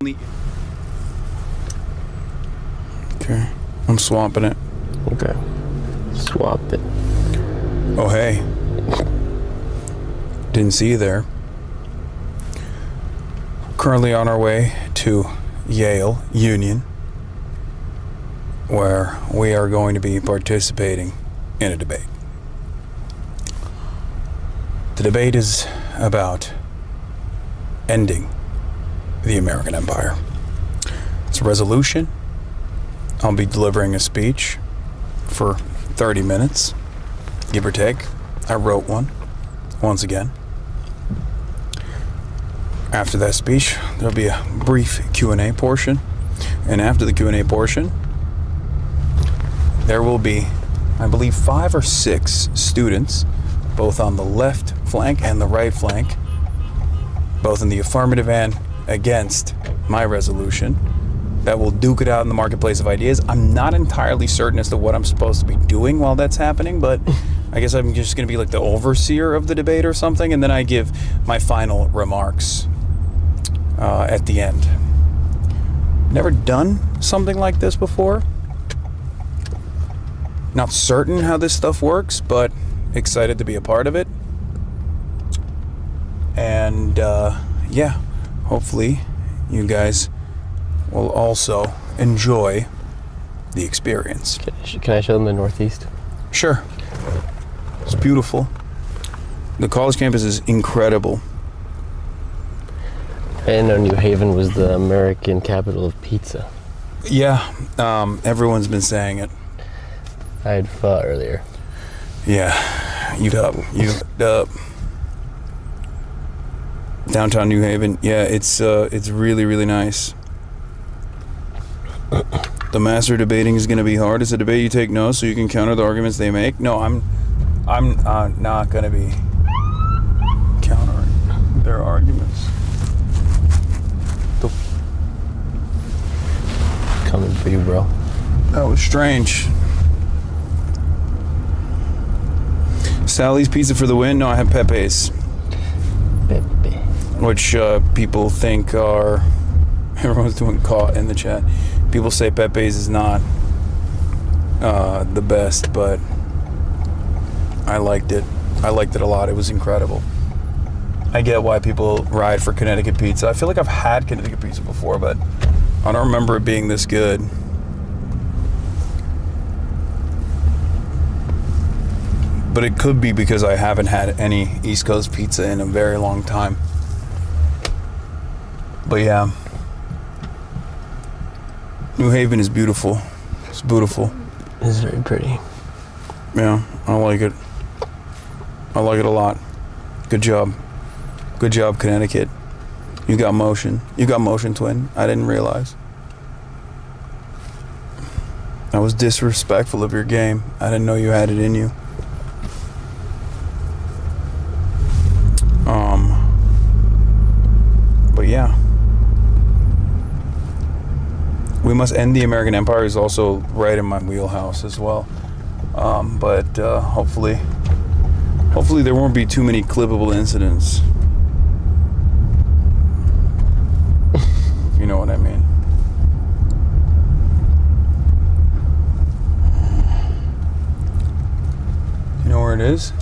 only... Okay, I'm swapping it. Okay. Swap it. Oh, hey. Didn't see you there. Currently on our way to Yale Union, where we are going to be participating in a debate. The debate is about ending the American Empire. It's a resolution. I'll be delivering a speech for 30 minutes, give or take. I wrote one, once again. After that speech, there'll be a brief Q&A portion. And after the Q&A portion, there will be, I believe, 5 or 6 students, both on the left flank and the right flank, both in the affirmative and against my resolution, that will duke it out in the marketplace of ideas. I'm not entirely certain as to what I'm supposed to be doing while that's happening, but I guess I'm just going to be like the overseer of the debate or something, and then I give my final remarks at the end. Never done something like this before. Not certain how this stuff works, but excited to be a part of it. And yeah, hopefully you guys will also enjoy the experience. Can I show them the Northeast? Sure. It's beautiful. The college campus is incredible. I didn't know New Haven was the American capital of pizza. Yeah, everyone's been saying it. I had pho earlier. Yeah, you up. Downtown New Haven. Yeah, it's really, really nice. The master debating is going to be hard. It's a debate you take notes so you can counter the arguments they make. No, I'm not going to be countering their arguments. Coming for you, bro. That was strange. Sally's Pizza for the win. No, I have Pepe's. Pepe. Which people think are... Everyone's doing caught in the chat. People say Pepe's is not the best, but I liked it. I liked it a lot. It was incredible. I get why people ride for Connecticut pizza. I feel like I've had Connecticut pizza before, but I don't remember it being this good. But it could be because I haven't had any East Coast pizza in a very long time. But yeah. New Haven is beautiful. It's beautiful. It's very pretty. Yeah, I like it. I like it a lot. Good job. Good job, Connecticut. You got motion. You got motion, twin. I didn't realize. That was disrespectful of your game. I didn't know you had it in you. But yeah. We Must End the American Empire is also right in my wheelhouse as well. But hopefully there won't be too many clippable incidents. You know what I mean. You know where it is?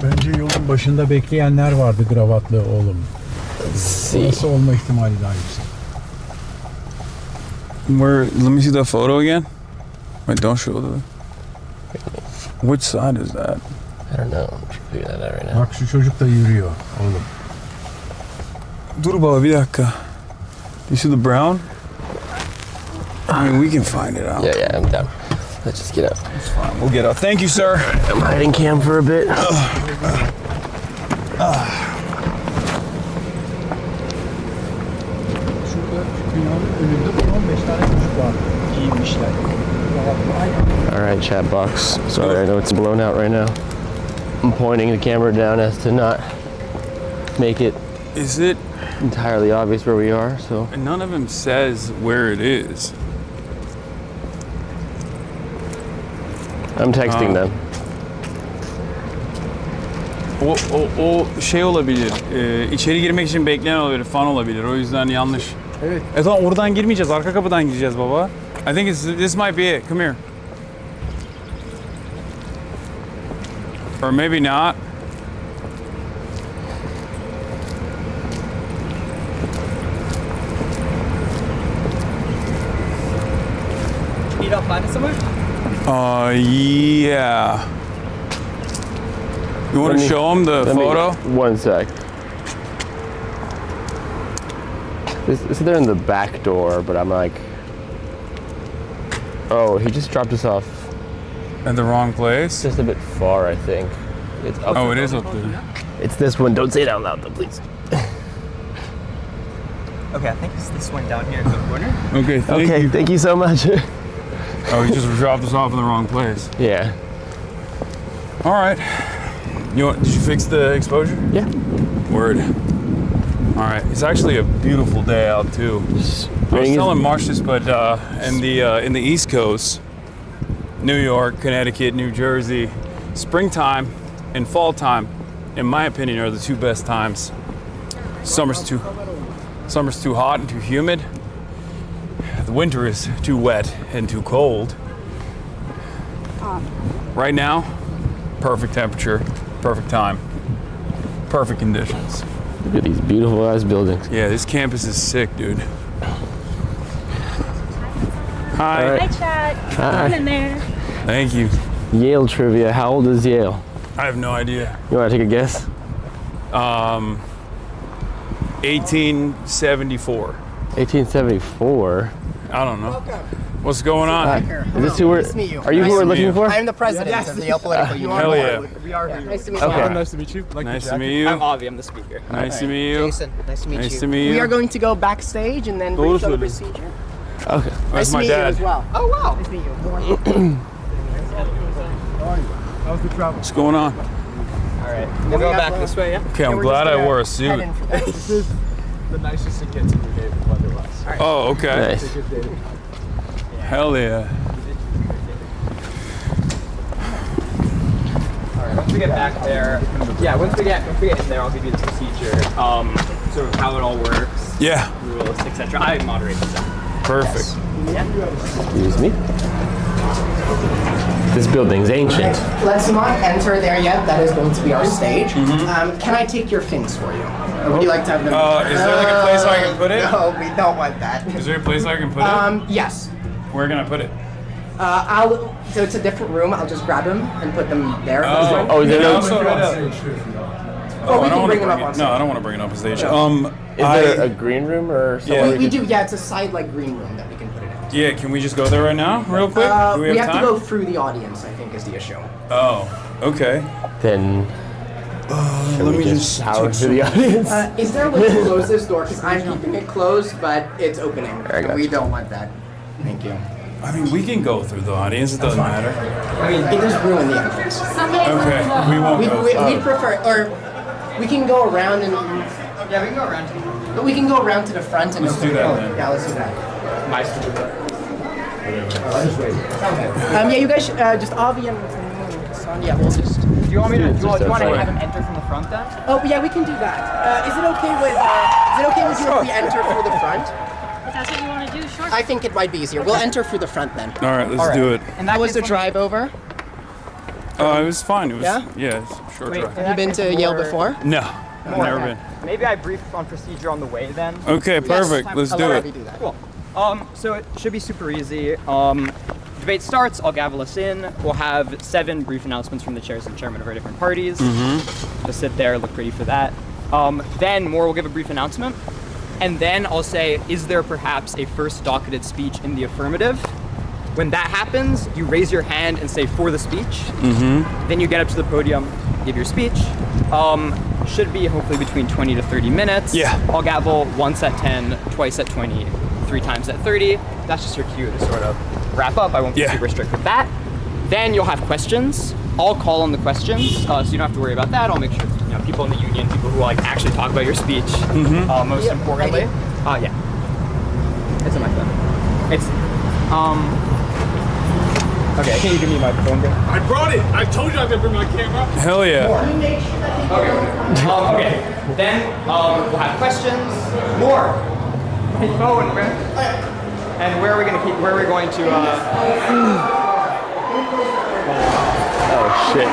Bence yolun başında bekleyenler vardı kravatlı oğlum. Orası olma ihtimali daha yüksek. Where? Let me see that photo again. Wait, don't show the... Which side is that? I don't know. I'm trying to figure that out right now. Bak şu çocuk da yürüyor oğlum. Dur baba bir dakika. You see the brown? I mean, we can find it out. Yeah, I'm down. Let's just get out. It's fine. We'll get out. Thank you, sir. I'm hiding cam for a bit. Şurada binanın önünde 15 tane çocuk var. Giyinmişler. Alright, chat box. Sorry, I know it's blown out right now. I'm pointing the camera down as to not make it Is it? entirely obvious where we are, so. And none of them says where it is. I'm texting them. O şey olabilir. İçeri girmek için bekleyen olabilir, fan olabilir. O yüzden yanlış. Evet. Tamam oradan girmeyeceğiz. Arka kapıdan gireceğiz baba. I think this might be it. Come here. Or maybe not. Need to find it somewhere? Yeah. You want to show him the photo? One sec. This they're in the back door, but I'm like, oh, he just dropped us off In the wrong place? just a bit far, I think. It's up. Oh, it is up there. It's this one. Don't say it out loud, though, please. Okay, I think it's this one down here in the corner. Okay, thank Okay, you. thank you so much. Oh, he just dropped us off in the wrong place. Yeah. All right. Did you fix the exposure? Yeah. Word. All right. It's actually a beautiful day out too. I was telling Marsh this, but in the East Coast, New York, Connecticut, New Jersey, springtime and fall time, in my opinion, are the two best times. Summer's too hot and too humid. The winter is too wet and too cold. Right now, perfect temperature, perfect time, perfect conditions. Look at these beautiful ass buildings. Yeah, this campus is sick, dude. Hi. All right. Hi, Chad. Hi. Come on in there. Thank you. Yale trivia. How old is Yale? I have no idea. You want to take a guess? 1874. 1874. I don't know. What's going on? Is this who we're? Nice to meet you. Are you who we're looking for? I'm the president of the Yale Political Union. Hell yeah. We are here. Nice to meet Okay. you. Nice to meet you. Like Nice the to jacket. meet you. I'm Avi, I'm the speaker. Nice to meet you. Jason, nice to meet Nice you. to meet you. We are going to go backstage and then Doğru brief on the söylüyorsun. procedure. Okay. That's Nice to my meet you dad. as well. Oh, wow. Nice to meet you. How's the travel? What's going on? All right. We'll go back this way, yeah? Okay, I'm We're glad just I gonna wore a head suit. in for that. This is the nicest it gets in New Haven weather-wise. Oh, okay. Nice. Take it, David. Hell yeah. All right, once we get back there, once we get in there, I'll give you the procedure, sort of how it all works, Yeah, rules, etc. I moderate this. perfect. Excuse me. This building's ancient. Let's not enter there yet. That is going to be our stage. Can I take your things for you? Or would you like to have them? Is there like a place I can put it? No, we don't want that. Is there a place I can put it? Yes. Where can I put it? So it's a different room. I'll just grab them and put them there. Oh, is there Yeah, no? also- Or we I can don't bring want them to up bring on it. stage. No, I don't want to bring it up on stage. Is there a green room or somewhere? Yeah. We do, yeah, it's a side like green room that we can put it in. Yeah, can we just go there right now, real quick? Do We have time? to go through the audience, I think, is the issue. Oh, okay. Then should let we me just just power take through the audience? Is there a way to close this door? Because I'm keeping it closed, but it's opening. I And got we you. don't want that. Thank you. I mean, we can go through the audience. It doesn't matter. I mean, it just ruined the entrance. Okay, we won't go. We prefer, or we can go around and. Yeah, we can go around. But we can go around to the front and. Let's do that then. Yeah, let's do that. Nice to meet you. Yeah, you guys, just Avi and Hasan. Yeah, we'll just. Do you want me to? Do you want to outside. have him enter from the front then? Oh, yeah, we can do that. Is it okay with you if we enter through the front? If that's what you want to do, sure. I think it might be easier. We'll enter through the front then. All right, let's do it. And How was the drive over? It was fine. It was Yeah? it's a short Wait, drive. Have you been to Yale before? No, I've never okay. been. Maybe I brief on procedure on the way then. Okay, perfect. Let's I'll do let Avi it. do that. Cool. So it should be super easy. Debate starts, I'll gavel us in. We'll have 7 brief announcements from the chairs and chairman of our different parties. Just sit there, look pretty for that. Then Moore will give a brief announcement. And then I'll say, is there perhaps a first docketed speech in the affirmative? When that happens, you raise your hand and say for the speech. Then you get up to the podium, give your speech. Should be hopefully between 20 to 30 minutes. Yeah. I'll gavel once at 10, twice at 20, 3 times at 30. That's just your cue to sort of wrap up. I won't be Yeah. super strict with that. Then you'll have questions. I'll call on the questions, so you don't have to worry about that. I'll make sure people in the union, people who like actually talk about your speech, most importantly. Yeah. It's in my phone. It's Okay, can you give me my phone? I brought it. I told you I was gonna bring my camera. Hell yeah. Okay. Then we'll have questions. More. Hey, phone, man. And where are we going to keep? Where are we going to? Oh shit.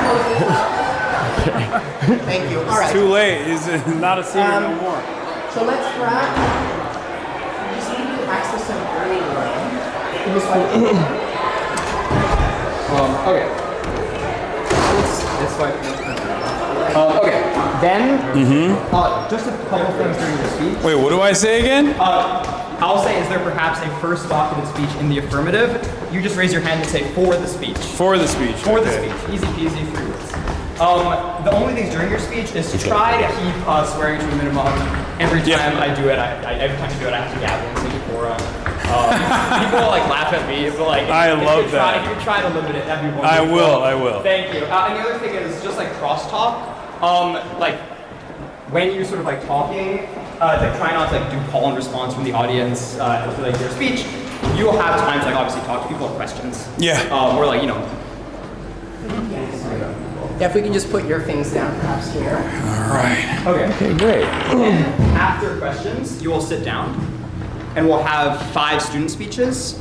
Thank you. All right. Too late. It's not a secret no more. So let's grab. Just need to access some green lane. Okay. This way. Okay. Then, just a couple things during your speech. Wait, what do I say again? I'll say, is there perhaps a first docketed speech in the affirmative? You just raise your hand and say, for the speech. For the speech. For the speech. Easy peasy, 3 words. The only things during your speech is to try to keep swearing to a minimum. Every time I do it, every time you do it, I have to gavel and sing it for people like laugh at me, but like I love that. If you try to limit it, that'd be wonderful. I will. Thank you. And the other thing is just like crosstalk. Like when you're sort of like talking, try not to like do call and response from the audience after like your speech. You will have time to like obviously talk to people with questions. Yeah. Or like Yeah, if we can just put your things down, perhaps here. All right. Okay. Okay, great. And after questions, you will sit down, and we'll have 5 student speeches.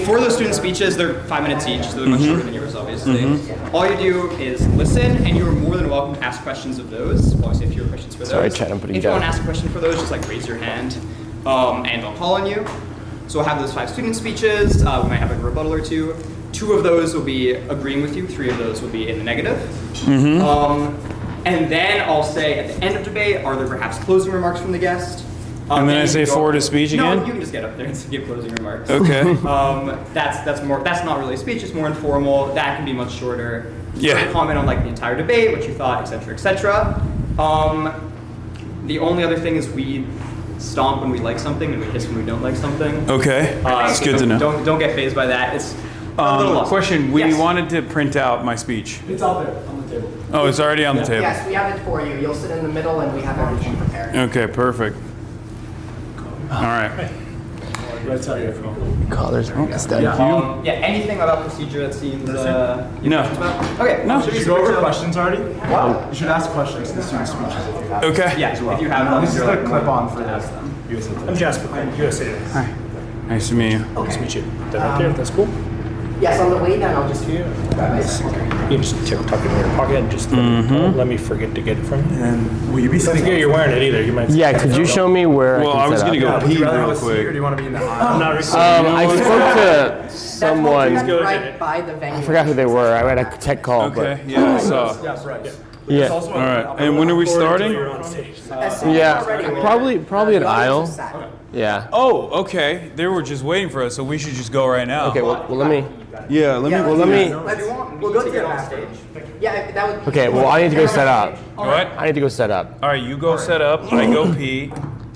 For those student speeches, they're 5 minutes each, so they're much shorter than yours, obviously. All you do is listen, and you are more than welcome to ask questions of those. Well, obviously, if you have questions for those. Sorry, Chad, I'm putting If you you want down. to ask a question for those, just like raise your hand, and they'll call on you. So we'll have those 5 student speeches. We might have like a rebuttal or 2. 2 of those will be agreeing with you. 3 of those will be in the negative. And then I'll say at the end of debate, are there perhaps closing remarks from the guest? And then I say forward to speech No, again? you can just get up there and give closing remarks. Okay. That's not really a speech. It's more informal. That can be much shorter. Yeah. Comment on like the entire debate, what you thought, etc., etc. The only other thing is we stomp when we like something and we hiss when we don't like something. Okay. It's good to know. Don't get fazed by that. It's a little lost. Question, we Yes. wanted to print out my speech. It's out there on the table. Oh, it's already on the table. Yes, we have it for you. You'll sit in the middle and we have everything prepared. Okay, perfect. All right. Right side here. Callers. Anything about procedure that seems No. questions about? Okay. No. Should we go over questions already? Wow. You should ask questions in the student speeches if you have. Okay. Yeah, if you have them. This is you're the like, clip on for this. I'm Jasper. I'm USA. Hi. Nice to meet you. Nice to meet you. That right there, that's cool. Yes, on the way down, I'll just grab it. You just tuck it in your pocket and just don't let me forget to get it from you. And will you be sitting here? You're wearing it either. You might. Yeah, could you show me where Well, I I can was set going to up? go Would you pee rather have real a seat or do quick. you want to be in the aisle? I'm not I spoke to someone. That's I right by the venue. forgot who they were. I had a tech call, Okay, yeah, I saw. Yeah, right. but yeah, All right. And when are we starting? You're on stage. As soon as yeah, we're ready, probably an the audience aisle. is sat. Yeah. Oh, okay. They were just waiting for us, so we should just go right now. Okay. Well, let me. Yeah, let me. Yeah, Well, let me. We'll go to get on stage. Yeah, that would. Okay. Well, I need to go set up. What? I need to go set up. All right, you go set up. I go pee.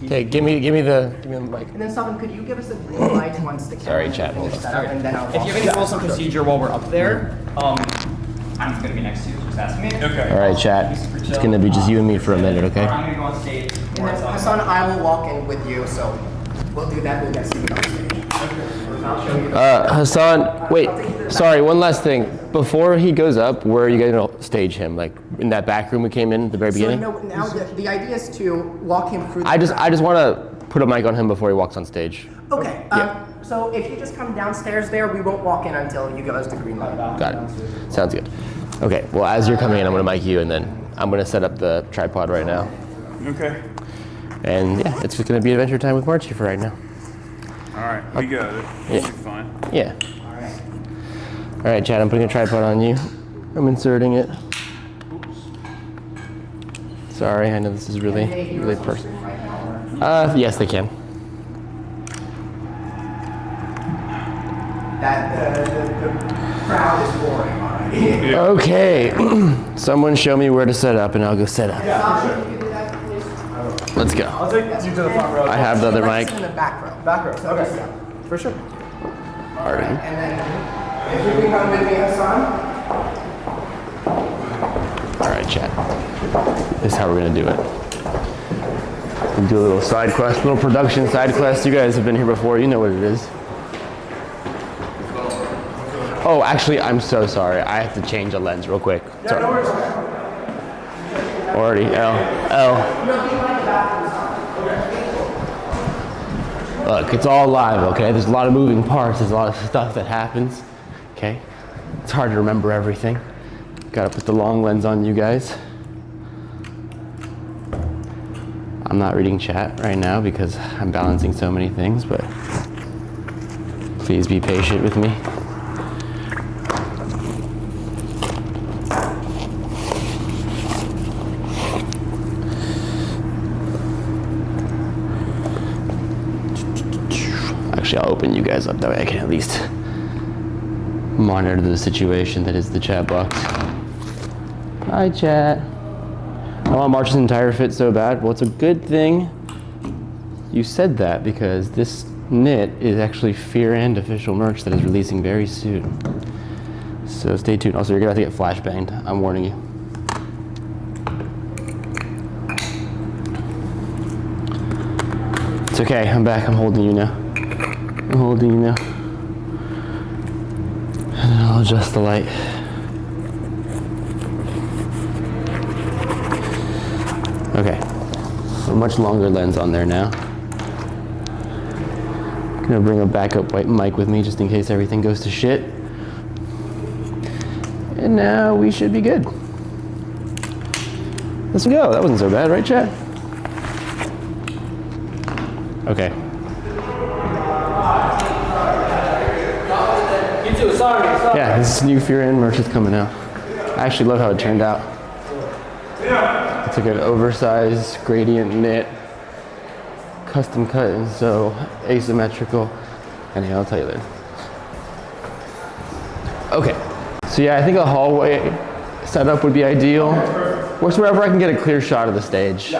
Okay. Give me the mic. And then, Sullivan, could you give us a green light once the Sorry, camera chat, hold finishes on. that up, and then I'll. If you have any rules on procedure while we're up there, I'm going to be next to you. Just ask me. Okay. All right, chat. It's gonna be just you and me for a minute, okay? I'm going to go on stage. And then, Hasan, I will walk in with you, so we'll do that. We'll get seated on stage. I'll show you. Hassan, wait. Sorry, one last thing. Before he goes up, where are you gonna stage him? Like in that back room we came in at the very So beginning? no, now the idea is to walk him through. I just want to put a mic on him before he walks on stage. Okay. So if you just come downstairs there, we won't walk in until you give us the green light. Got it. Sounds good. Okay. Well, as you're coming in, I'm gonna mic you, and then I'm gonna set up the tripod right now. Okay. And yeah, it's just gonna be adventure time with Marchie for right now. All right, we got it. Yeah. Should be fine. Yeah. All right, Chad. I'm putting a tripod on you. I'm inserting it. Sorry, I know this is really personal. Yes, they can. The crowd is boring already. Okay. Someone show me where to set up, and I'll go set up. Let's go. I'll take you to the front row. I have the other mic. In the back row. Back row. Okay. For sure. Alright. And then if you can come with me, Hasan. All right, chat. This is how we're gonna do it. We'll do a little side quest, little production side quest. You guys have been here before. You know what it is. Oh, actually, I'm so sorry. I have to change the lens real quick. Sorry. Already, L. Look, it's all live, okay? There's a lot of moving parts. There's a lot of stuff that happens, okay? It's hard to remember everything. Gotta put the long lens on you guys. I'm not reading chat right now because I'm balancing so many things, but please be patient with me. Actually, I'll open you guys up, that way I can at least monitor the situation that is the chat box. Hi, chat. I want March's entire fit so bad. Well, it's a good thing you said that because this knit is actually Fear and official merch that is releasing very soon. So stay tuned. Also, you're gonna have to get flashbanged. I'm warning you. It's okay, I'm back. I'm holding you now. I'm holding you now. And then I'll adjust the light. Okay, a much longer lens on there now. I'm gonna bring a backup white mic with me just in case everything goes to shit. And now we should be good. Let's go. That wasn't so bad, right, chat? Okay. Yeah, this new Fear and merch is coming out. I actually love how it turned out. It's like an oversized gradient knit, custom cut and so asymmetrical. Anyway, I'll tell you later. Okay, so yeah, I think a hallway setup would be ideal. Wherever I can get a clear shot of the stage.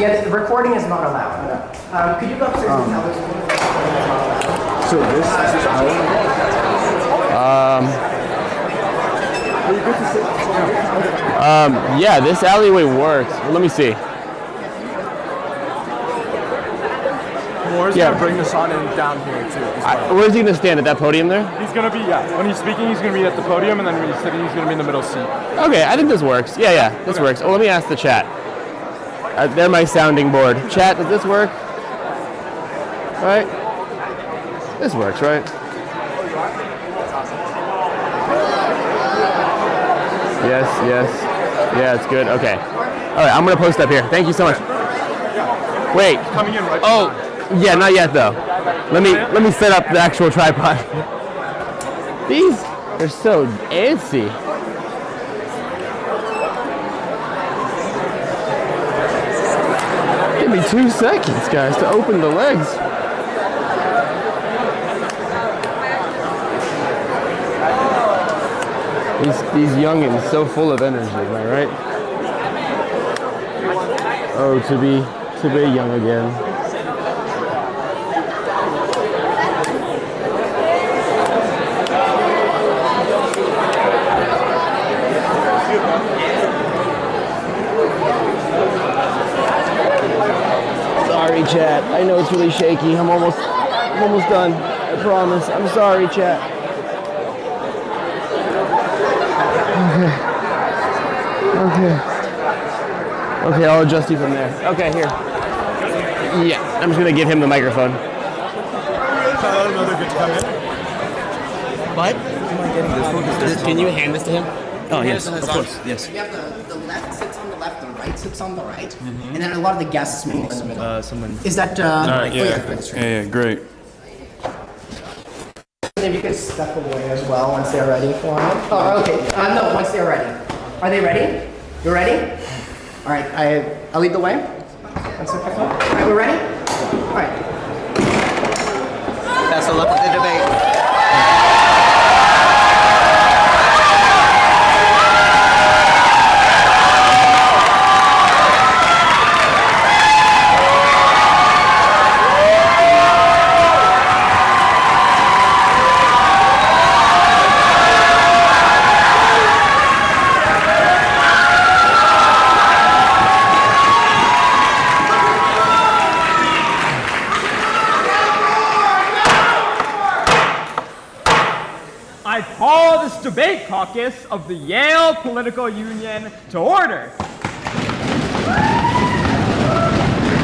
Yeah, the recording is not allowed. Could you go upstairs and tell us? So this is Yeah, this alleyway works. Let me see. Moore's gonna bring the sun in down here too. Where's he gonna stand, at that podium there? He's gonna be, when he's speaking, he's gonna be at the podium, and then when he's sitting, he's gonna be in the middle seat. Okay, I think this works. Yeah, this works. Oh, let me ask the chat. They're my sounding board. Chat, does this work? Right? This works, right? Yes. Yeah, it's good. Okay. All right, I'm gonna post up here. Thank you so much. Wait. Coming in right. Oh, yeah, not yet though. Let me set up the actual tripod. These are so antsy. Give me 2 seconds, guys, to open the legs. These youngins so full of energy, am I right? Oh, to be young again. Sorry, chat. I know it's really shaky. I'm almost done. I promise. I'm sorry, chat. Okay, I'll adjust you from there. Okay, here. Yeah, I'm just gonna give him the microphone. Another good to come in. What? Can you hand this to him? Oh, yes, of course, yes. We have the left sits on the left, the right sits on the right, and then a lot of the guests meet in the middle. Someone. Is that, Yeah, great. If you could step away as well once they're ready for it. Oh, okay. No, once they're ready. Are they ready? You ready? All right, I'll lead the way. That's okay. All right, we're ready? All right. Best of luck with the debate. debate caucus of the Yale Political Union to order.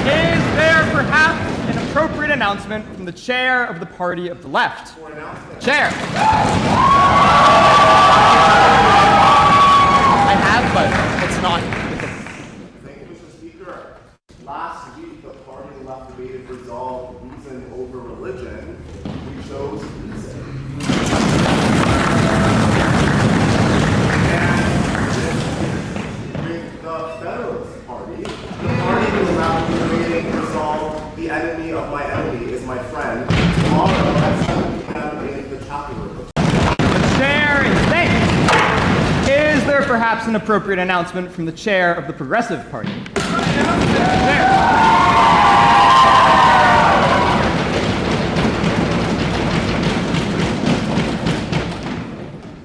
Is there perhaps an appropriate announcement from the chair of the party of the left? Chair. I have, but it's not. Thank you, Mr. Speaker. Last week, the party of the left debated resolved reason over religion. We chose reason. And with the Federalist Party, the party of the left debating resolved the enemy of my enemy is my friend. Tomorrow at 7 p.m. in the chapel room. The chair is thanked. Is there perhaps an appropriate announcement from the chair of the Progressive Party? Chair.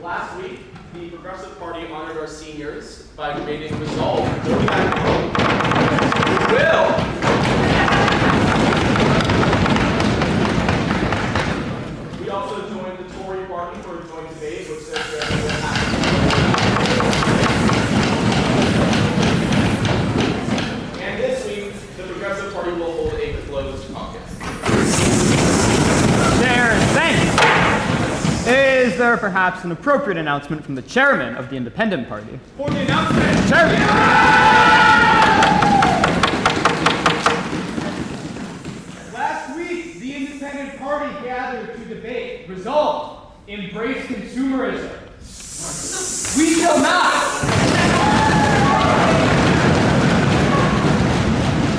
Last week, the Progressive Party honored our seniors by debating resolve. Will. We also joined the Tory Party for a joint debate, which says that we will have. And this week, the Progressive Party will hold a closed caucus. Chair is thanked. Is there perhaps an appropriate announcement from the chairman of the Independent Party? For the announcement, Chairman. last week, the Independent Party gathered to debate, resolve, embrace consumerism. We shall not.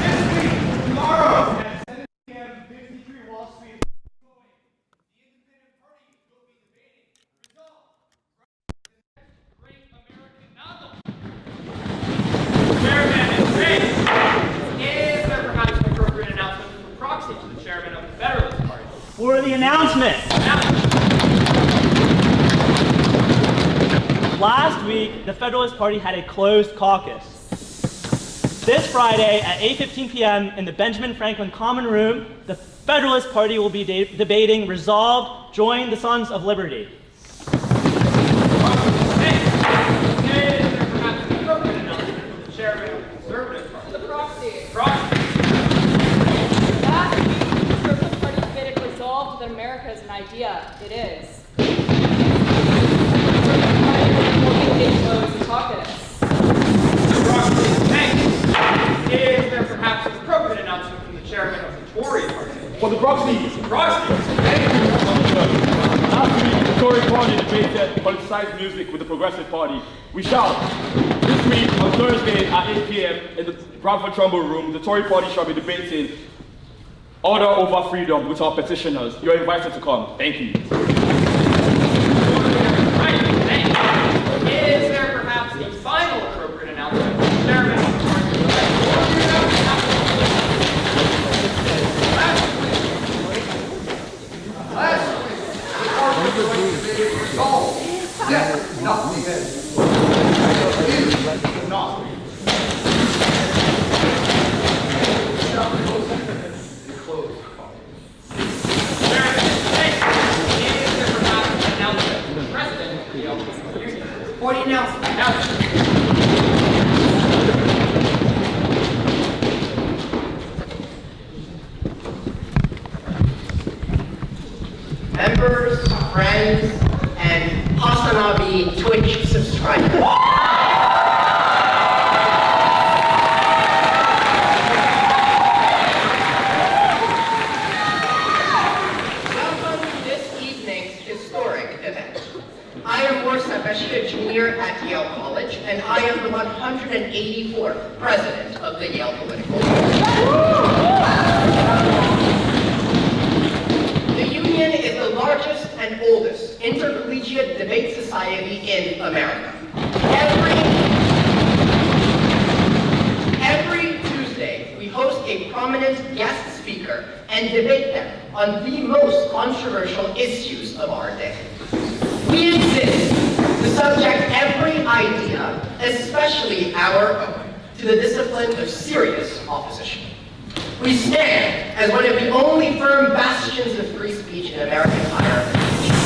Next week, tomorrow, at 7 p.m., 53 Wall Street, the Independent Party will be debating, resolve, great American novel. Chairman is thanked. Is there perhaps an appropriate announcement from the proxy to the chairman of the Federalist Party? For the announcement. Last week, the Federalist Party had a closed caucus. This Friday at 8:15 p.m. in the Benjamin Franklin Common Room, the Federalist Party will be debating resolved, join the Sons of Liberty. Is there perhaps an appropriate announcement from the chairman of the Conservative Party? The proxy. Proxy. Last week, the Conservative Party debated resolved that America is an idea. It is. Caucus. Is there perhaps an appropriate announcement from the chairman of the Tory Party? For the proxies. Proxy. Last week, the Tory Party debated politicized music with the Progressive Party. We shall. This week, on Thursday at 8 p.m. in the Bradford Trumbull Room, the Tory Party shall be debating order over freedom with our petitioners. You're invited to come. Thank you. Is there perhaps a final appropriate announcement from the chairman of the Party? For the announcement. Members, friends, and HasanAbi Twitch subscribers. Welcome to this evening's historic event. I am Morsa Bashir Jr. at Yale College, and I am the 184th president of the Yale Political Union. The union is the largest and oldest intercollegiate debate society in America. Every Tuesday, we host a prominent guest speaker and debate them on the most controversial issues of our day. We exist to subject every idea, especially our own, to the discipline of serious opposition. We stand as one of the only firm bastions of free speech in American higher education.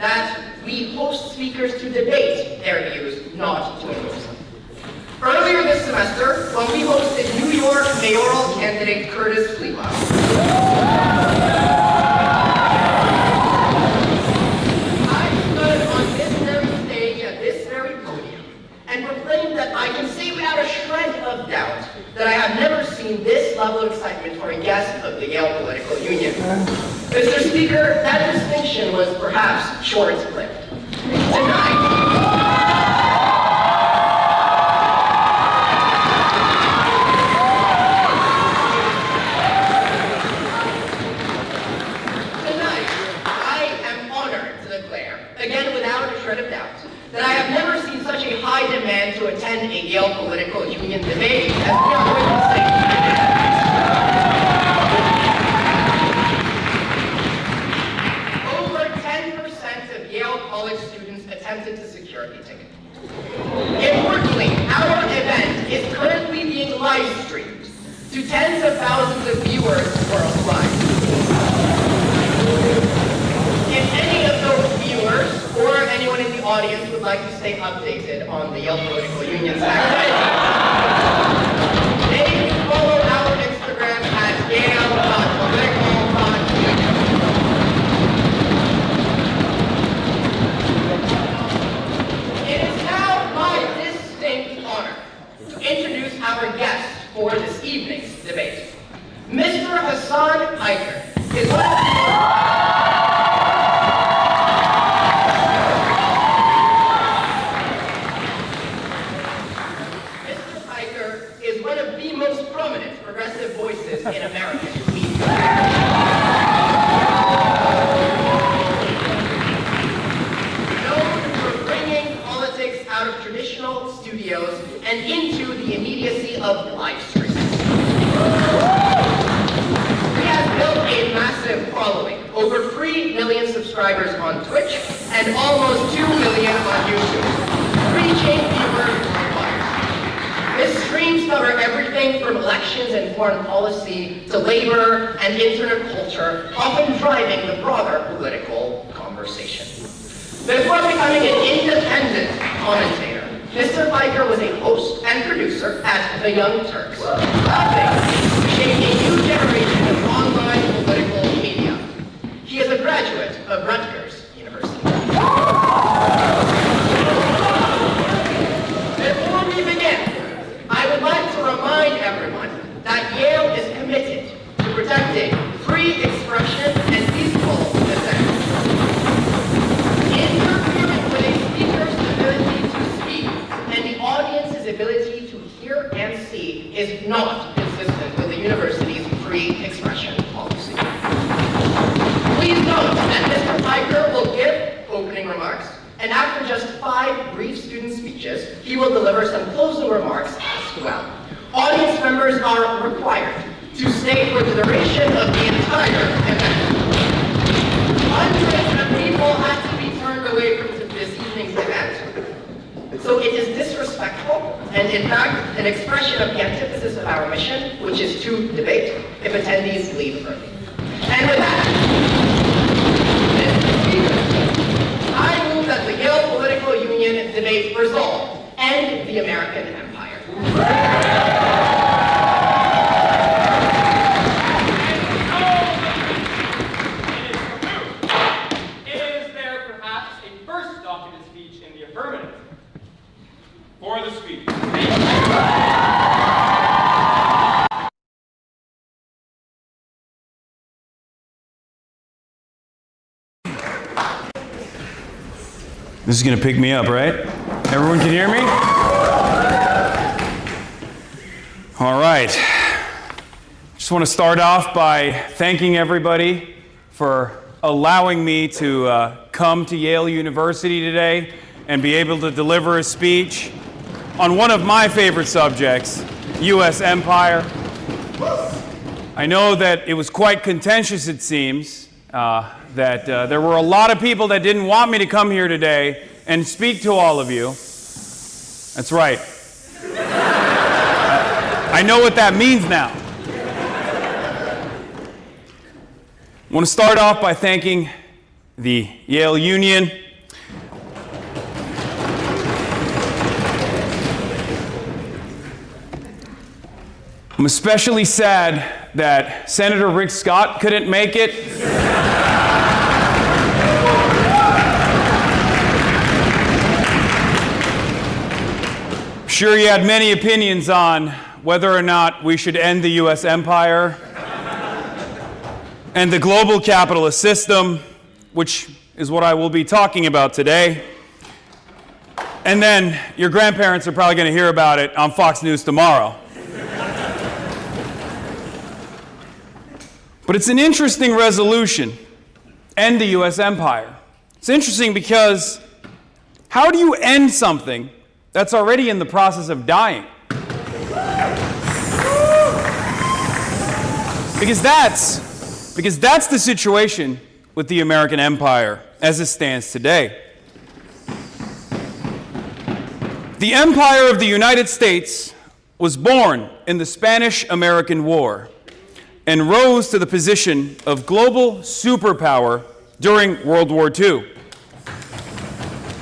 that we host speakers to debate their views, not to endorse them. Earlier this semester, when we hosted New York mayoral candidate Curtis Fleetwood, I stood on this very stage at this very podium and proclaimed that I can say without a shred of doubt that I have never seen this level of excitement for a guest of the Yale Political Union. Mr. Speaker, that distinction was perhaps short-lived. Tonight, I am honored to declare, again without a shred of doubt, that I have never seen such a high demand to attend a Yale Political Union debate as we are witnessing today. Over 10% of Yale College students attempted to secure a ticket. Importantly, our event is currently being live streamed to tens of thousands of viewers worldwide. If any of those viewers or anyone in the audience would like to stay updated on the Yale Political Union's activities, they can follow our Instagram at Yale.political.union. It is now my distinct honor to introduce our guest for this evening's debate. Mr. Hasan is one of the most prominent progressive voices in American media. Known for bringing politics out of traditional studios and into the immediacy of live streams. He has built a massive following, over 3 million subscribers on Twitch and almost 2 million on YouTube, reaching viewers worldwide. His streams cover everything from elections and foreign policy to labor and internet culture, often driving the broader political conversation. Before becoming an independent commentator, Mr. Piker was a host and producer at The Young Turks, helping shape a new generation of online political media. He is a graduate of Rutgers University. Before we begin, I would like to remind everyone that Yale is committed to protecting free expression and peaceful dissent. Interfering with a speaker's ability to speak and the audience's ability to hear and see is not consistent with the university's free expression policy. Please note that Mr. Piker will give opening remarks, and after just 5 brief student speeches, he will deliver some closing remarks as well. Audience members are required to stay for the duration of the entire event. Hundreds of people had to be turned away from this evening's event. So it is disrespectful, and in fact, an expression of the antithesis of our mission, which is to debate, if attendees leave early. And with that, Mr. Speaker, I move that the Yale Political Union debate resolve end the American Empire. Is there perhaps a first docketed speech in the affirmative? For the speech. This is going to pick me up, right? Everyone can hear me? All right. Just want to start off by thanking everybody for allowing me to come to Yale University today and be able to deliver a speech on one of my favorite subjects, U.S. empire. I know that it was quite contentious, it seems, that there were a lot of people that didn't want me to come here today and speak to all of you. That's right. I know what that means now. I want to start off by thanking the Yale Union. I'm especially sad that Senator Rick Scott couldn't make it. I'm sure he had many opinions on whether or not we should end the U.S. empire and the global capitalist system, which is what I will be talking about today. And then your grandparents are probably going to hear about it on Fox News tomorrow. But it's an interesting resolution, end the U.S. empire. It's interesting because how do you end something that's already in the process of dying? Because that's the situation with the American empire as it stands today. The empire of the United States was born in the Spanish-American War and rose to the position of global superpower during World War II.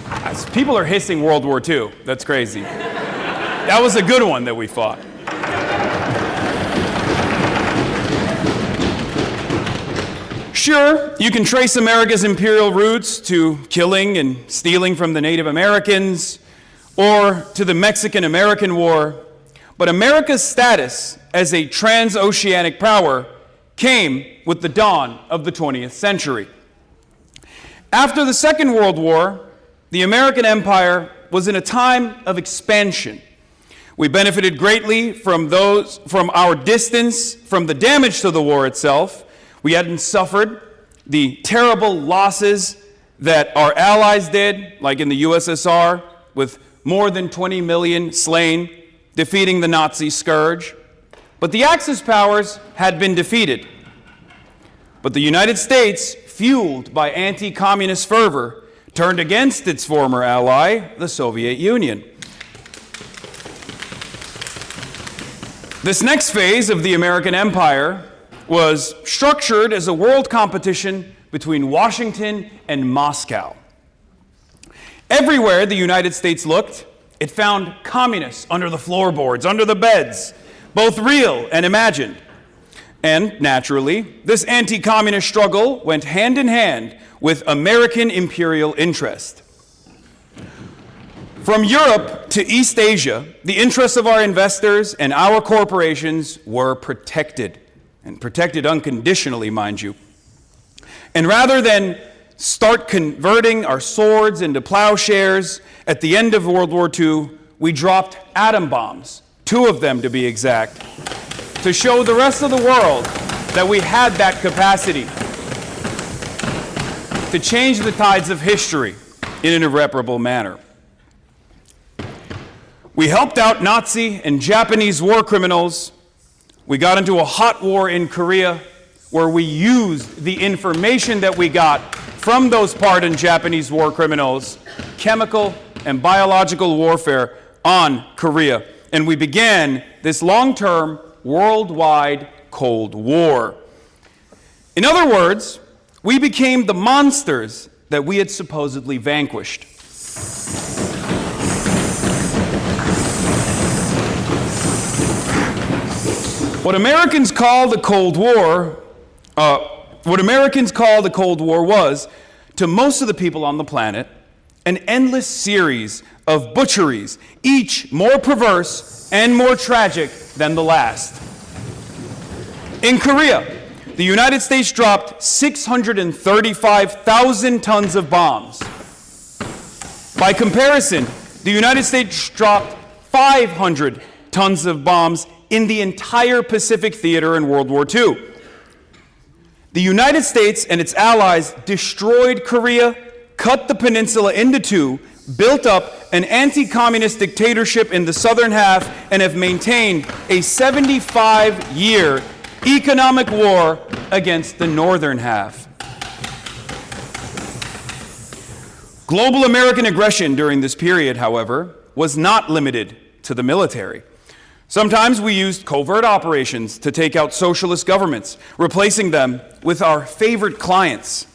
As people are hissing World War II. That's crazy. That was a good one that we fought. Sure, you can trace America's imperial roots to killing and stealing from the Native Americans or to the Mexican-American War, but America's status as a transoceanic power came with the dawn of the 20th century. After the Second World War, the American empire was in a time of expansion. We benefited greatly from our distance from the damage to the war itself. We hadn't suffered the terrible losses that our allies did, like in the USSR, with more than 20 million slain, defeating the Nazi scourge. But the Axis powers had been defeated. But the United States, fueled by anti-communist fervor, turned against its former ally, the Soviet Union. This next phase of the American empire was structured as a world competition between Washington and Moscow. Everywhere the United States looked, it found communists under the floorboards, under the beds, both real and imagined. And naturally, this anti-communist struggle went hand in hand with American imperial interest. From Europe to East Asia, the interests of our investors and our corporations were protected, and protected unconditionally, mind you. And rather than start converting our swords into plowshares, at the end of World War II, we dropped atom bombs, 2 of them to be exact, to show the rest of the world that we had that capacity to change the tides of history in an irreparable manner. We helped out Nazi and Japanese war criminals. We got into a hot war in Korea where we used the information that we got from those pardoned Japanese war criminals, chemical and biological warfare on Korea. And we began this long-term worldwide Cold War. In other words, we became the monsters that we had supposedly vanquished. What Americans call the Cold War was, to most of the people on the planet, an endless series of butcheries, each more perverse and more tragic than the last. In Korea, the United States dropped 635,000 tons of bombs. By comparison, the United States dropped 500 tons of bombs in the entire Pacific theater in World War II. The United States and its allies destroyed Korea, cut the peninsula into 2, built up an anti-communist dictatorship in the southern half, and have maintained a 75-year economic war against the northern half. Global American aggression during this period, however, was not limited to the military. Sometimes we used covert operations to take out socialist governments, replacing them with our favorite clients.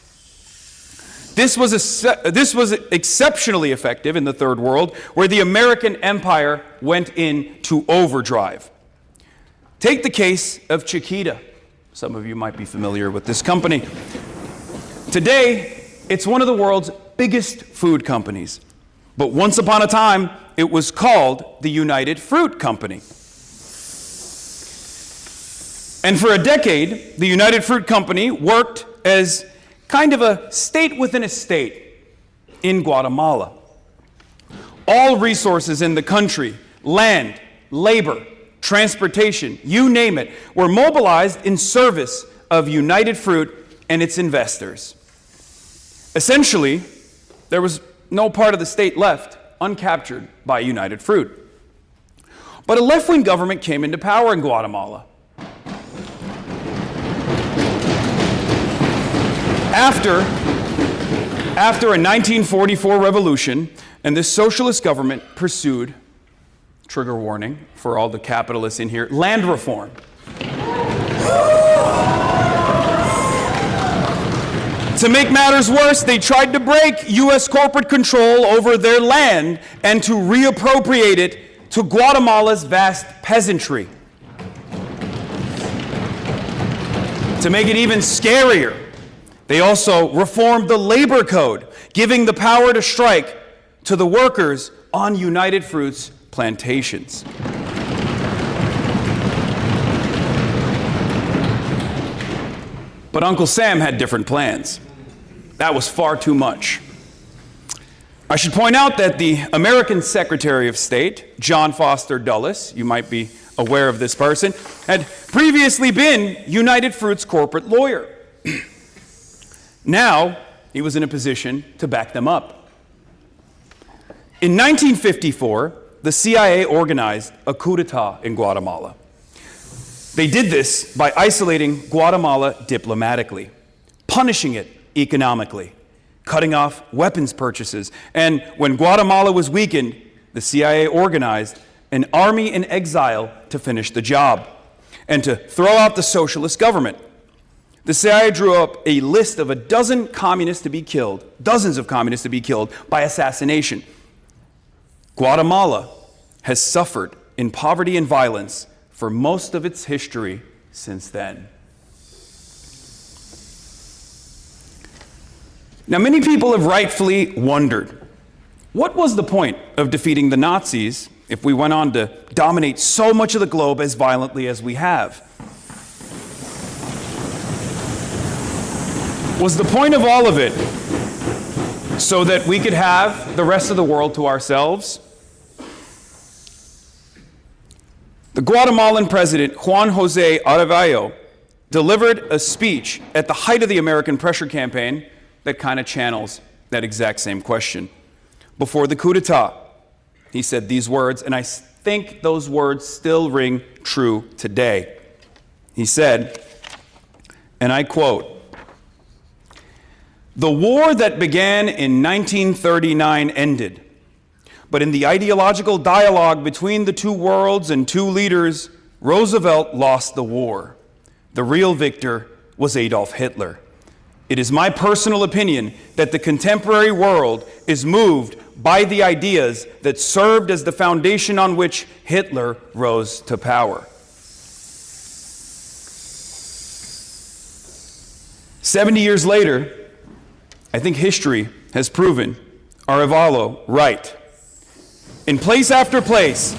This was exceptionally effective in the Third World, where the American empire went into overdrive. Take the case of Chiquita. Some of you might be familiar with this company. Today, it's one of the world's biggest food companies. But once upon a time, it was called the United Fruit Company. And for a decade, the United Fruit Company worked as kind of a state within a state in Guatemala. All resources in the country, land, labor, transportation, you name it, were mobilized in service of United Fruit and its investors. Essentially, there was no part of the state left uncaptured by United Fruit. But a left-wing government came into power in Guatemala. After a 1944 revolution, and this socialist government pursued, trigger warning for all the capitalists in here, land reform. To make matters worse, they tried to break U.S. corporate control over their land and to reappropriate it to Guatemala's vast peasantry. To make it even scarier, they also reformed the labor code, giving the power to strike to the workers on United Fruit's plantations. But Uncle Sam had different plans. That was far too much. I should point out that the American Secretary of State, John Foster Dulles, you might be aware of this person, had previously been United Fruit's corporate lawyer. Now, he was in a position to back them up. In 1954, the CIA organized a coup d'etat in Guatemala. They did this by isolating Guatemala diplomatically, punishing it economically, cutting off weapons purchases. And when Guatemala was weakened, the CIA organized an army in exile to finish the job and to throw out the socialist government. The CIA drew up a list of dozens of communists to be killed by assassination. Guatemala has suffered in poverty and violence for most of its history since then. Now, many people have rightfully wondered, what was the point of defeating the Nazis if we went on to dominate so much of the globe as violently as we have? Was the point of all of it so that we could have the rest of the world to ourselves? The Guatemalan president, Juan José Arevalo, delivered a speech at the height of the American pressure campaign that kind of channels that exact same question. Before the coup d'etat, he said these words, and I think those words still ring true today. He said, and I quote, "The war that began in 1939 ended, but in the ideological dialogue between the two worlds and two leaders, Roosevelt lost the war. The real victor was Adolf Hitler. It is my personal opinion that the contemporary world is moved by the ideas that served as the foundation on which Hitler rose to power." 70 years later, I think history has proven Arevalo right. In place after place,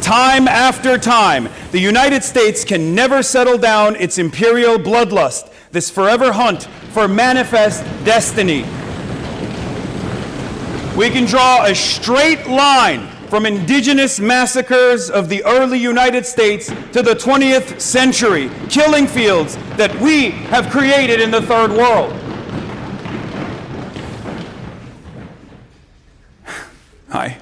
time after time, the United States can never settle down its imperial bloodlust, this forever hunt for manifest destiny. We can draw a straight line from indigenous massacres of the early United States to the 20th century, killing fields that we have created in the Third World. Hi.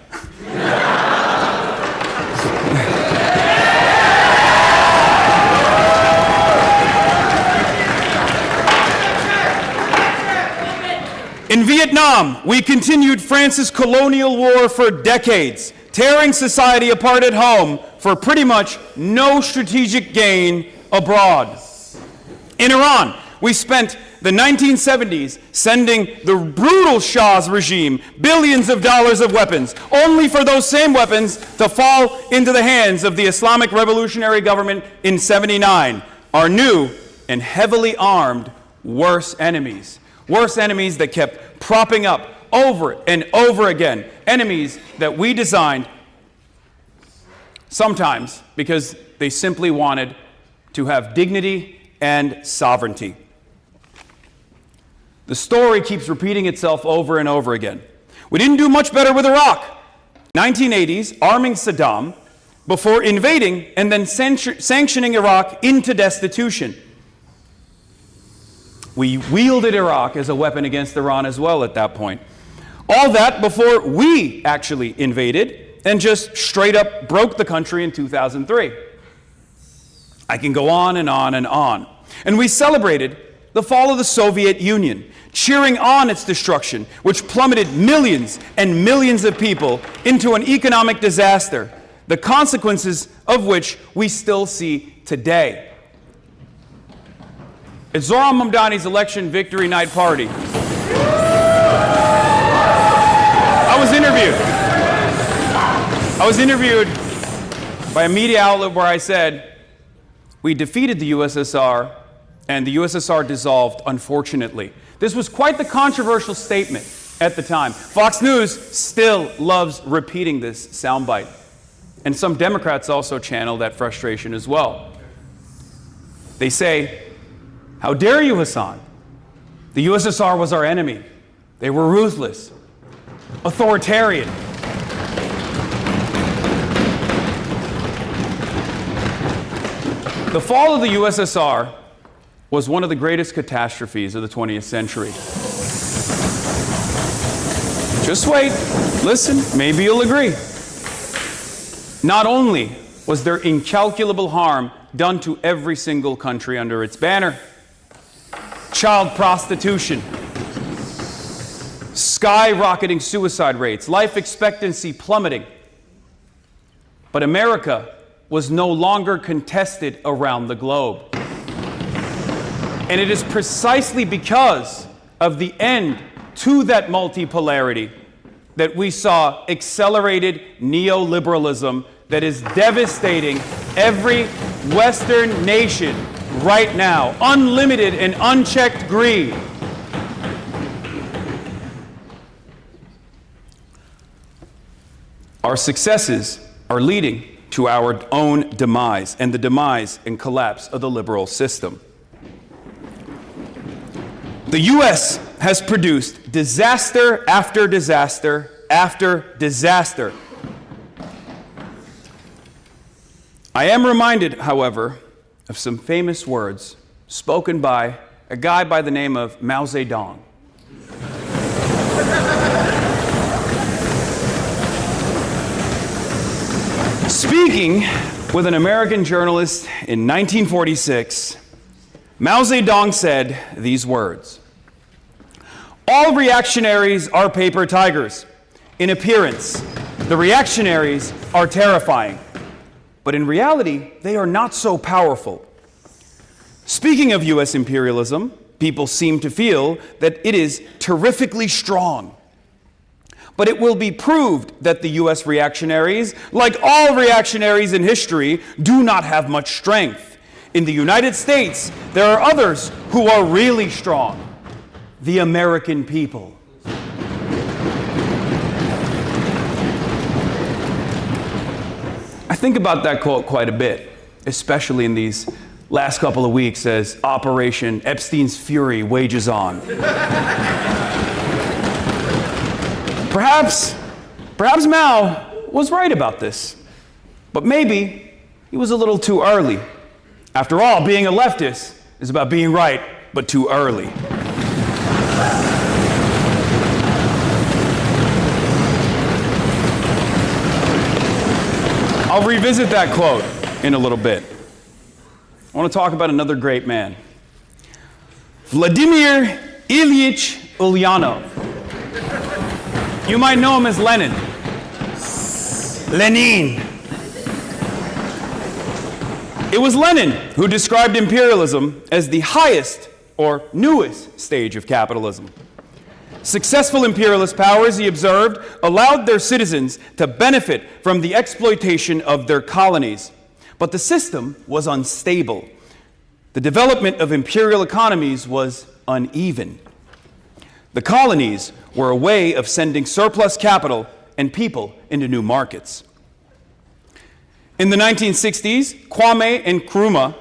In Vietnam, we continued France's colonial war for decades, tearing society apart at home for pretty much no strategic gain abroad. In Iran, we spent The 1970s, sending the brutal Shah's regime billions of dollars of weapons, only for those same weapons to fall into the hands of the Islamic Revolutionary Government in '79, our new and heavily armed worse enemies. Worse enemies that kept propping up over and over again. Enemies that we designed sometimes because they simply wanted to have dignity and sovereignty. The story keeps repeating itself over and over again. We didn't do much better with Iraq. 1980s, arming Saddam before invading and then sanctioning Iraq into destitution. We wielded Iraq as a weapon against Iran as well at that point. All that before we actually invaded and just straight up broke the country in 2003. I can go on and on and on. And we celebrated the fall of the Soviet Union, cheering on its destruction, which plummeted millions and millions of people into an economic disaster, the consequences of which we still see today. At Zoran Mamdani's election victory night party, I was interviewed by a media outlet where I said, we defeated the USSR and the USSR dissolved, unfortunately. This was quite the controversial statement at the time. Fox News still loves repeating this soundbite. And some Democrats also channel that frustration as well. They say, how dare you, Hasan? The USSR was our enemy. They were ruthless, authoritarian. The fall of the USSR was one of the greatest catastrophes of the 20th century. Just wait, listen, maybe you'll agree. Not only was there incalculable harm done to every single country under its banner, child prostitution, skyrocketing suicide rates, life expectancy plummeting, but America was no longer contested around the globe. And it is precisely because of the end to that multipolarity that we saw accelerated neoliberalism that is devastating every Western nation right now. Unlimited and unchecked greed. Our successes are leading to our own demise and the demise and collapse of the liberal system. The U.S. has produced disaster after disaster after disaster. I am reminded, however, of some famous words spoken by a guy by the name of Mao Zedong. Speaking with an American journalist in 1946, Mao Zedong said these words: all reactionaries are paper tigers. In appearance, the reactionaries are terrifying, but in reality, they are not so powerful. Speaking of U.S. imperialism, people seem to feel that it is terrifically strong. But it will be proved that the U.S. reactionaries, like all reactionaries in history, do not have much strength. In the United States, there are others who are really strong. The American people. I think about that quote quite a bit, especially in these last couple of weeks as Operation Epstein's Fury wages on. Perhaps Mao was right about this, but maybe he was a little too early. After all, being a leftist is about being right, but too early. I'll revisit that quote in a little bit. I want to talk about another great man, Vladimir Ilyich Ulyanov. You might know him as Lenin. Lenin. It was Lenin who described imperialism as the highest or newest stage of capitalism. Successful imperialist powers, he observed, allowed their citizens to benefit from the exploitation of their colonies. But the system was unstable. The development of imperial economies was uneven. The colonies were a way of sending surplus capital and people into new markets. In the 1960s, Kwame Nkrumah,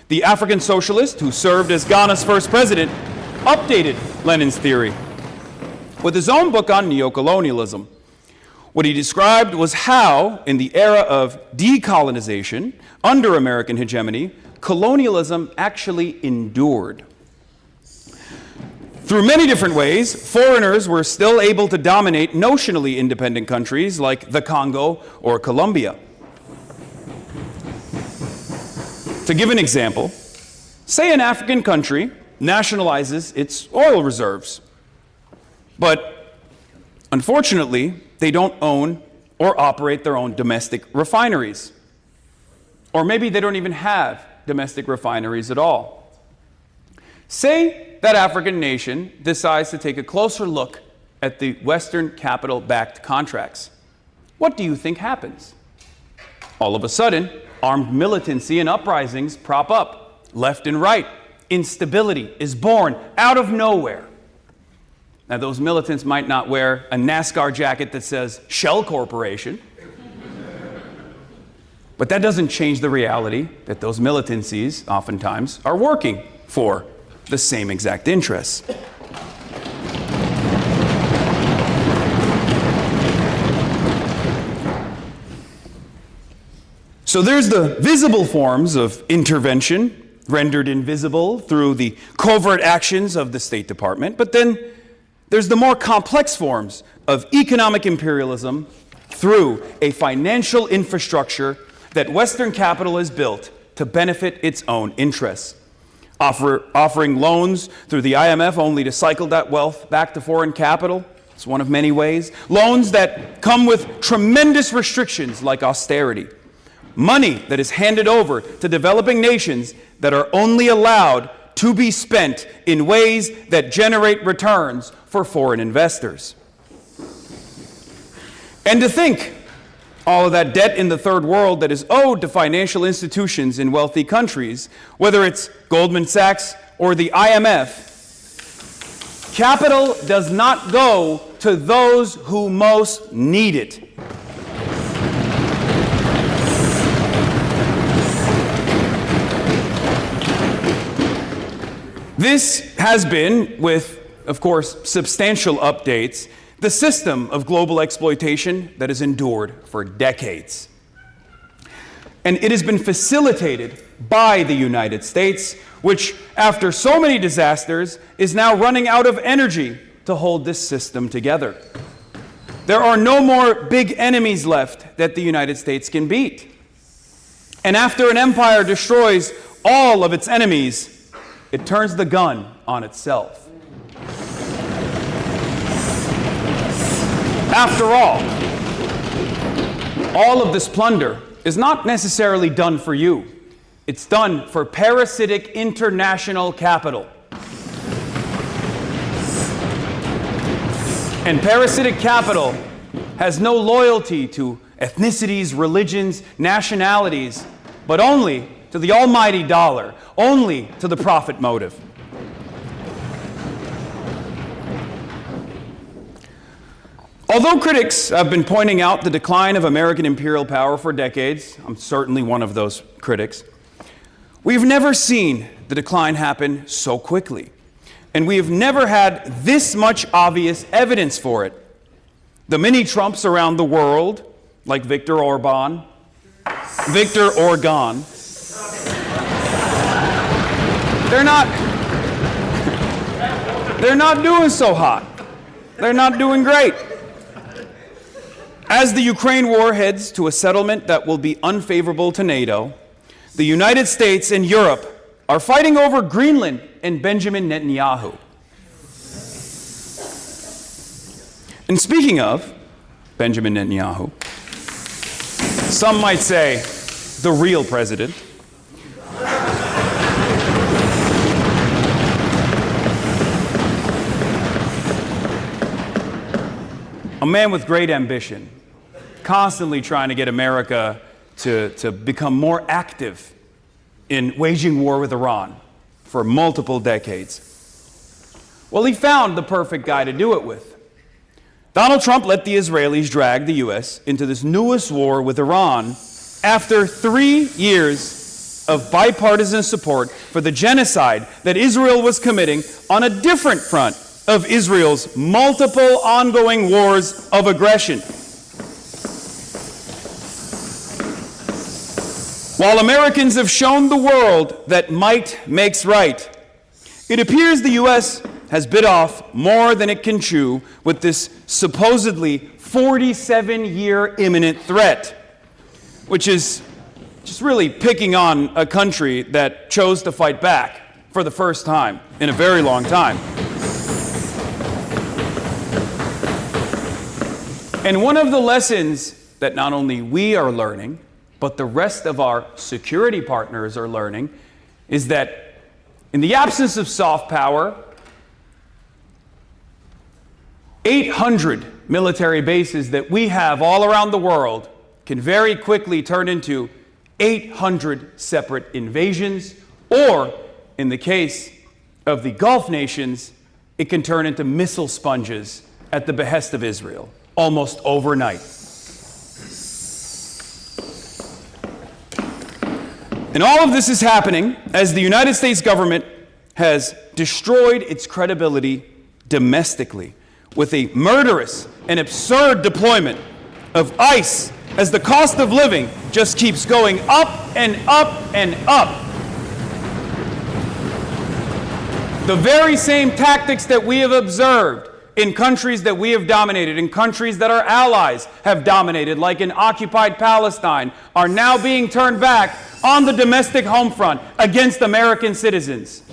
the African socialist who served as Ghana's first president, updated Lenin's theory with his own book on neocolonialism. What he described was how, in the era of decolonization under American hegemony, colonialism actually endured. Through many different ways, foreigners were still able to dominate notionally independent countries like the Congo or Colombia. To give an example, say an African country nationalizes its oil reserves, but unfortunately, they don't own or operate their own domestic refineries. Or maybe they don't even have domestic refineries at all. Say that African nation decides to take a closer look at the Western capital-backed contracts. What do you think happens? All of a sudden, armed militancy and uprisings prop up, left and right. Instability is born out of nowhere. Now, those militants might not wear a NASCAR jacket that says Shell Corporation, but that doesn't change the reality that those militancies oftentimes are working for the same exact interests. So there's the visible forms of intervention, rendered invisible through the covert actions of the State Department, but then there's the more complex forms of economic imperialism through a financial infrastructure that Western capital has built to benefit its own interests, offering loans through the IMF only to cycle that wealth back to foreign capital. It's one of many ways. Loans that come with tremendous restrictions like austerity. Money that is handed over to developing nations that are only allowed to be spent in ways that generate returns for foreign investors. And to think all of that debt in the third world that is owed to financial institutions in wealthy countries, whether it's Goldman Sachs or the IMF, capital does not go to those who most need it. This has been, with, of course, substantial updates, the system of global exploitation that has endured for decades. And it has been facilitated by the United States, which, after so many disasters, is now running out of energy to hold this system together. There are no more big enemies left that the United States can beat. And after an empire destroys all of its enemies, it turns the gun on itself. After all of this plunder is not necessarily done for you. It's done for parasitic international capital. And parasitic capital has no loyalty to ethnicities, religions, nationalities, but only to the almighty dollar, only to the profit motive. Although critics have been pointing out the decline of American imperial power for decades, I'm certainly one of those critics, we've never seen the decline happen so quickly. And we have never had this much obvious evidence for it. The mini Trumps around the world, like Viktor Orban, they're not doing so hot. They're not doing great. As the Ukraine war heads to a settlement that will be unfavorable to NATO, the United States and Europe are fighting over Greenland and Benjamin Netanyahu. And speaking of Benjamin Netanyahu, some might say the real president, a man with great ambition, constantly trying to get America to become more active in waging war with Iran for multiple decades. Well, he found the perfect guy to do it with. Donald Trump let the Israelis drag the U.S. into this newest war with Iran after 3 years of bipartisan support for the genocide that Israel was committing on a different front of Israel's multiple ongoing wars of aggression. While Americans have shown the world that might makes right, it appears the U.S. has bit off more than it can chew with this supposedly 47-year imminent threat, which is just really picking on a country that chose to fight back for the first time in a very long time. And one of the lessons that not only we are learning, but the rest of our security partners are learning, is that in the absence of soft power, 800 military bases that we have all around the world can very quickly turn into 800 separate invasions, or in the case of the Gulf nations, it can turn into missile sponges at the behest of Israel, almost overnight. And all of this is happening as the United States government has destroyed its credibility domestically with a murderous and absurd deployment of ICE as the cost of living just keeps going up and up and up. The very same tactics that we have observed in countries that we have dominated, in countries that our allies have dominated, like in occupied Palestine, are now being turned back on the domestic home front against American citizens.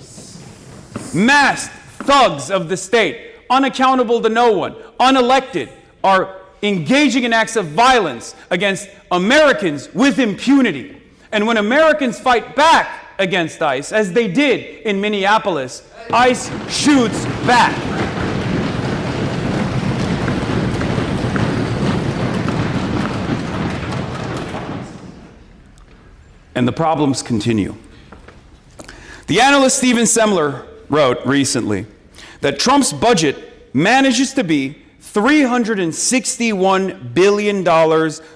Masked thugs of the state, unaccountable to no one, unelected, are engaging in acts of violence against Americans with impunity. And when Americans fight back against ICE, as they did in Minneapolis, ICE shoots back. And the problems continue. The analyst Stephen Semler wrote recently that Trump's budget manages to be $361 billion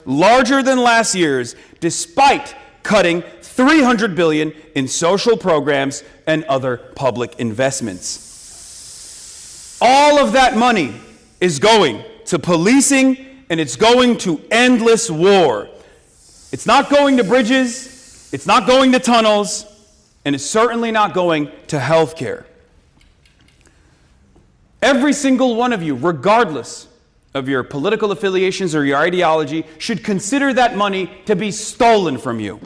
larger than last year's, despite cutting $300 billion in social programs and other public investments. All of that money is going to policing, and it's going to endless war. It's not going to bridges. It's not going to tunnels, and it's certainly not going to health care. Every single one of you, regardless of your political affiliations or your ideology, should consider that money to be stolen from you.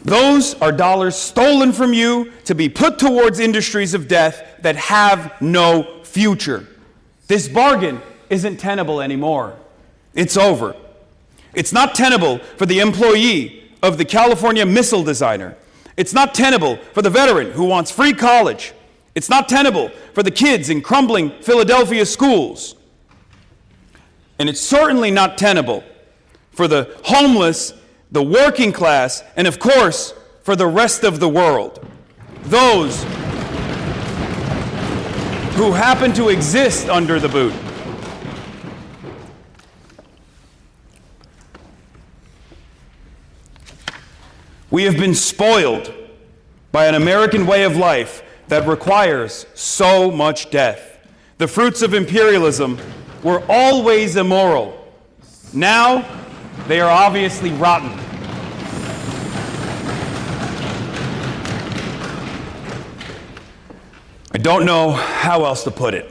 Those are dollars stolen from you to be put towards industries of death that have no future. This bargain isn't tenable anymore. It's over. It's not tenable for the employee of the California missile designer. It's not tenable for the veteran who wants free college. It's not tenable for the kids in crumbling Philadelphia schools. And it's certainly not tenable for the homeless, the working class, and of course, for the rest of the world. Those who happen to exist under the boot. We have been spoiled by an American way of life that requires so much death. The fruits of imperialism were always immoral. Now, they are obviously rotten. I don't know how else to put it.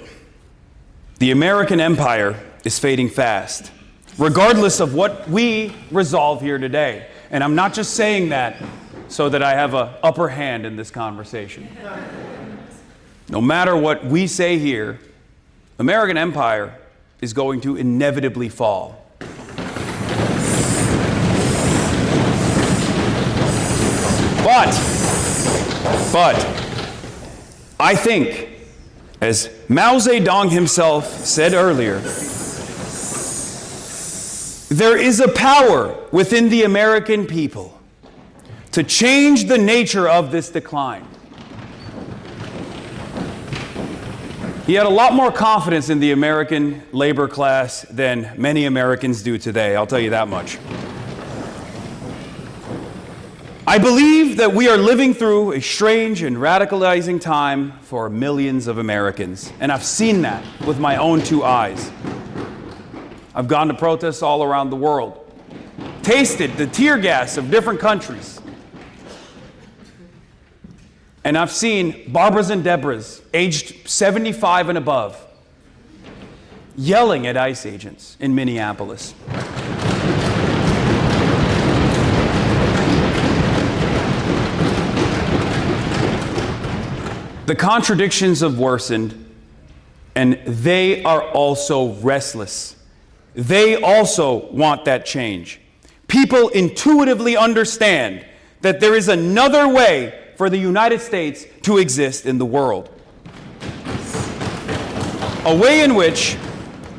The American empire is fading fast, regardless of what we resolve here today. And I'm not just saying that so that I have an upper hand in this conversation. No matter what we say here, American empire is going to inevitably fall. But I think, as Mao Zedong himself said earlier, there is a power within the American people to change the nature of this decline. He had a lot more confidence in the American labor class than many Americans do today, I'll tell you that much. I believe that we are living through a strange and radicalizing time for millions of Americans, and I've seen that with my own two eyes. I've gone to protests all around the world, tasted the tear gas of different countries, and I've seen Barbaras and Deborahs, aged 75 and above, yelling at ICE agents in Minneapolis. The contradictions have worsened, and they are also restless. They also want that change. People intuitively understand that there is another way for the United States to exist in the world. A way in which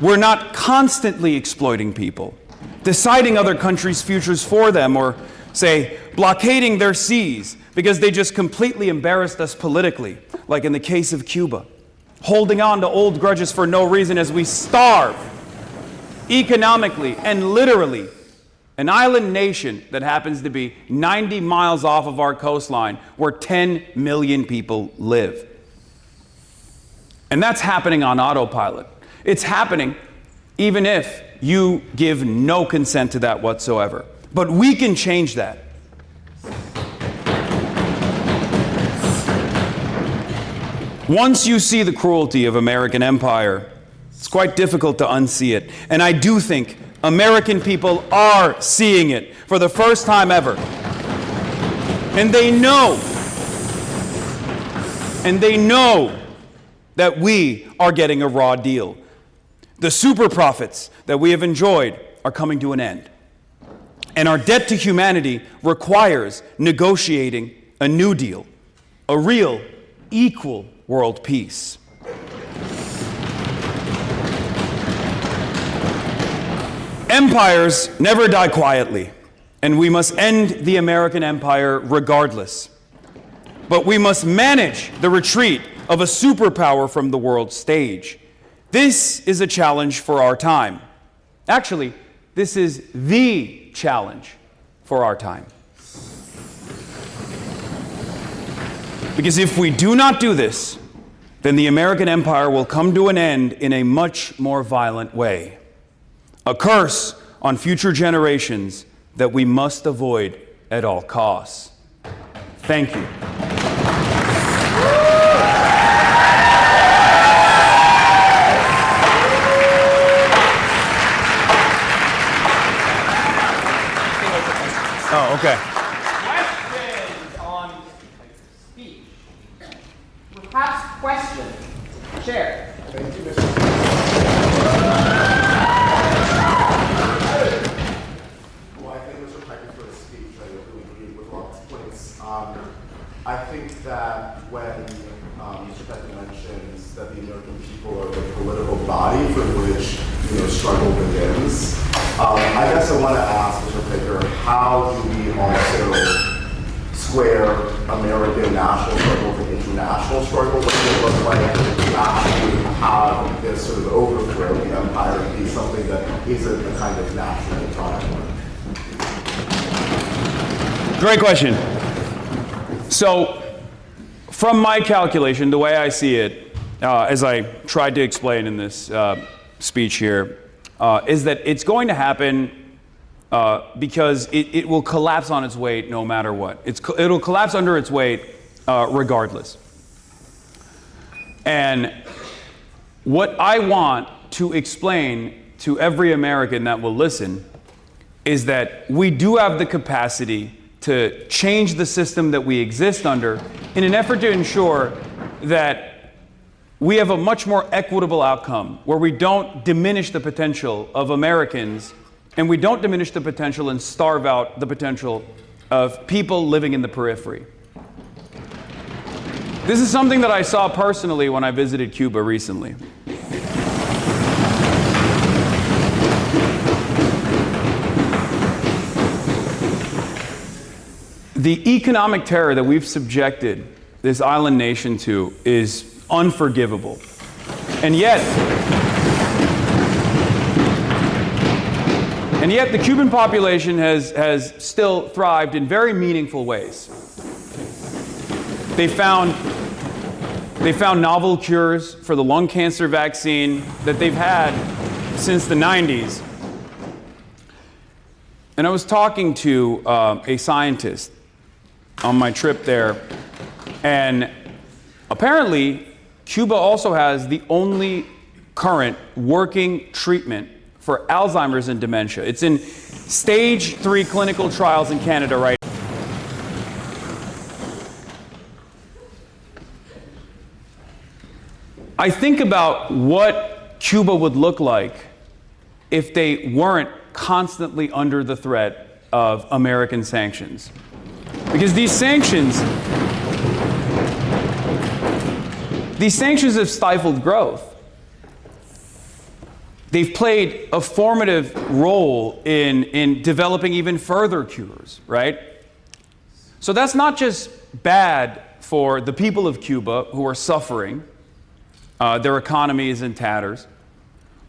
we're not constantly exploiting people, deciding other countries' futures for them, or, say, blockading their seas because they just completely embarrassed us politically, like in the case of Cuba, holding on to old grudges for no reason as we starve economically and literally an island nation that happens to be 90 miles off of our coastline where 10 million people live. And that's happening on autopilot. It's happening even if you give no consent to that whatsoever. But we can change that. Once you see the cruelty of American empire, it's quite difficult to unsee it. And I do think American people are seeing it for the first time ever. And they know that we are getting a raw deal. The super profits that we have enjoyed are coming to an end. And our debt to humanity requires negotiating a new deal, a real, equal world peace. Empires never die quietly, and we must end the American empire regardless. But we must manage the retreat of a superpower from the world stage. This is a challenge for our time. Actually, this is the challenge for our time. Because if we do not do this, then the American empire will come to an end in a much more violent way. A curse on future generations that we must avoid at all costs. Thank you. Oh, okay. Questions on speech? Perhaps question. Chair. Thank you, Mr. Well, I thank Mr. Piper for the speech. I really agree with all his points. I think that when Mr. Piper mentions that the American people are the political body from which struggle begins, I guess I want to ask Mr. Piper, how do we also square American national struggle with international struggle? What does it look like to actually have this sort of overthrow the empire and be something that isn't a kind of national triumph? Great question. So, from my calculation, the way I see it, as I tried to explain in this speech here, is that it's going to happen because it will collapse on its weight no matter what. It'll collapse under its weight regardless. And what I want to explain to every American that will listen is that we do have the capacity to change the system that we exist under in an effort to ensure that we have a much more equitable outcome where we don't diminish the potential of Americans and we don't diminish the potential and starve out the potential of people living in the periphery. This is something that I saw personally when I visited Cuba recently. The economic terror that we've subjected this island nation to is unforgivable. And yet the Cuban population has still thrived in very meaningful ways. They found novel cures for the lung cancer vaccine that they've had since the 90s. And I was talking to a scientist on my trip there, and apparently Cuba also has the only current working treatment for Alzheimer's and dementia. It's in stage 3 clinical trials in Canada right now. I think about what Cuba would look like if they weren't constantly under the threat of American sanctions. Because these sanctions have stifled growth. They've played a formative role in developing even further cures, right? So that's not just bad for the people of Cuba who are suffering. Their economy is in tatters.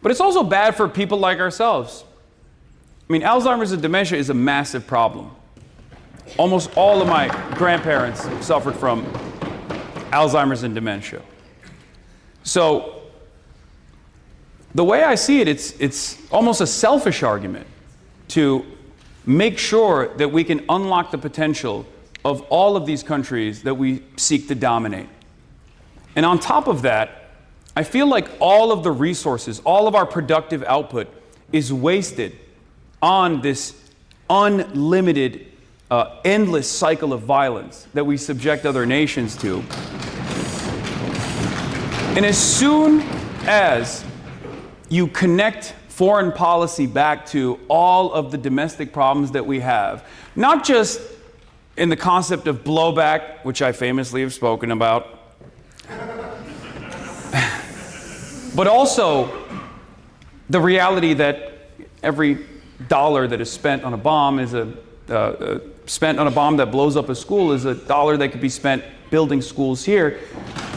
But it's also bad for people like ourselves. I mean, Alzheimer's and dementia is a massive problem. Almost all of my grandparents suffered from Alzheimer's and dementia. So the way I see it, it's almost a selfish argument to make sure that we can unlock the potential of all of these countries that we seek to dominate. And on top of that, I feel like all of the resources, all of our productive output is wasted on this unlimited, endless cycle of violence that we subject other nations to. And as soon as you connect foreign policy back to all of the domestic problems that we have, not just in the concept of blowback, which I famously have spoken about, but also the reality that every dollar that is spent on a bomb is spent on a bomb that blows up a school is a dollar that could be spent building schools here.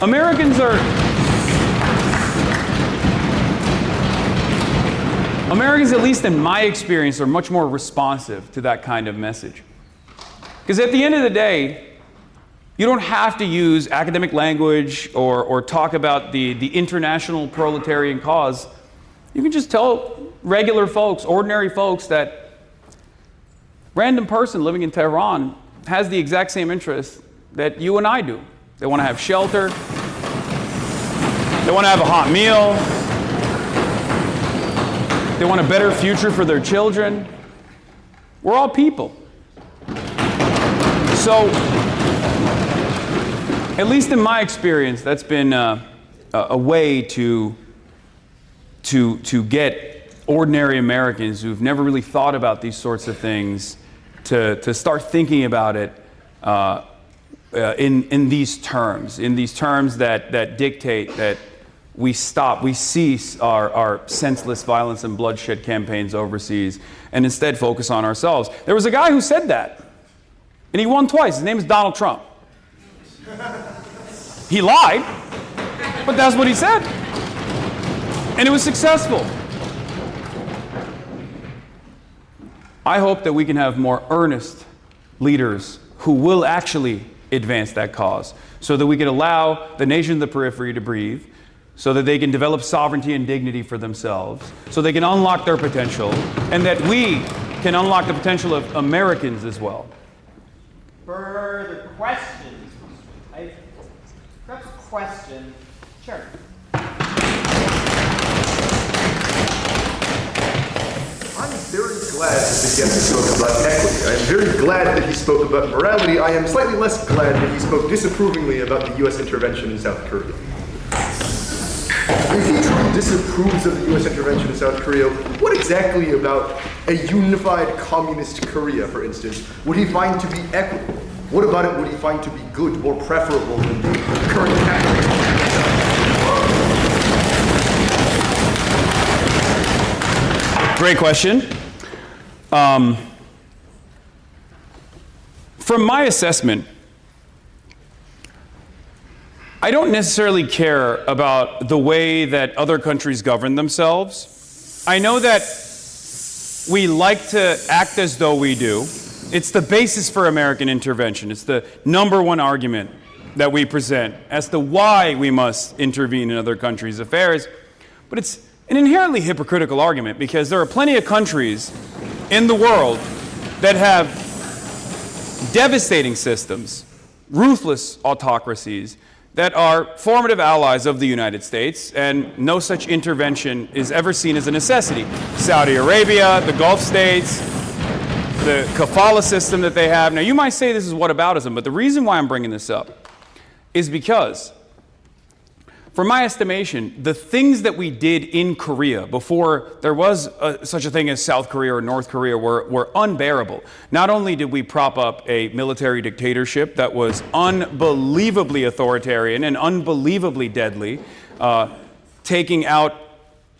Americans, at least in my experience, are much more responsive to that kind of message. Because at the end of the day, you don't have to use academic language or talk about the international proletarian cause. You can just tell regular folks, ordinary folks, that random person living in Tehran has the exact same interests that you and I do. They want to have shelter. They want to have a hot meal. They want a better future for their children. We're all people. So, at least in my experience, that's been a way to get ordinary Americans who've never really thought about these sorts of things to start thinking about it in these terms that dictate that we cease our senseless violence and bloodshed campaigns overseas and instead focus on ourselves. There was a guy who said that, and he won twice. His name is Donald Trump. He lied, but that's what he said. And it was successful. I hope that we can have more earnest leaders who will actually advance that cause so that we can allow the nation of the periphery to breathe, so that they can develop sovereignty and dignity for themselves, so they can unlock their potential, and that we can unlock the potential of Americans as well. Further questions? Perhaps a question. Sure. I'm very glad that the guest spoke about equity. I am very glad that he spoke about morality. I am slightly less glad that he spoke disapprovingly about the U.S. intervention in South Korea. If he truly disapproves of the US intervention in South Korea, what exactly about a unified communist Korea, for instance, would he find to be equitable? What about it would he find to be good, more preferable than the current capitalist? Great question. From my assessment, I don't necessarily care about the way that other countries govern themselves. I know that we like to act as though we do. It's the basis for American intervention. It's the number one argument that we present as to why we must intervene in other countries' affairs. But it's an inherently hypocritical argument because there are plenty of countries in the world that have devastating systems, ruthless autocracies, that are formative allies of the United States, and no such intervention is ever seen as a necessity. Saudi Arabia, the Gulf states, the kafala system that they have. Now, you might say this is whataboutism, but the reason why I'm bringing this up is because, for my estimation, the things that we did in Korea before there was such a thing as South Korea or North Korea were unbearable. Not only did we prop up a military dictatorship that was unbelievably authoritarian and unbelievably deadly, taking out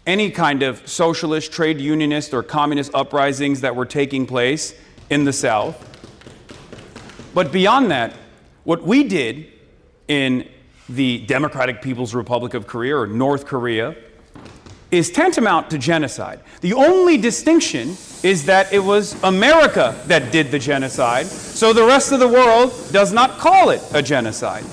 any kind of socialist, trade unionist, or communist uprisings that were taking place in the South. But beyond that, what we did in the Democratic People's Republic of Korea, or North Korea, is tantamount to genocide. The only distinction is that it was America that did the genocide, so the rest of the world does not call it a genocide.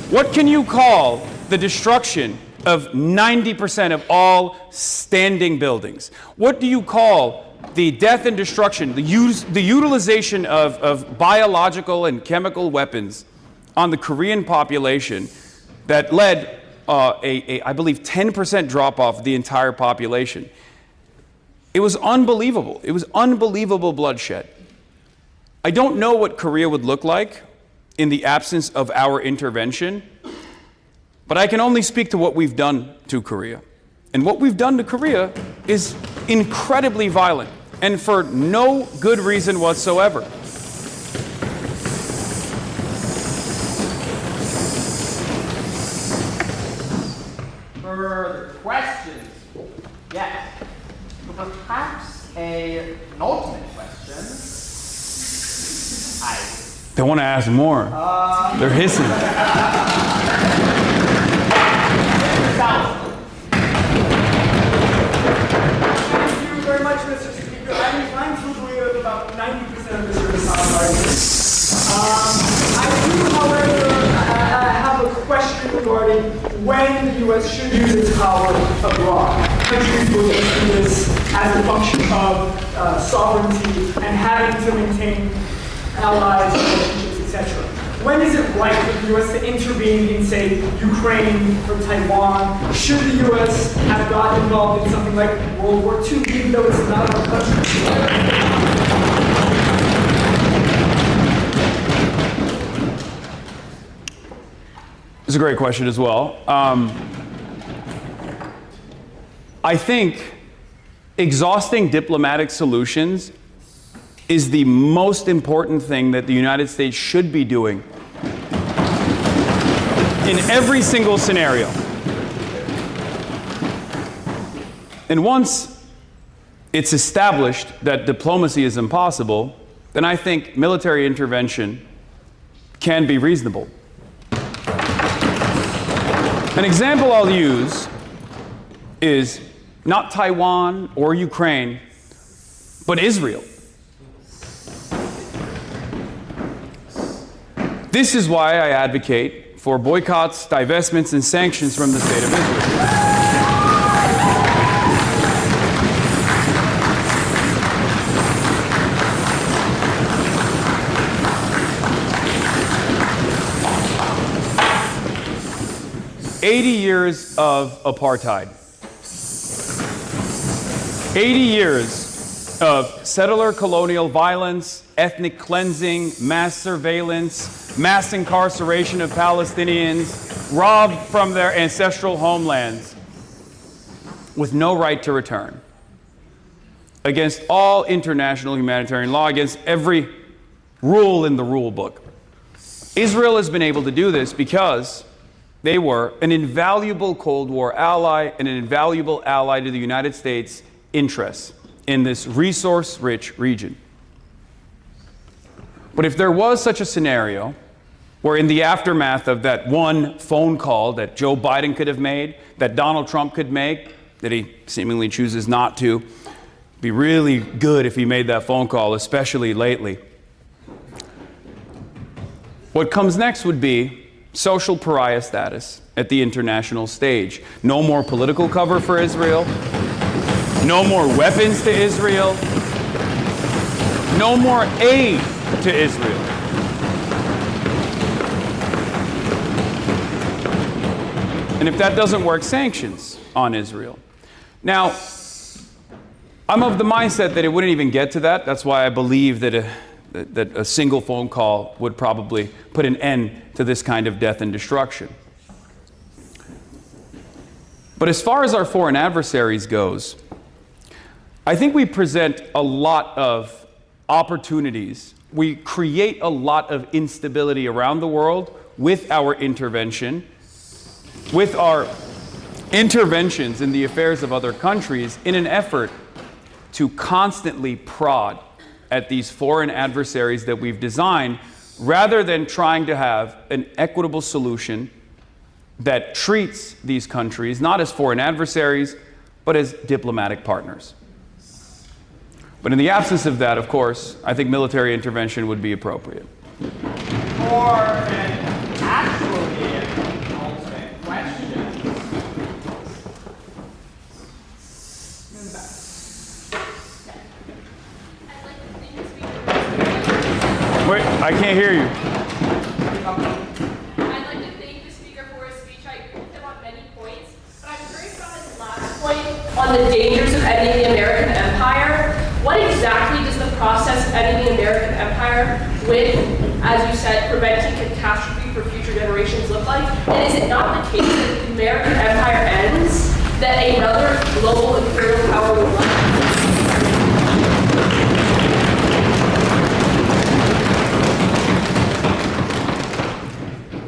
What can you call the destruction of 90% of all standing buildings? What do you call the death and destruction, the utilization of biological and chemical weapons on the Korean population that led I believe, 10% drop-off of the entire population? It was unbelievable. It was unbelievable bloodshed. I don't know what Korea would look like in the absence of our intervention, but I can only speak to what we've done to Korea. And what we've done to Korea is incredibly violent, and for no good reason whatsoever. Further questions? Yes. Perhaps an ultimate question. They want to ask more. They're hissing. Thank you very much, Mr. Speaker. I'm truthfully about 90% of the service I do, however, have a question regarding when the U.S. should use its power abroad. Countries will do this as a function of sovereignty and having to maintain allies, relationships, etc. When is it right for the U.S. to intervene in, say, Ukraine or Taiwan? Should the U.S. have gotten involved in something like World War II, even though it's not our country? It's a great question as well. I think exhausting diplomatic solutions is the most important thing that the United States should be doing in every single scenario. And once it's established that diplomacy is impossible, then I think military intervention can be reasonable. An example I'll use is not Taiwan or Ukraine, but Israel. This is why I advocate for boycotts, divestments, and sanctions from the State of Israel. 80 years of apartheid. 80 years of settler colonial violence, ethnic cleansing, mass surveillance, mass incarceration of Palestinians, robbed from their ancestral homelands. with no right to return, against all international humanitarian law, against every rule in the rule book. Israel has been able to do this because they were an invaluable Cold War ally and an invaluable ally to the United States' interests in this resource-rich region. But if there was such a scenario where in the aftermath of that one phone call that Joe Biden could have made, that Donald Trump could make, that he seemingly chooses not to, be really good if he made that phone call, especially lately. What comes next would be social pariah status at the international stage. No more political cover for Israel. No more weapons to Israel. No more aid to Israel. And if that doesn't work, sanctions on Israel. Now, I'm of the mindset that it wouldn't even get to that. That's why I believe that a single phone call would probably put an end to this kind of death and destruction. But as far as our foreign adversaries goes, I think we present a lot of opportunities. We create a lot of instability around the world with our intervention, with our interventions in the affairs of other countries in an effort to constantly prod at these foreign adversaries that we've designed, rather than trying to have an equitable solution that treats these countries not as foreign adversaries, but as diplomatic partners. But in the absence of that, of course, I think military intervention would be appropriate. For an actually ultimate question. Wait, I can't hear you. I'd like to thank the speaker for his speech. I agree with him on many points, but I'm curious about his last point on the dangers of ending the American empire. What exactly does the process of ending the American empire with, as you said, preventing catastrophe for future generations look like? And is it not the case that if the American empire ends, that another global imperial power will rise?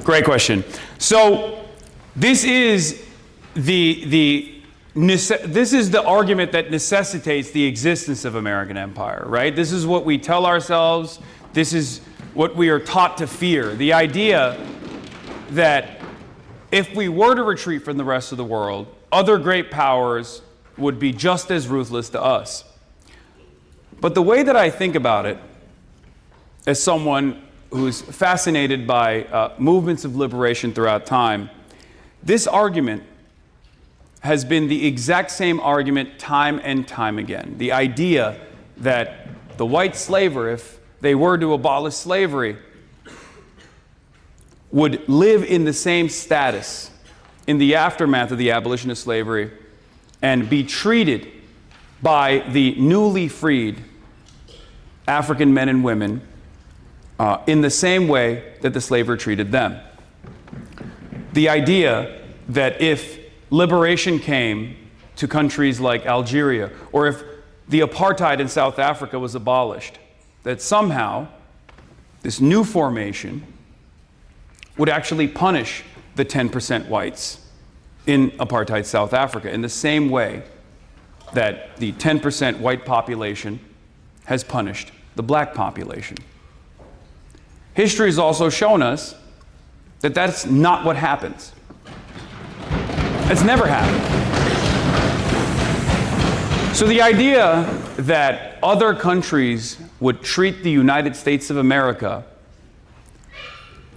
Great question. So this is the argument that necessitates the existence of American empire, right? This is what we tell ourselves. This is what we are taught to fear. The idea that if we were to retreat from the rest of the world, other great powers would be just as ruthless to us. But the way that I think about it, as someone who's fascinated by movements of liberation throughout time, this argument has been the exact same argument time and time again. The idea that the white slaver, if they were to abolish slavery, would live in the same status in the aftermath of the abolition of slavery and be treated by the newly freed African men and women in the same way that the slaver treated them. The idea that if liberation came to countries like Algeria, or if the apartheid in South Africa was abolished, that somehow this new formation would actually punish the 10% whites in apartheid South Africa in the same way that the 10% white population has punished the black population. History has also shown us that that's not what happens. It's never happened. So the idea that other countries would treat the United States of America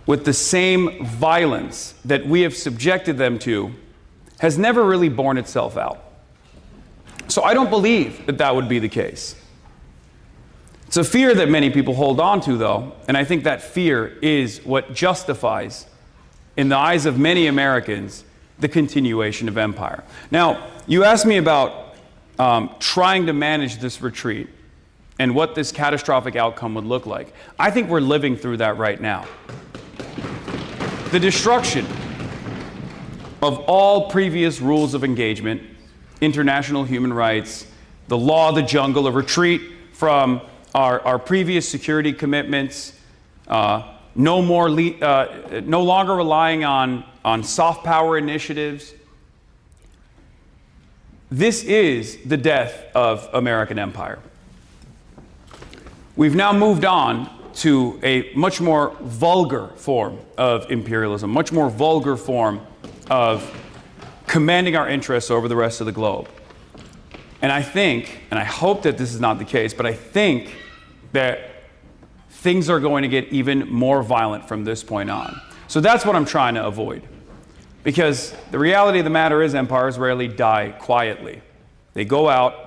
with the same violence that we have subjected them to has never really borne itself out. So I don't believe that that would be the case. It's a fear that many people hold on to, though, and I think that fear is what justifies, in the eyes of many Americans, the continuation of empire. Now, you asked me about trying to manage this retreat and what this catastrophic outcome would look like. I think we're living through that right now. The destruction of all previous rules of engagement international human rights, the law of the jungle, a retreat from our previous security commitments, no longer relying on soft power initiatives. This is the death of American empire. We've now moved on to a much more vulgar form of imperialism, much more vulgar form of commanding our interests over the rest of the globe. And I think, and I hope that this is not the case, but I think that things are going to get even more violent from this point on. So that's what I'm trying to avoid. Because the reality of the matter is empires rarely die quietly. They go out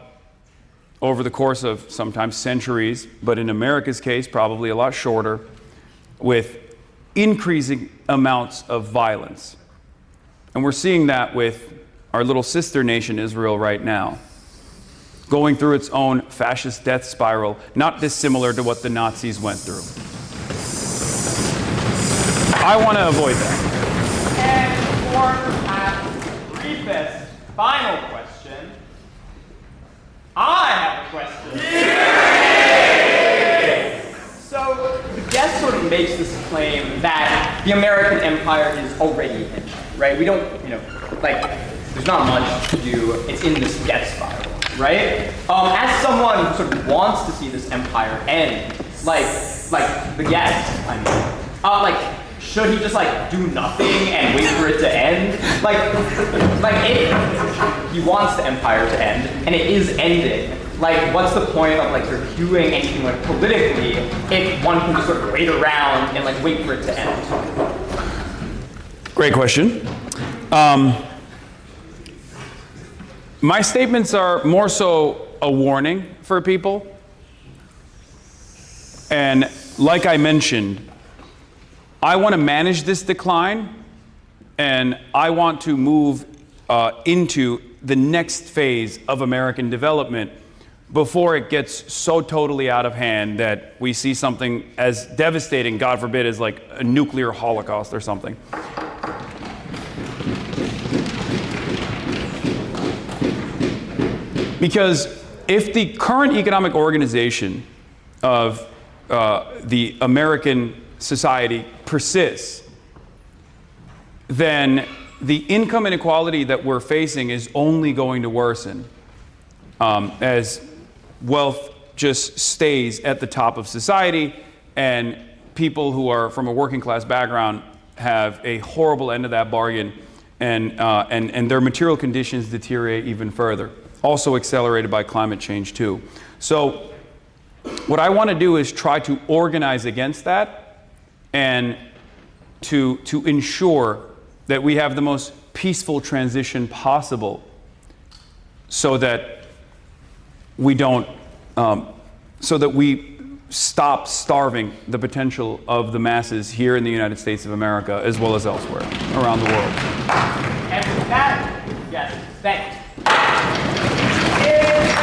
over the course of sometimes centuries, but in America's case, probably a lot shorter, with increasing amounts of violence. And we're seeing that with our little sister nation, Israel, right now, going through its own fascist death spiral, not dissimilar to what the Nazis went through. I want to avoid that. And for perhaps briefest final question, I have a question. So the guest sort of makes this claim that the American empire is already ended, right? We don't, there's not much to do. It's in this death spiral, right? As someone who sort of wants to see this empire end, like the guest, I mean, should he just do nothing and wait for it to end? If he wants the empire to end and it is ending, what's the point of sort of doing anything politically if one can just sort of wait around and wait for it to end? Great question. My statements are more so a warning for people. And like I mentioned, I want to manage this decline, and I want to move into the next phase of American development before it gets so totally out of hand that we see something as devastating, God forbid, as a nuclear holocaust or something. Because if the current economic organization of the American society persists, then the income inequality that we're facing is only going to worsen as wealth just stays at the top of society, and people who are from a working class background have a horrible end of that bargain, and their material conditions deteriorate even further, also accelerated by climate change too. So what I want to do is try to organize against that and to ensure that we have the most peaceful transition possible, so that we don't, so that we stop starving the potential of the masses here in the United States of America as well as elsewhere around the world. And with that, yes, thanks. Is there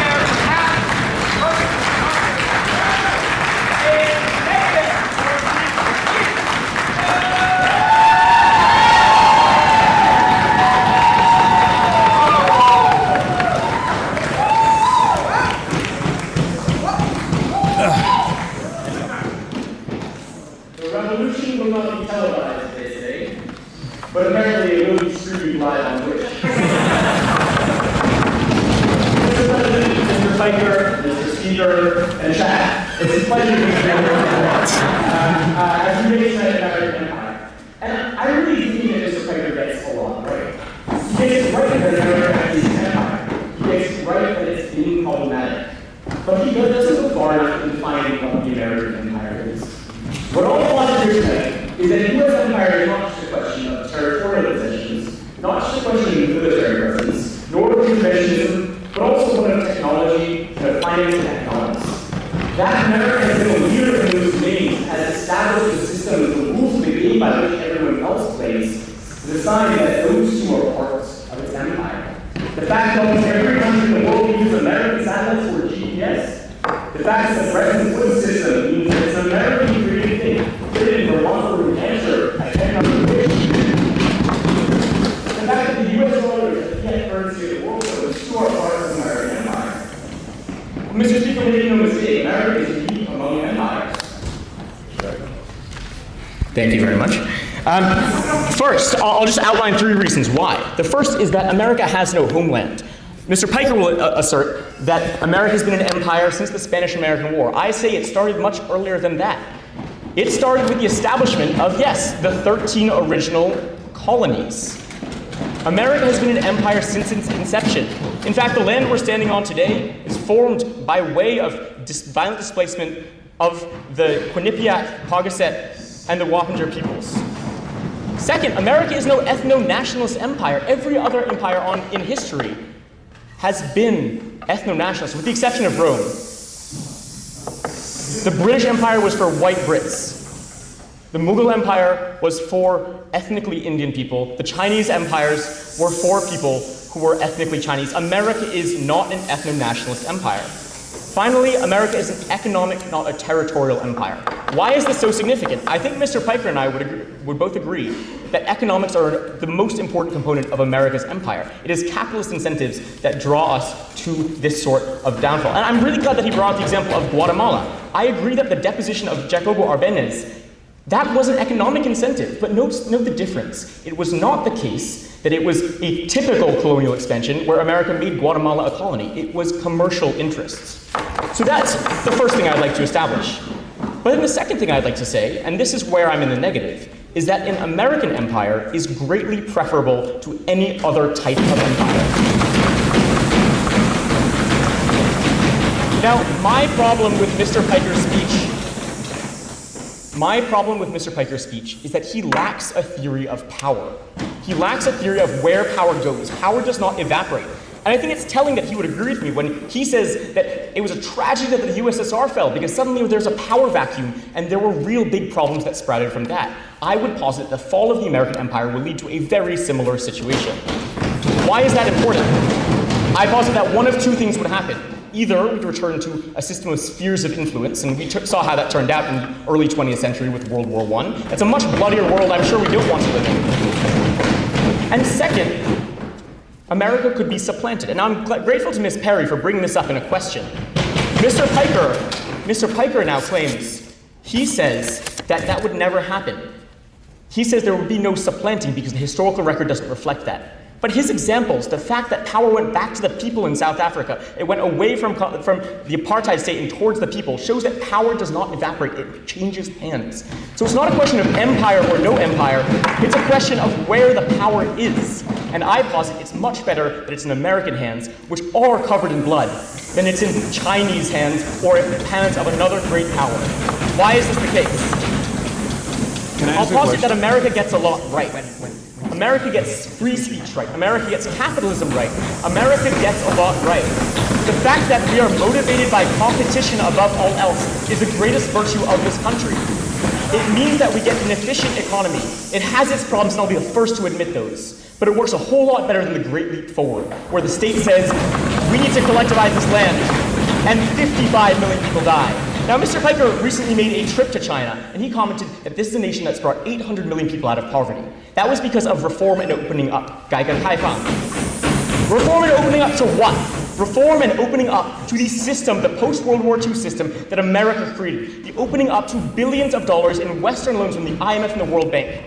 but apparently it will be streamed live on Twitch. Mr. President, Mr. Spiker, Mr. Speaker, and chat, it's a pleasure to be here as we make tonight about American empire. And I really think that Mr. Spiker gets a lot right. He gets it right that America is an empire. He gets it right that it's being problematic. But he doesn't go far enough in defining what the American empire is. What all I want to do tonight is that the U.S. empire is not just a question of territorial possessions, not just a question of military presence, nor of conventionism, but also one of technology and of finance and economics. That America has been a leader in those domains, has established a system of the rules of the game by which everyone else plays, is a sign that those two are parts of its empire. The fact that almost every country in the world uses American satellites for GPS, the fact that the present food system means that it's an American created thing. In Vermont or New Hampshire, I can't remember which. The fact that the U.S. dollars have yet currency of the world, so it's to our Thank you very much. First, I'll just outline 3 reasons why. The first is that America has no homeland. Mr. Piker will assert that America has been an empire since the Spanish-American War. I say it started much earlier than that. It started with the establishment of, yes, the 13 original colonies. America has been an empire since its inception. In fact, the land we're standing on today is formed by way of violent displacement of the Quinnipiac, Paugussett, and the Wappinger peoples. Second, America is no ethno-nationalist empire. Every other empire in history has been ethno-nationalist, with the exception of Rome. The British Empire was for white Brits. The Mughal Empire was for ethnically Indian people. The Chinese empires were for people who were ethnically Chinese. America is not an ethno-nationalist empire. Finally, America is an economic, not a territorial empire. Why is this so significant? I think Mr. Piker and I would both agree that economics are the most important component of America's empire. It is capitalist incentives that draw us to this sort of downfall. And I'm really glad that he brought up the example of Guatemala. I agree that the deposition of Jacobo Arbenez, that was an economic incentive, but note the difference. It was not the case that it was a typical colonial expansion where America made Guatemala a colony. It was commercial interests. So that's the first thing I'd like to establish. But then the second thing I'd like to say, and this is where I'm in the negative, is that an American empire is greatly preferable to any other type of empire. Now, my problem with Mr. Piker's speech is that he lacks a theory of power. He lacks a theory of where power goes. Power does not evaporate. And I think it's telling that he would agree with me when he says that it was a tragedy that the USSR fell because suddenly there's a power vacuum and there were real big problems that sprouted from that. I would posit that the fall of the American empire will lead to a very similar situation. Why is that important? I posit that one of 2 things would happen. Either we'd return to a system of spheres of influence, and we saw how that turned out in the early 20th century with World War I. It's a much bloodier world I'm sure we don't want to live in. And second, America could be supplanted. And I'm grateful to Ms. Perry for bringing this up in a question. Mr. Piker now claims, he says that that would never happen. He says there would be no supplanting because the historical record doesn't reflect that. But his examples, the fact that power went back to the people in South Africa, it went away from the apartheid state and towards the people, shows that power does not evaporate, it changes hands. So it's not a question of empire or no empire, it's a question of where the power is. And I posit it's much better that it's in American hands, which are covered in blood, than it's in Chinese hands or in the hands of another great power. Why is this the case? I'll posit that America gets a lot right. America gets free speech right. America gets capitalism right. America gets a lot right. The fact that we are motivated by competition above all else is the greatest virtue of this country. It means that we get an efficient economy. It has its problems, and I'll be the first to admit those. But it works a whole lot better than the Great Leap Forward, where the state says, we need to collectivize this land, and 55 million people die. Now, Mr. Piker recently made a trip to China, and he commented that this is a nation that's brought 800 million people out of poverty. That was because of reform and opening up. 改革开放. Reform and opening up to what? Reform and opening up to the system, the post-World War II system that America created. The opening up to billions of dollars in Western loans from the IMF and the World Bank.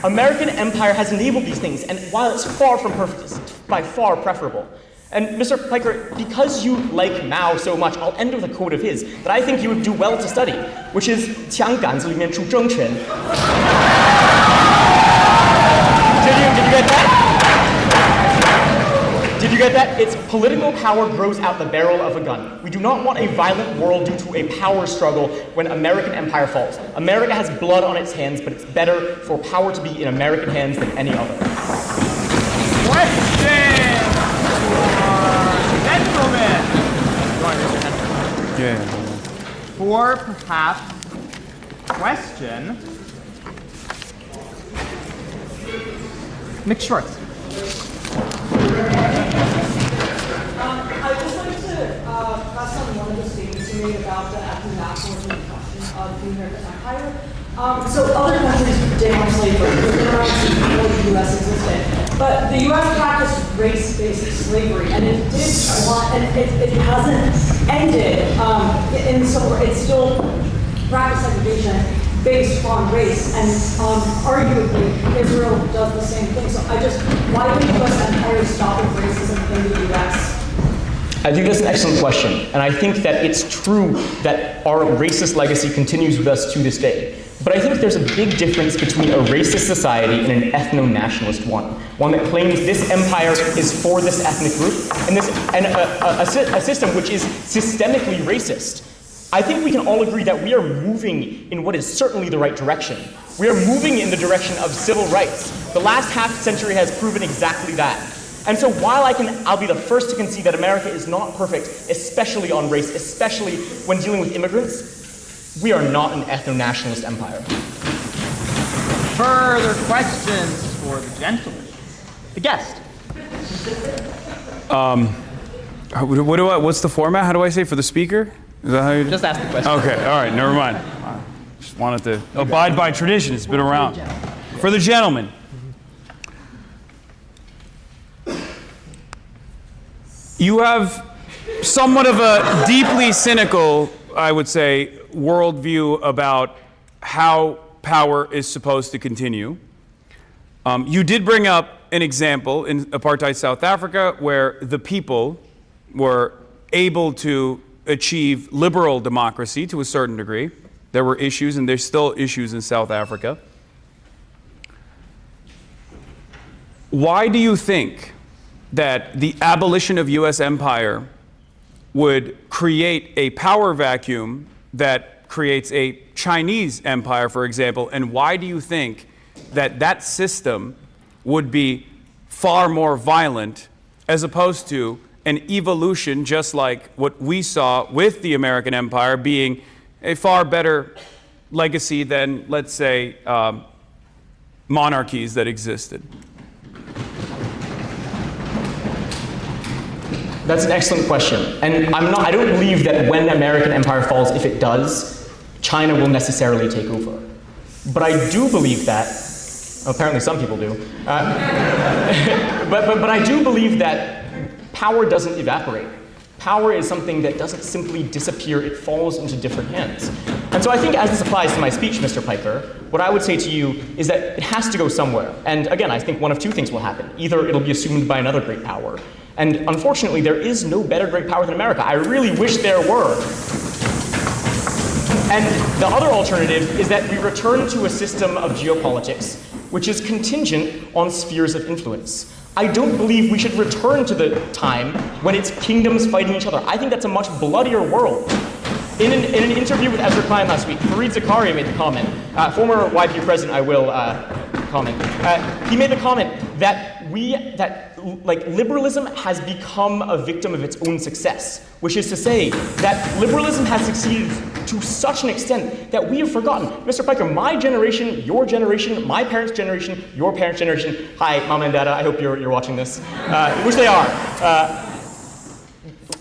American empire has enabled these things, and while it's far from perfect, it's by far preferable. And Mr. Piker, because you like Mao so much, I'll end with a quote of his that I think you would do well to study, which is 枪杆子里面出政权. Did you get that? Did you get that? It's political power grows out the barrel of a gun. We do not want a violent world due to a power struggle when American empire falls. America has blood on its hands, but it's better for power to be in American hands than any other. Question! Gentlemen! Yeah. For perhaps question, Nick Schwartz. I just wanted to press on one of the statements you made about the ethno-nationalism question of the American empire. So other countries did have slavery. They've been around since before the U.S. existed. But the U.S. practiced race-based slavery, and it did a lot, and it hasn't ended. And so it's still practiced segregation. based on race, and arguably Israel does the same thing. So why would the U.S. empire stop with racism in the U.S.? I think that's an excellent question, and I think that it's true that our racist legacy continues with us to this day. But I think there's a big difference between a racist society and an ethno-nationalist one that claims this empire is for this ethnic group, and a system which is systemically racist. I think we can all agree that we are moving in what is certainly the right direction. We are moving in the direction of civil rights. The last half century has proven exactly that. And so while I'll be the first to concede that America is not perfect, especially on race, especially when dealing with immigrants, we are not an ethno-nationalist empire. Further questions for the gentleman? The guest. What's the format? How do I say for the speaker? Is that how you just ask the question? Okay, all right, never mind. Just wanted to abide by tradition. It's been around. For the gentleman. You have somewhat of a deeply cynical, I would say, worldview about how power is supposed to continue. You did bring up an example in apartheid South Africa where the people were able to achieve liberal democracy to a certain degree. There were issues, and there's still issues in South Africa. Why do you think that the abolition of U.S. empire would create a power vacuum that creates a Chinese empire, for example, and why do you think that that system would be far more violent as opposed to an evolution just like what we saw with the American empire being a far better legacy than, let's say, monarchies that existed? That's an excellent question. And I don't believe that when American empire falls, if it does, China will necessarily take over. But I do believe that, apparently some people do, but I do believe that power doesn't evaporate. Power is something that doesn't simply disappear, it falls into different hands. And so I think as this applies to my speech, Mr. Piker, what I would say to you is that it has to go somewhere. And again, I think one of two things will happen. Either it'll be assumed by another great power, and unfortunately, there is no better great power than America. I really wish there were. And the other alternative is that we return to a system of geopolitics, which is contingent on spheres of influence. I don't believe we should return to the time when it's kingdoms fighting each other. I think that's a much bloodier world. In an interview with Ezra Klein last week, Fareed Zakaria made the comment, former YPU president, I will comment. He made the comment that liberalism has become a victim of its own success, which is to say that liberalism has succeeded to such an extent that we have forgotten. Mr. Piker, my generation, your generation, my parents' generation, your parents' generation, hi, Mama and Dada, I hope you're watching this, which they are.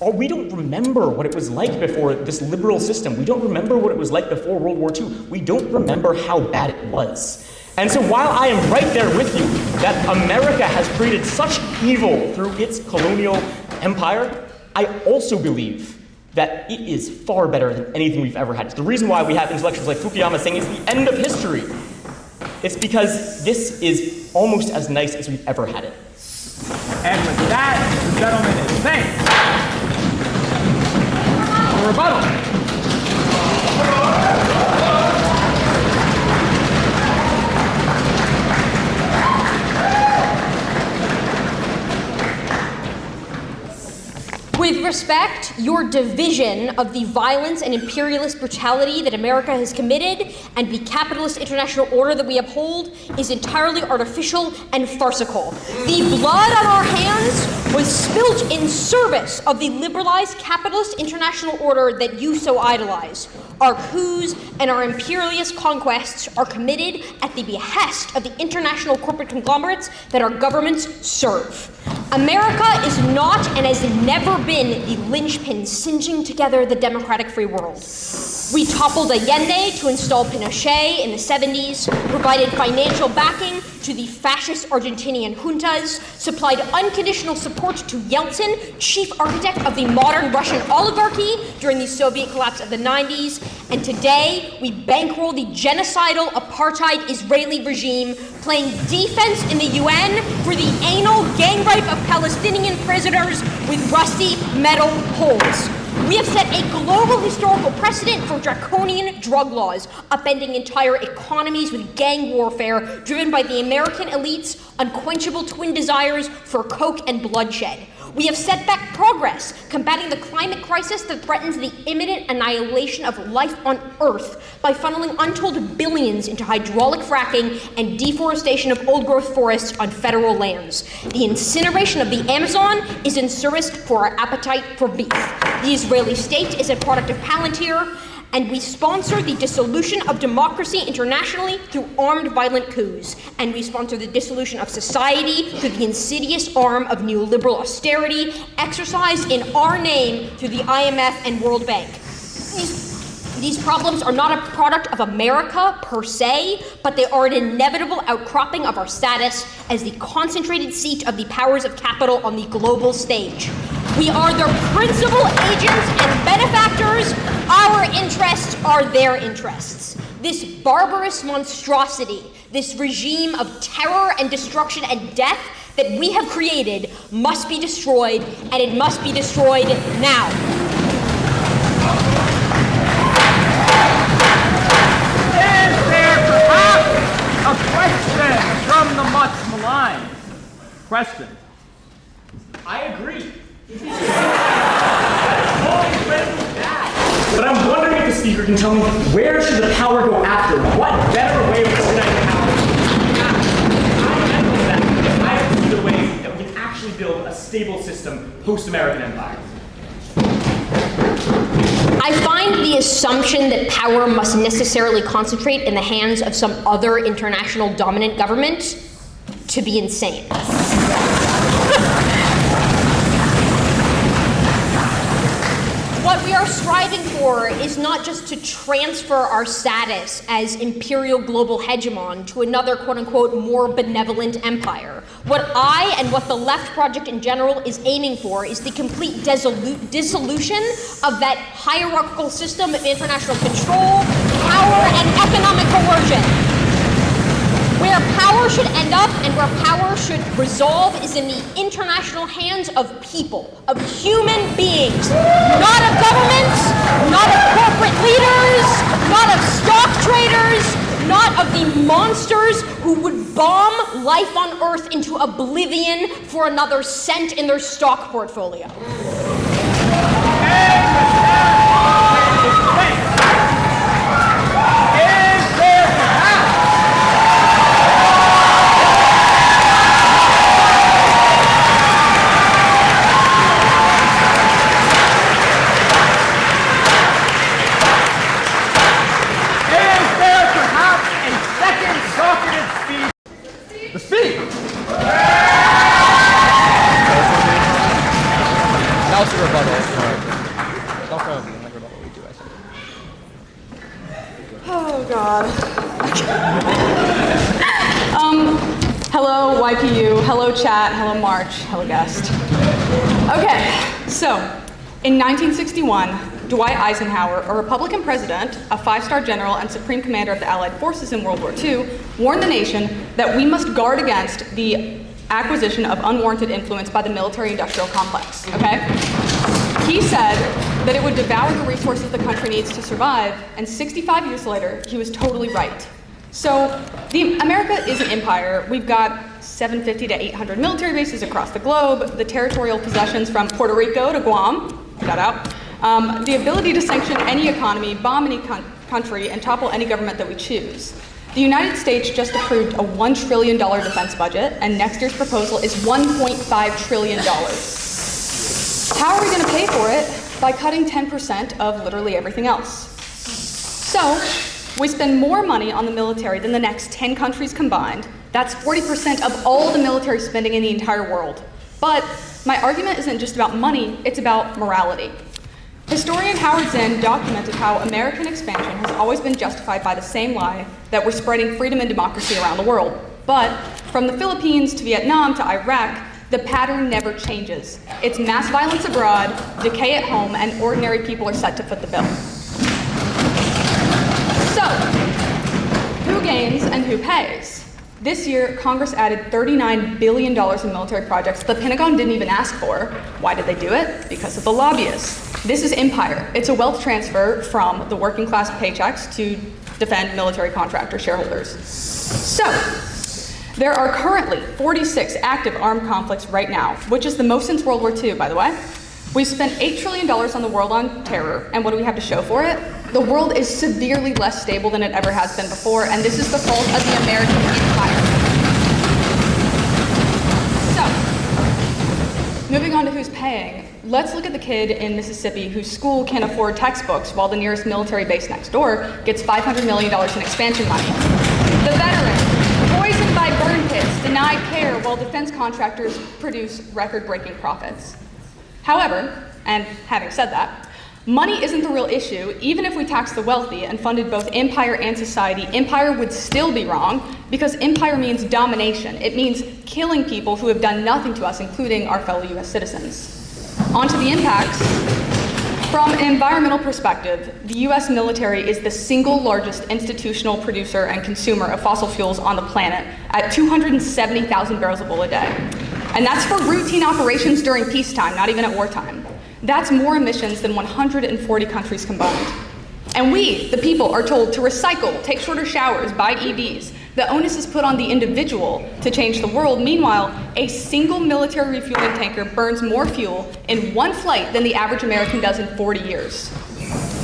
We don't remember what it was like before this liberal system. We don't remember what it was like before World War II. We don't remember how bad it was. And so while I am right there with you that America has created such evil through its colonial empire, I also believe that it is far better than anything we've ever had. It's the reason why we have intellectuals like Fukuyama saying it's the end of history. It's because this is almost as nice as we've ever had it. And with that, the gentleman is thanked. For rebuttal. With respect, your division of the violence and imperialist brutality that America has committed and the capitalist international order that we uphold is entirely artificial and farcical. The blood on our hands was spilt in service of the liberalized capitalist international order that you so idolize. Our coups and our imperialist conquests are committed at the behest of the international corporate conglomerates that our governments serve. America is not and has never been the linchpin singeing together the democratic free world. We toppled Allende to install Pinochet in the 70s, provided financial backing to the fascist Argentinian juntas, supplied unconditional support to Yeltsin, chief architect of the modern Russian oligarchy during the Soviet collapse of the 90s, and today we bankroll the genocidal apartheid Israeli regime, playing defense in the UN for the anal gang rape of Palestinian prisoners with rusty metal holes. We have set a global historical precedent for draconian drug laws, upending entire economies with gang warfare driven by the American elite's unquenchable twin desires for coke and bloodshed. We have set back progress, combating the climate crisis that threatens the imminent annihilation of life on Earth by funneling untold billions into hydraulic fracking and deforestation of old-growth forests on federal lands. The incineration of the Amazon is in service for our appetite for beef. The Israeli state is a product of Palantir, and we sponsor the dissolution of democracy internationally through armed violent coups. And we sponsor the dissolution of society through the insidious arm of neoliberal austerity exercised in our name through the IMF and World Bank. These problems are not a product of America per se, but they are an inevitable outcropping of our status as the concentrated seat of the powers of capital on the global stage. We are their principal agents and benefactors. Our interests are their interests. This barbarous monstrosity, this regime of terror and destruction and death that we have created must be destroyed, and it must be destroyed now. Is there perhaps a question from the much maligned? Question. I agree. But I'm wondering if the speaker can tell me, where should the power go after? What better way of organizing power? I see the ways that we can actually build a stable system post-American empire. I find the assumption that power must necessarily concentrate in the hands of some other international dominant government to be insane. What we are striving for is not just to transfer our status as imperial global hegemon to another quote-unquote more benevolent empire. What I and what the Left Project in general is aiming for is the complete dissolution of that hierarchical system of international control, power, and economic coercion. Where power should end up and where power should resolve is in the international hands of people, of human beings, not of governments, not of corporate leaders, not of stock traders, not of the monsters who would bomb life on Earth into oblivion for another cent in their stock portfolio. The speak! Now it's a rebuttal. Rebuttal we do, I think. Oh, God. Hello, YPU. Hello, chat. Hello, March. Hello, guest. Okay, so in 1961, Dwight Eisenhower, a Republican president, a five-star general, and supreme commander of the Allied forces in World War II, warned the nation that we must guard against the acquisition of unwarranted influence by the military-industrial complex, okay? He said that it would devour the resources the country needs to survive, and 65 years later, he was totally right. So, America is an empire. We've got 750 to 800 military bases across the globe, the territorial possessions from Puerto Rico to Guam, shout out, the ability to sanction any economy, bomb any country, and topple any government that we choose. The United States just approved a $1 trillion defense budget, and next year's proposal is $1.5 trillion. How are we going to pay for it? By cutting 10% of literally everything else. So, we spend more money on the military than the next 10 countries combined. That's 40% of all the military spending in the entire world. But my argument isn't just about money, it's about morality. Historian Howard Zinn documented how American expansion has always been justified by the same lie that we're spreading freedom and democracy around the world. But from the Philippines to Vietnam to Iraq, the pattern never changes. It's mass violence abroad, decay at home, and ordinary people are set to foot the bill. So, who gains and who pays? This year, Congress added $39 billion in military projects the Pentagon didn't even ask for. Why did they do it? Because of the lobbyists. This is empire. It's a wealth transfer from the working class paychecks to defend military contractor shareholders. So, there are currently 46 active armed conflicts right now, which is the most since World War II, by the way. We've spent $8 trillion on the world on terror, and what do we have to show for it? The world is severely less stable than it ever has been before, and this is the fault of the American empire. So, moving on to who's paying, let's look at the kid in Mississippi whose school can't afford textbooks while the nearest military base next door gets $500 million in expansion money. The veteran, poisoned by burn pits, denied care while defense contractors produce record-breaking profits. However, and having said that, money isn't the real issue. Even if we taxed the wealthy and funded both empire and society, empire would still be wrong because empire means domination. It means killing people who have done nothing to us, including our fellow US citizens. On to the impacts. From an environmental perspective, the US military is the single largest institutional producer and consumer of fossil fuels on the planet at 270,000 barrels of oil a day. And that's for routine operations during peacetime, not even at wartime. That's more emissions than 140 countries combined. And we, the people, are told to recycle, take shorter showers, buy EVs. The onus is put on the individual to change the world. Meanwhile, a single military refueling tanker burns more fuel in one flight than the average American does in 40 years.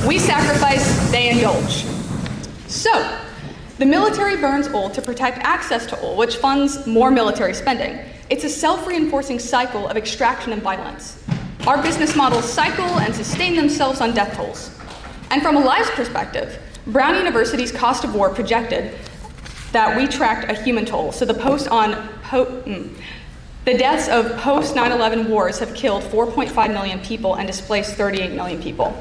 We sacrifice, they indulge. So, the military burns oil to protect access to oil, which funds more military spending. It's a self-reinforcing cycle of extraction and violence. Our business models cycle and sustain themselves on death tolls. And from a lives perspective, Brown University's cost of war projected that we tracked a human toll. So the deaths of post 9/11 wars have killed 4.5 million people and displaced 38 million people.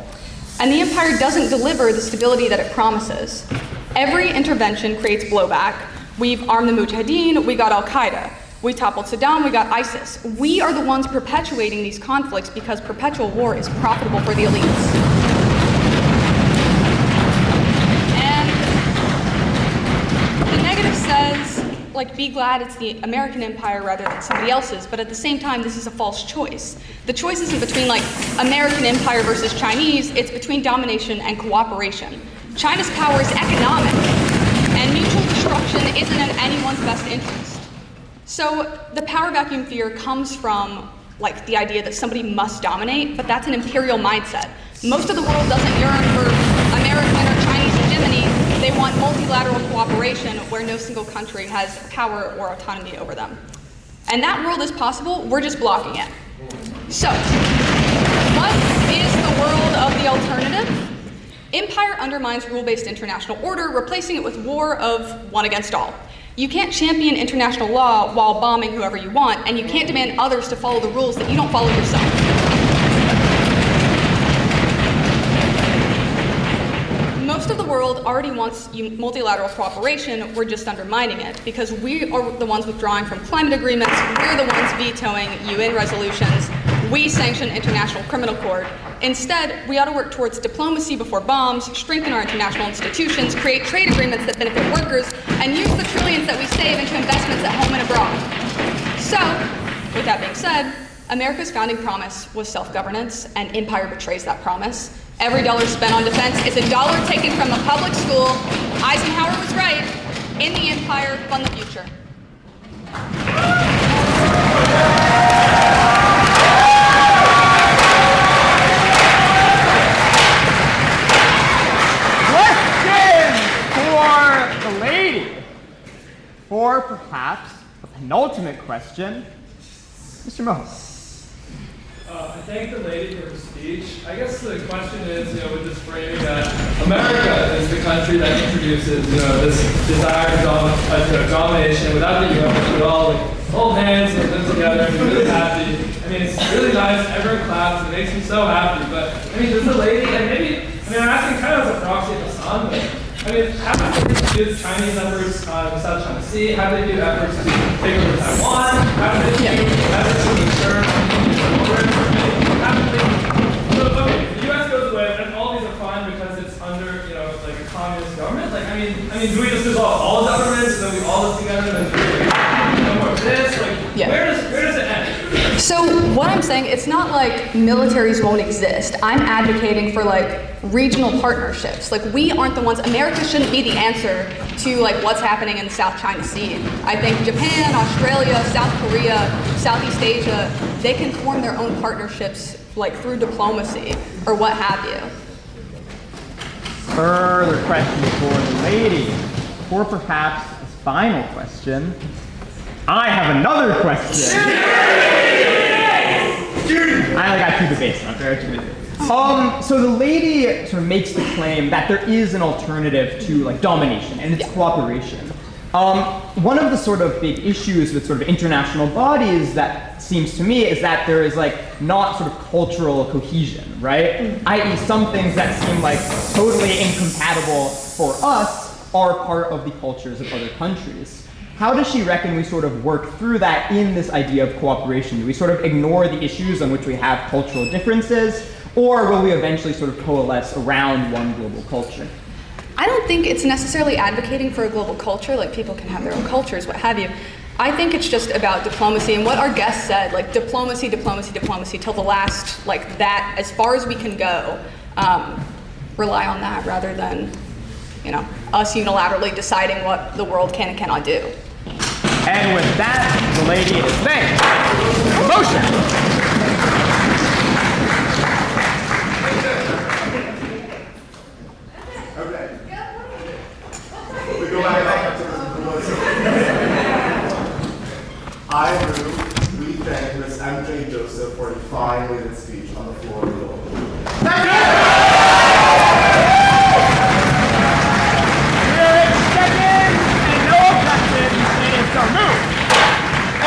And the empire doesn't deliver the stability that it promises. Every intervention creates blowback. We've armed the Mujahideen, we got Al-Qaeda. We toppled Saddam, we got ISIS. We are the ones perpetuating these conflicts because perpetual war is profitable for the elites. And the negative says, like, be glad it's the American empire rather than somebody else's, but at the same time, this is a false choice. The choice isn't between, like, American empire versus Chinese, it's between domination and cooperation. China's power is economic, and mutual destruction isn't in anyone's best interest. So the power vacuum fear comes from, like, the idea that somebody must dominate, but that's an imperial mindset. Most of the world doesn't yearn for American or Chinese hegemony. They want multilateral cooperation where no single country has power or autonomy over them. And that world is possible, we're just blocking it. So, what is the world of the alternative? Empire undermines rule-based international order, replacing it with war of one against all. You can't champion international law while bombing whoever you want, and you can't demand others to follow the rules that you don't follow yourself. Most of the world already wants multilateral cooperation, we're just undermining it, because we are the ones withdrawing from climate agreements, we're the ones vetoing UN resolutions, we sanction International Criminal Court. Instead, we ought to work towards diplomacy before bombs, strengthen our international institutions, create trade agreements that benefit workers, and use the trillions that we save into investments at home and abroad. So, with that being said, America's founding promise was self-governance, and empire betrays that promise. Every dollar spent on defense is a dollar taken from a public school. Eisenhower was right. In the empire, fund the future. Or perhaps a penultimate question, Mr. Moe. I thank the lady for her speech. I guess the question is, with this framing that America is the country that introduces, this desire of domination without the U.S. We all hold hands and live together and be really happy. I mean, it's really nice. Everyone claps. It makes me so happy. But I mean, does the lady, and maybe, I'm asking kind of as a proxy of Hasan, but how do they do Chinese efforts in the South China Sea? How do they do efforts to take over Taiwan? How do they do efforts to ensure the U.S. goes away, and all these are fine because it's under, like a communist government. Like, I mean, do we just dissolve all governments and then we all live together and then no more of this? Like, where does it end? So what I'm saying, it's not like militaries won't exist. I'm advocating for like regional partnerships. Like we aren't the ones, America shouldn't be the answer to like what's happening in the South China Sea. I think Japan, Australia, South Korea, Southeast Asia, they can form their own partnerships like through diplomacy or what have you. Further questions for the lady, or perhaps a final question. I have another question. I only got 2 debates out there. So the lady sort of makes the claim that there is an alternative to like domination, and it's cooperation. One of the sort of big issues with sort of international bodies that seems to me is that there is like not sort of cultural cohesion, right? I.e. some things that seem like totally incompatible for us are part of the cultures of other countries. How does she reckon we sort of work through that in this idea of cooperation? Do we sort of ignore the issues on which we have cultural differences, or will we eventually sort of coalesce around one global culture? I don't think it's necessarily advocating for a global culture, like people can have their own cultures, what have you. I think it's just about diplomacy and what our guest said, like diplomacy, diplomacy, diplomacy, till the last, like that, as far as we can go, rely on that rather than, us unilaterally deciding what the world can and cannot do. And with that, the lady is thanked. Motion! Okay. We go back up to I move we thank Ms. M.J. Joseph for a fine leading speech on the floor of the Yale.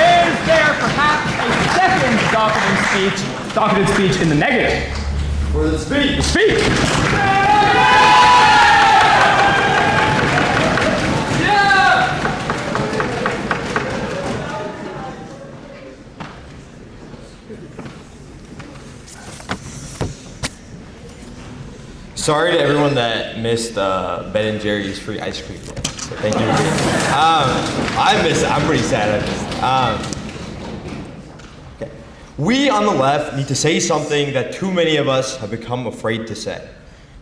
Is there perhaps a second docketed speech in the negative? For the speech. Speech. Sorry to everyone that missed Ben & Jerry's free ice cream. So thank you. I missed it. I'm pretty sad I missed it. Okay. We on the left need to say something that too many of us have become afraid to say.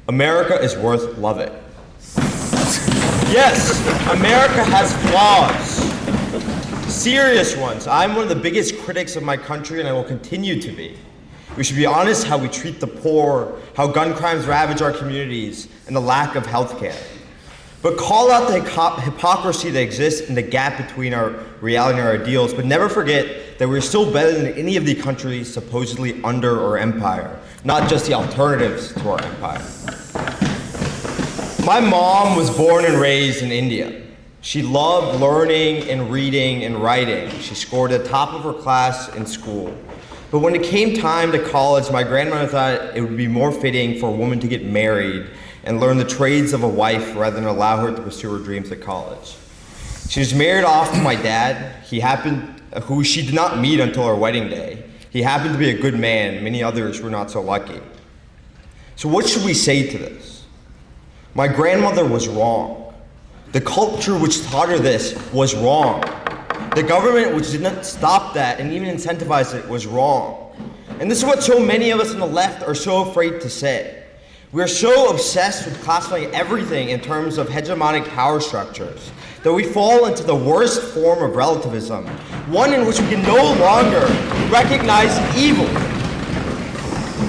America is worth loving. Yes, America has flaws. Serious ones. I'm one of the biggest critics of my country and I will continue to be. We should be honest how we treat the poor, how gun crimes ravage our communities, and the lack of health care. But call out the hypocrisy that exists in the gap between our reality and our ideals, but never forget that we're still better than any of the countries supposedly under our empire, not just the alternatives to our empire. My mom was born and raised in India. She loved learning and reading and writing. She scored at the top of her class in school. But when it came time to college, my grandmother thought it would be more fitting for a woman to get married and learn the trades of a wife rather than allow her to pursue her dreams at college. She was married off to my dad, who she did not meet until our wedding day. He happened to be a good man, many others were not so lucky. So what should we say to this? My grandmother was wrong. The culture which taught her this was wrong. The government which did not stop that and even incentivize it was wrong. And this is what so many of us on the left are so afraid to say. We are so obsessed with classifying everything in terms of hegemonic power structures that we fall into the worst form of relativism, one in which we can no longer recognize evil.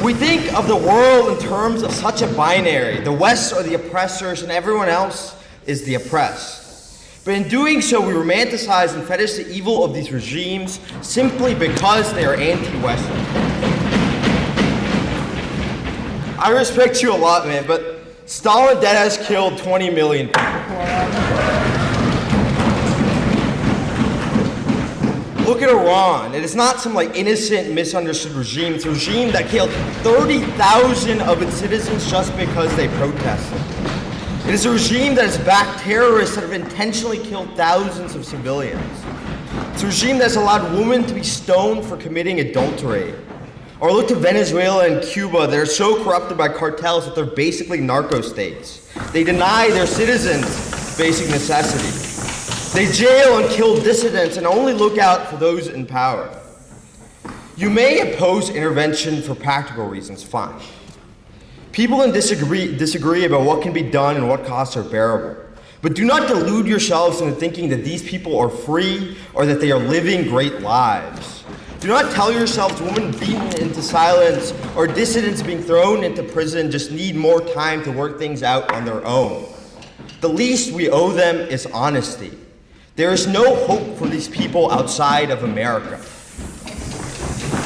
We think of the world in terms of such a binary. The West are the oppressors and everyone else is the oppressed. But in doing so, we romanticize and fetish the evil of these regimes simply because they are anti-Western. I respect you a lot, man, but Stalin dead has killed 20 million people. Look at Iran. It is not some innocent, misunderstood regime. It's a regime that killed 30,000 of its citizens just because they protested. It is a regime that has backed terrorists that have intentionally killed thousands of civilians. It's a regime that has allowed women to be stoned for committing adultery. Or look to Venezuela and Cuba that are so corrupted by cartels that they're basically narco states. They deny their citizens basic necessities. They jail and kill dissidents and only look out for those in power. You may oppose intervention for practical reasons, fine. People can disagree about what can be done and what costs are bearable. But do not delude yourselves into thinking that these people are free or that they are living great lives. Do not tell yourselves women beaten into silence or dissidents being thrown into prison just need more time to work things out on their own. The least we owe them is honesty. There is no hope for these people outside of America.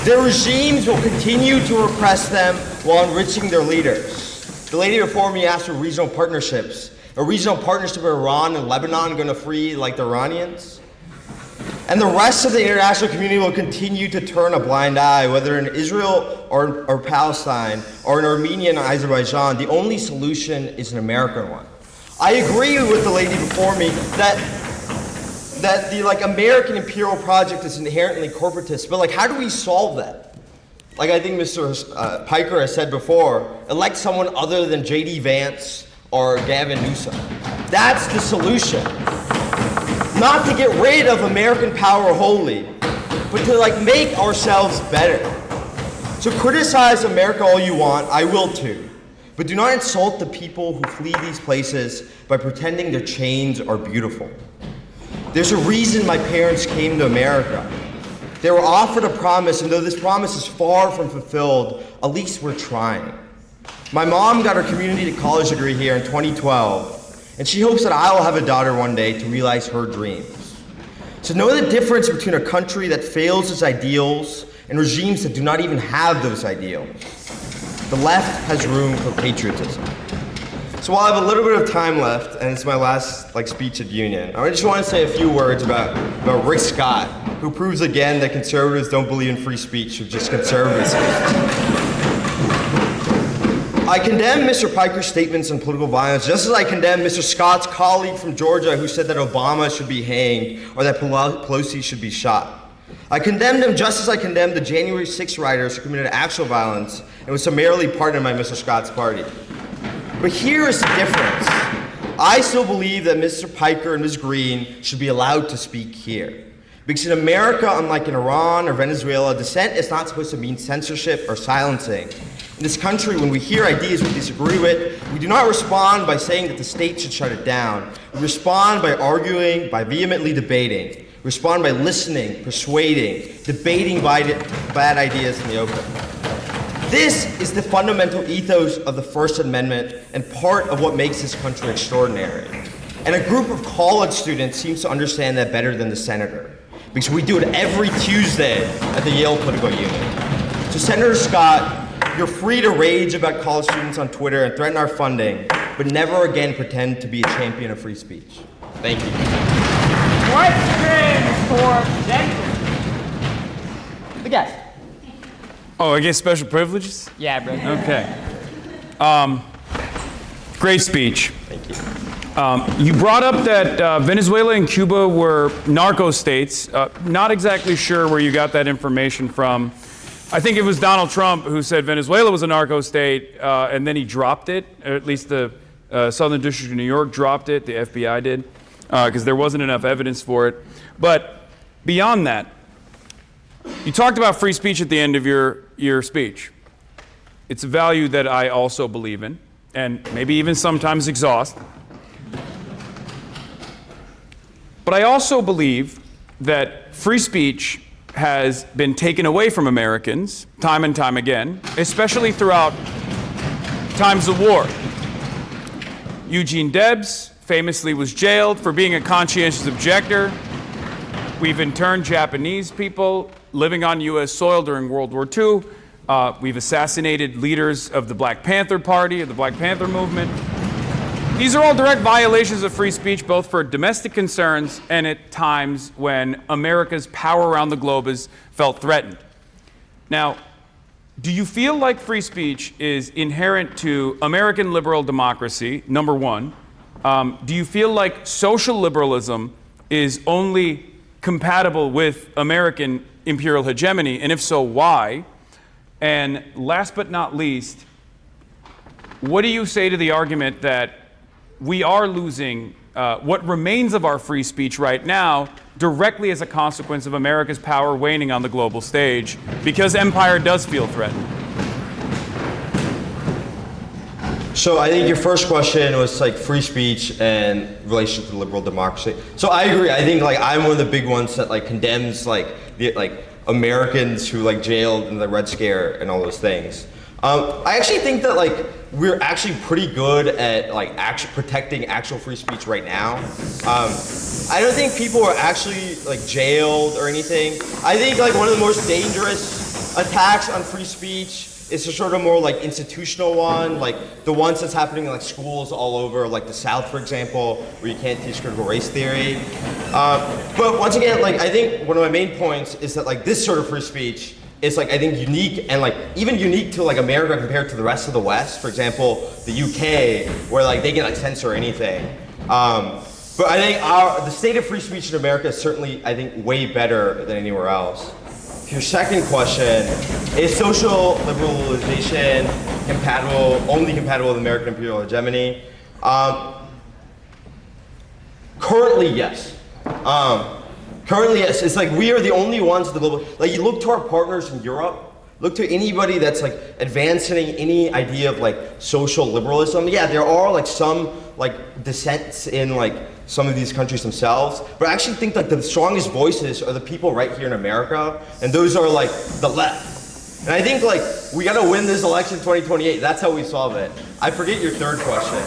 Their regimes will continue to repress them while enriching their leaders. The lady before me asked for regional partnerships. A regional partnership with Iran and Lebanon going to free like the Iranians? And the rest of the international community will continue to turn a blind eye, whether in Israel or Palestine or in Armenia and Azerbaijan. The only solution is an American one. I agree with the lady before me that the American imperial project is inherently corporatist, but how do we solve that? I think Mr. Piker has said before, elect someone other than J.D. Vance or Gavin Newsom. That's the solution. Not to get rid of American power wholly, but to make ourselves better. So criticize America all you want, I will too. But do not insult the people who flee these places by pretending their chains are beautiful. There's a reason my parents came to America. They were offered a promise, and though this promise is far from fulfilled, at least we're trying. My mom got her community college degree here in 2012, and she hopes that I will have a daughter one day to realize her dreams. So know the difference between a country that fails its ideals and regimes that do not even have those ideals. The left has room for patriotism. So while I have a little bit of time left, and it's my last speech at Union, I just want to say a few words about Rick Scott, who proves again that conservatives don't believe in free speech, or just conservative speech. I condemn Mr. Piker's statements on political violence, just as I condemn Mr. Scott's colleague from Georgia who said that Obama should be hanged or that Pelosi should be shot. I condemned him just as I condemned the January 6 rioters who committed actual violence and was summarily pardoned by Mr. Scott's party. But here is the difference. I still believe that Mr. Piker and Ms. Green should be allowed to speak here. Because in America, unlike in Iran or Venezuela, dissent is not supposed to mean censorship or silencing. In this country, when we hear ideas we disagree with, we do not respond by saying that the state should shut it down. We respond by arguing, by vehemently debating. We respond by listening, persuading, debating bad ideas in the open. This is the fundamental ethos of the First Amendment and part of what makes this country extraordinary. And a group of college students seems to understand that better than the senator, because we do it every Tuesday at the Yale Political Union. So Senator Scott, you're free to rage about college students on Twitter and threaten our funding, but never again pretend to be a champion of free speech. Thank you. Questions for the guest. Oh, I get special privileges? Yeah, bro. Okay. Great speech. Thank you. You brought up that Venezuela and Cuba were narco states. Not exactly sure where you got that information from. I think it was Donald Trump who said Venezuela was a narco state, and then he dropped it, or at least the Southern District of New York dropped it, the FBI did, because there wasn't enough evidence for it. But beyond that, you talked about free speech at the end of your speech. It's a value that I also believe in, and maybe even sometimes exhaust. But I also believe that free speech has been taken away from Americans time and time again, especially throughout times of war. Eugene Debs famously was jailed for being a conscientious objector. We've interned Japanese people living on U.S. soil during World War II. We've assassinated leaders of the Black Panther Party, of the Black Panther movement. These are all direct violations of free speech, both for domestic concerns and at times when America's power around the globe is felt threatened. Now, do you feel like free speech is inherent to American liberal democracy, number one? Do you feel like social liberalism is only compatible with American imperial hegemony? And if so, why? And last but not least, what do you say to the argument that we are losing what remains of our free speech right now directly as a consequence of America's power waning on the global stage because empire does feel threatened? So I think your first question was like free speech and relation to liberal democracy. So I agree. I think like I'm one of the big ones that like condemns like the Americans who like jailed in the Red Scare and all those things. I actually think that like we're actually pretty good at like protecting actual free speech right now. I don't think people are actually like jailed or anything. I think like one of the most dangerous attacks on free speech is a sort of more like institutional one, like the ones that's happening in like schools all over, like the South, for example, where you can't teach critical race theory. But once again, like I think one of my main points is that like this sort of free speech is like I think unique and like even unique to like America compared to the rest of the West. For example, the UK, where like they can like censor anything. But I think the state of free speech in America is certainly I think way better than anywhere else. Your second question, is social liberalization only compatible with American imperial hegemony? Currently, yes. Currently, yes. It's like we are the only ones at the global. Like you look to our partners in Europe, look to anybody that's like advancing any idea of like social liberalism. Yeah, there are like some like dissents in like some of these countries themselves, but I actually think like the strongest voices are the people right here in America, and those are like the left. And I think like we gotta win this election 2028. That's how we solve it. I forget your third question.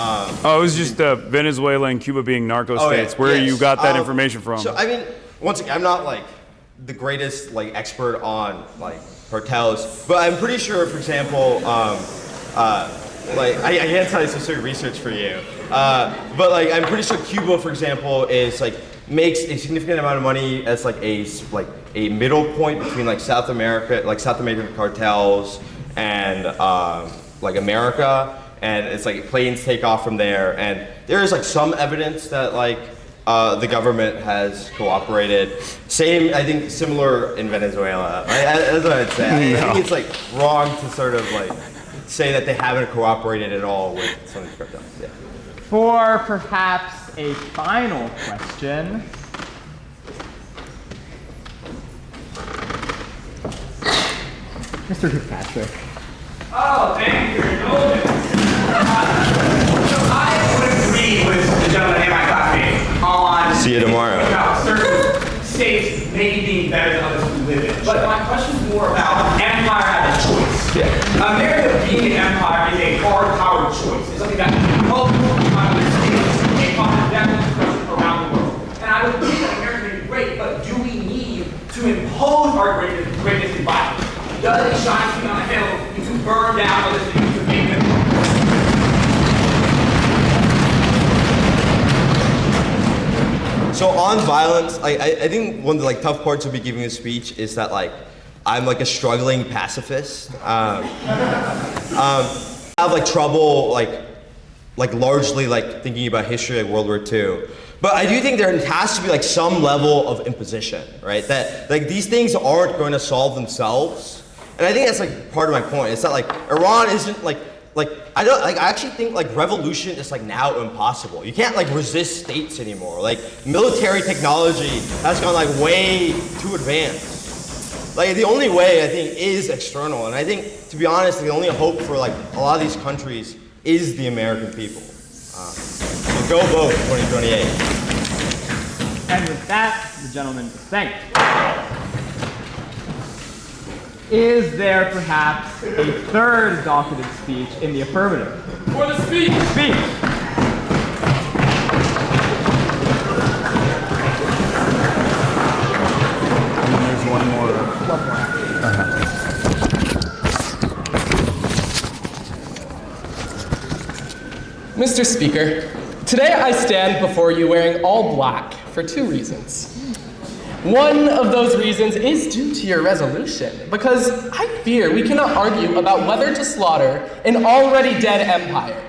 It was just Venezuela and Cuba being narco states. Where you got that information from? So I mean, once again, I'm not like the greatest like expert on like cartels, but I'm pretty sure, for example, like I can't tell you specific research for you, but like I'm pretty sure Cuba, for example, is like makes a significant amount of money as like a middle point between like South American cartels and like America, and it's like planes take off from there, and there is like some evidence that like the government has cooperated. Same, I think, similar in Venezuela. That's what I'd say. I think it's like wrong to sort of like say that they haven't cooperated at all with some of these cartels. Yeah. For perhaps a final question, Mr. Kirkpatrick. Oh, thank you for your indulgence. So I would agree with the gentleman and my classmate on See you tomorrow. About certain states maybe being better than others we live in. But my question is more about empire as a choice. America being an empire is a hard-powered choice. It's something that multiple states may cause a definite question around the world. And I would think that America may be great, but do we need to impose our greatness in violence? Does a shine king on a hill need to burn down other cities to make them? So on violence, I think one of the like tough parts of me giving this speech is that like I'm like a struggling pacifist. I have like trouble like largely like thinking about history like World War II. But I do think there has to be like some level of imposition, right? That like these things aren't going to solve themselves. And I think that's like part of my point. It's that like Iran isn't like I actually think like revolution is like now impossible. You can't like resist states anymore. Like military technology has gone like way too advanced. Like the only way I think is external. And I think, to be honest, the only hope for like a lot of these countries is the American people. So go vote 2028. And with that, the gentleman is thanked. Is there perhaps a third docketed speech in the affirmative? For the speech! Speech! And there's one more. Mr. Speaker, today I stand before you wearing all black for two reasons. One of those reasons is due to your resolution, because I fear we cannot argue about whether to slaughter an already dead empire.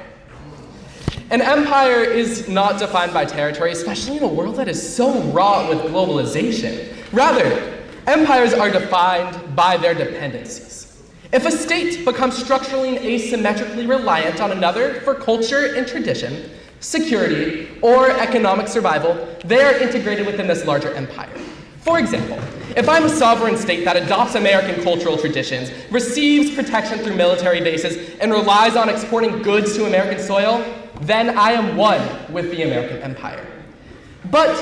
An empire is not defined by territory, especially in a world that is so wrought with globalization. Rather, empires are defined by their dependencies. If a state becomes structurally and asymmetrically reliant on another for culture and tradition, security, or economic survival, they are integrated within this larger empire. For example, if I'm a sovereign state that adopts American cultural traditions, receives protection through military bases, and relies on exporting goods to American soil, then I am one with the American empire. But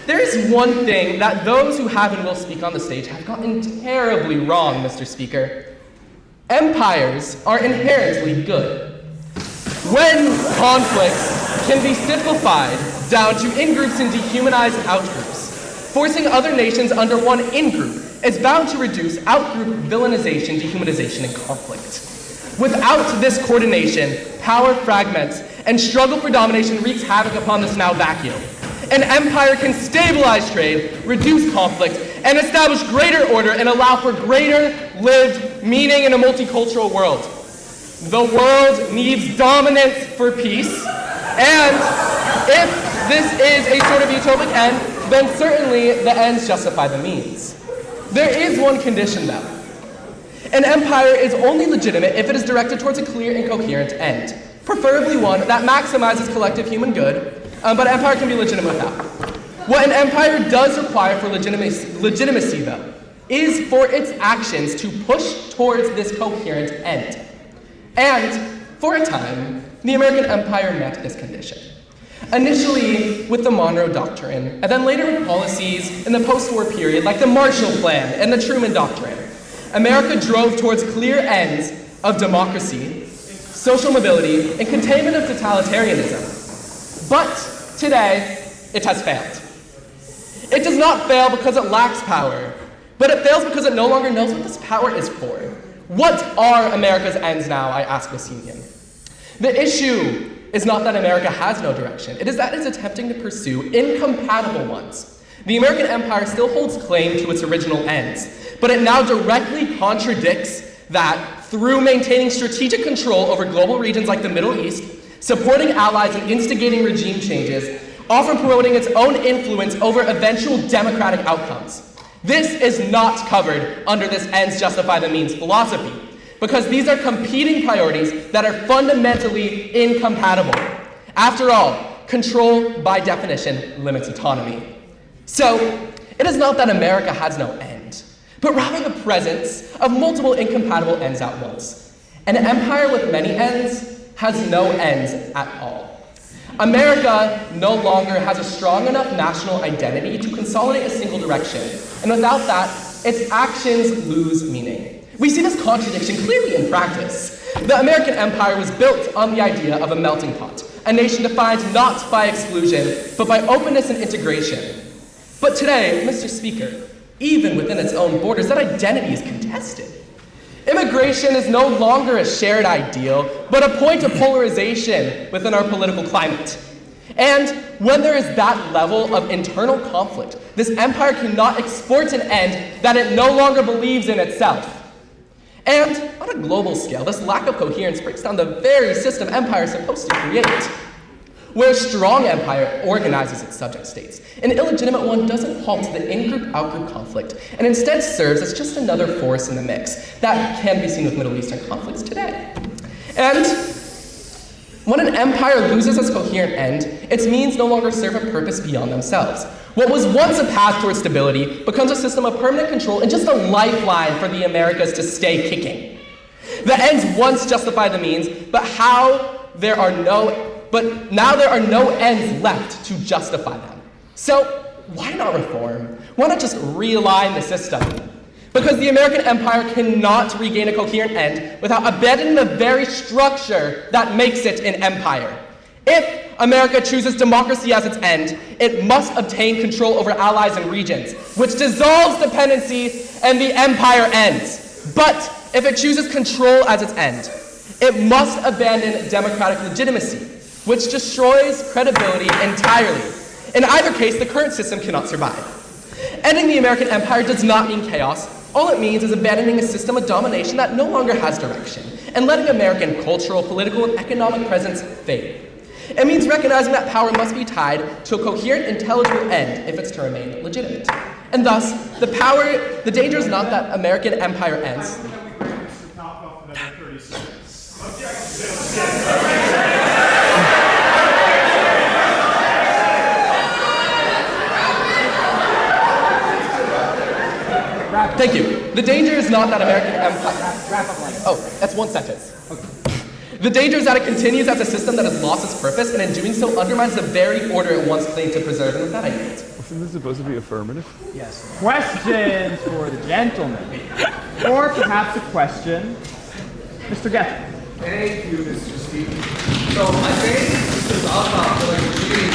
there is one thing that those who have and will speak on the stage have gotten terribly wrong, Mr. Speaker. Empires are inherently good. When conflicts can be simplified down to in-groups and dehumanized out-groups, forcing other nations under one in-group is bound to reduce out-group villainization, dehumanization, and conflict. Without this coordination, power fragments, and struggle for domination wreaks havoc upon this now vacuum. An empire can stabilize trade, reduce conflict, and establish greater order and allow for greater lived meaning in a multicultural world. The world needs dominance for peace, and if this is a sort of utopic end, then certainly the ends justify the means. There is one condition though. An empire is only legitimate if it is directed towards a clear and coherent end, preferably one that maximizes collective human good, but an empire can be legitimate without. What an empire does require for legitimacy though, is for its actions to push towards this coherent end. And for a time, the American empire met this condition. Initially with the Monroe Doctrine, and then later with policies in the post-war period like the Marshall Plan and the Truman Doctrine, America drove towards clear ends of democracy, social mobility, and containment of totalitarianism. But today, it has failed. It does not fail because it lacks power, but it fails because it no longer knows what this power is for. What are America's ends now, I ask this union? The issue is not that America has no direction, it is that it is attempting to pursue incompatible ones. The American empire still holds claim to its original ends, but it now directly contradicts that through maintaining strategic control over global regions like the Middle East, supporting allies and instigating regime changes, often promoting its own influence over eventual democratic outcomes. This is not covered under this ends justify the means philosophy, because these are competing priorities that are fundamentally incompatible. After all, control, by definition, limits autonomy. So, it is not that America has no end, but rather the presence of multiple incompatible ends at once. An empire with many ends has no ends at all. America no longer has a strong enough national identity to consolidate a single direction, and without that, its actions lose meaning. We see this contradiction clearly in practice. The American empire was built on the idea of a melting pot, a nation defined not by exclusion, but by openness and integration. But today, Mr. Speaker, even within its own borders, that identity is contested. Immigration is no longer a shared ideal, but a point of polarization within our political climate. And when there is that level of internal conflict, this empire cannot export an end that it no longer believes in itself. And on a global scale, this lack of coherence breaks down the very system empire is supposed to create. Where a strong empire organizes its subject states, an illegitimate one doesn't halt the in-group, out-group conflict, and instead serves as just another force in the mix that can be seen with Middle Eastern conflicts today. And when an empire loses its coherent end, its means no longer serve a purpose beyond themselves. What was once a path towards stability becomes a system of permanent control and just a lifeline for the Americas to stay kicking. The ends once justify the means, but now there are no ends left to justify them. So why not reform? Why not just realign the system? Because the American empire cannot regain a coherent end without abandoning the very structure that makes it an empire. If America chooses democracy as its end, it must obtain control over allies and regions, which dissolves dependency and the empire ends. But if it chooses control as its end, it must abandon democratic legitimacy, which destroys credibility entirely. In either case, the current system cannot survive. Ending the American empire does not mean chaos. All it means is abandoning a system of domination that no longer has direction, and letting American cultural, political, and economic presence fade. It means recognizing that power must be tied to a coherent, intelligible end if it's to remain legitimate. And thus, the danger is not that American empire ends. Thank you. The danger is not that American empire... Oh, that's one sentence. The danger is that it continues as a system that has lost its purpose, and in doing so undermines the very order it once claimed to preserve. And with that, I yield. Isn't this supposed to be affirmative? Yes. Questions for the gentleman. Or perhaps a question. Mr. Guthrie. Thank you, Mr. Speaker. So I think Mr. Zalta for like a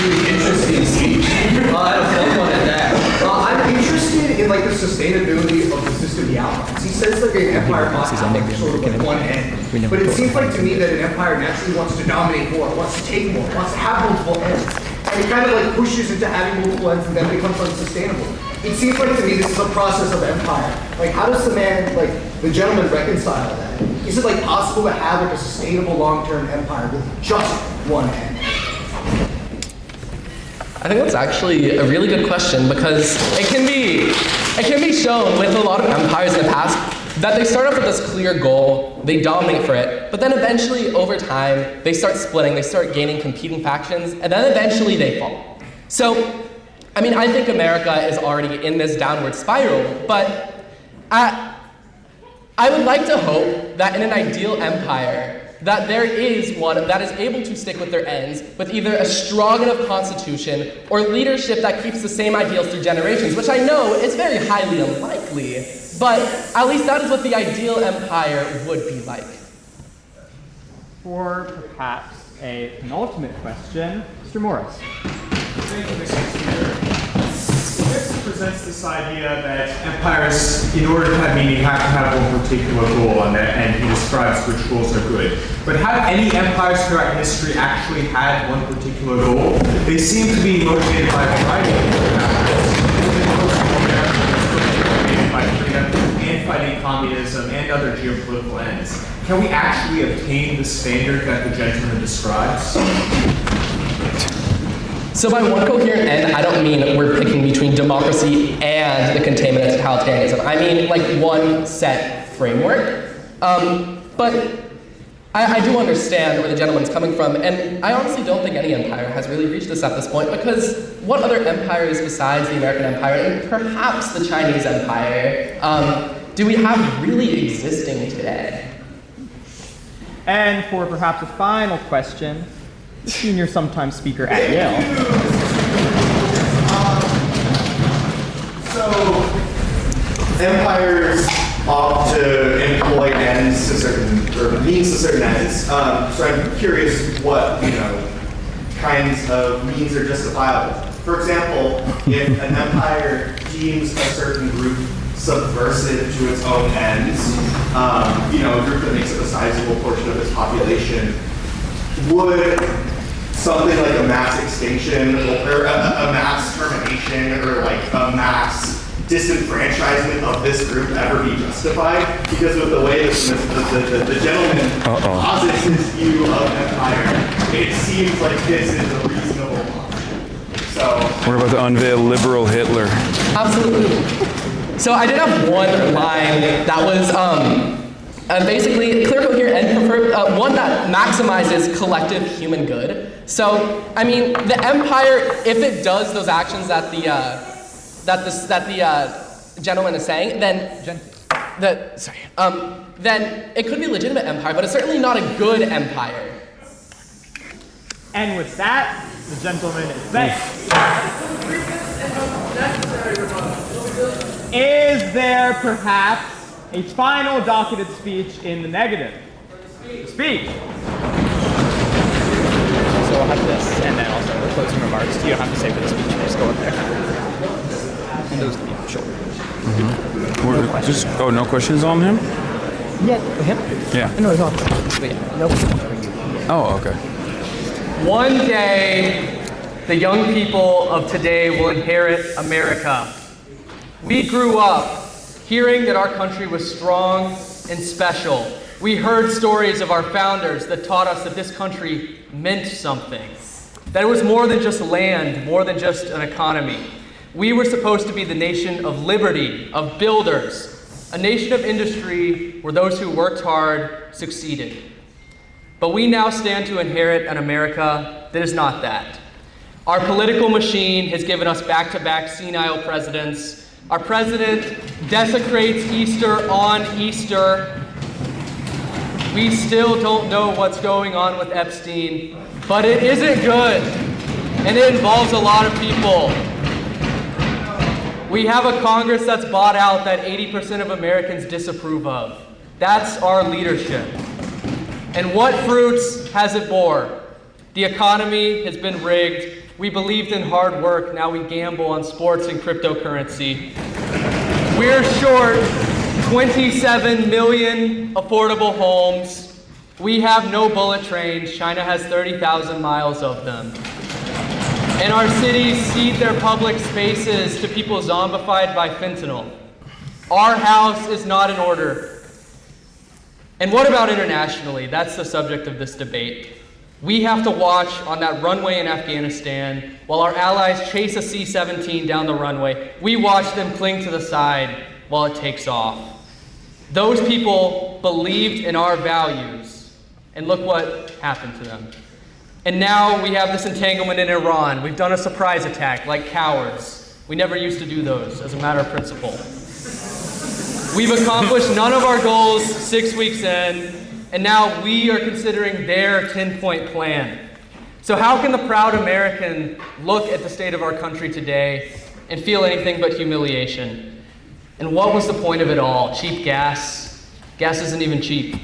really interesting speech. I had a fun one at that. I'm interested in like the sustainability of the system he outlines. He says like an empire must have like sort of like one end. But it seems like to me that an empire naturally wants to dominate more, wants to take more, wants to have multiple ends. And it kind of like pushes into having multiple ends and then becomes unsustainable. It seems like to me this is a process of empire. Like how does the man, like the gentleman reconcile that? Is it like possible to have like a sustainable long-term empire with just one end? I think that's actually a really good question because it can be shown with a lot of empires in the past that they start off with this clear goal, they dominate for it, but then eventually over time they start splitting, they start gaining competing factions, and then eventually they fall. So, I mean, I think America is already in this downward spiral, but I would like to hope that in an ideal empire, that there is one that is able to stick with their ends with either a strong enough constitution or leadership that keeps the same ideals through generations, which I know is very highly unlikely, but at least that is what the ideal empire would be like. For perhaps a penultimate question, Mr. Morris. Thank you, Mr. Speaker. This presents this idea that empires, in order to have meaning, have to have one particular goal, and he describes which goals are good. But have any empires throughout history actually had one particular goal? They seem to be motivated by a variety of different factors. By freedom and fighting communism and other geopolitical ends. Can we actually obtain the standard that the gentleman describes? So by one coherent end, I don't mean we're picking between democracy and the containment of totalitarianism. I mean like one set framework. But I do understand where the gentleman's coming from, and I honestly don't think any empire has really reached this at this point, because what other empires besides the American Empire, and perhaps the Chinese Empire, do we have really existing today? And for perhaps a final question, the senior sometime speaker at Yale. So, empires opt to employ ends to certain, or means to certain ends. So I'm curious what, kinds of means are justifiable. For example, if an empire deems a certain group subversive to its own ends, a group that makes up a sizable portion of its population, would something like a mass extinction or a mass termination or like a mass disenfranchisement of this group ever be justified? Because with the way that the gentleman posits his view of empire, it seems like this is a reasonable option. So we're about to unveil liberal Hitler. Absolutely. So I did have one line that was basically clear, coherent, and preferred, one that maximizes collective human good. So, I mean, the empire, if it does those actions that the gentleman is saying, then then it could be a legitimate empire, but it's certainly not a good empire. And with that, the gentleman is thanked. Is there perhaps a final docketed speech in the negative? Speech. So we'll have this, and then also the closing remarks. You don't have to say for the speech, you just go up there. And those can be short. No questions. No questions on him? Yeah, him? Yeah. No, it's all. But yeah, no questions for you. Oh, okay. One day, the young people of today will inherit America. We grew up hearing that our country was strong and special. We heard stories of our founders that taught us that this country meant something. That it was more than just land, more than just an economy. We were supposed to be the nation of liberty, of builders, a nation of industry where those who worked hard succeeded. But we now stand to inherit an America that is not that. Our political machine has given us back-to-back senile presidents. Our president desecrates Easter on Easter. We still don't know what's going on with Epstein, but it isn't good, and it involves a lot of people. We have a Congress that's bought out that 80% of Americans disapprove of. That's our leadership. And what fruits has it bore? The economy has been rigged. We believed in hard work, now we gamble on sports and cryptocurrency. We're short 27 million affordable homes. We have no bullet trains. China has 30,000 miles of them. And our cities cede their public spaces to people zombified by fentanyl. Our house is not in order. And what about internationally? That's the subject of this debate. We have to watch on that runway in Afghanistan while our allies chase a C-17 down the runway. We watch them cling to the side while it takes off. Those people believed in our values, and look what happened to them. And now we have this entanglement in Iran. We've done a surprise attack like cowards. We never used to do those as a matter of principle. We've accomplished none of our goals 6 weeks in, and now we are considering their 10-point plan. So how can the proud American look at the state of our country today and feel anything but humiliation? And what was the point of it all? Cheap gas? Gas isn't even cheap.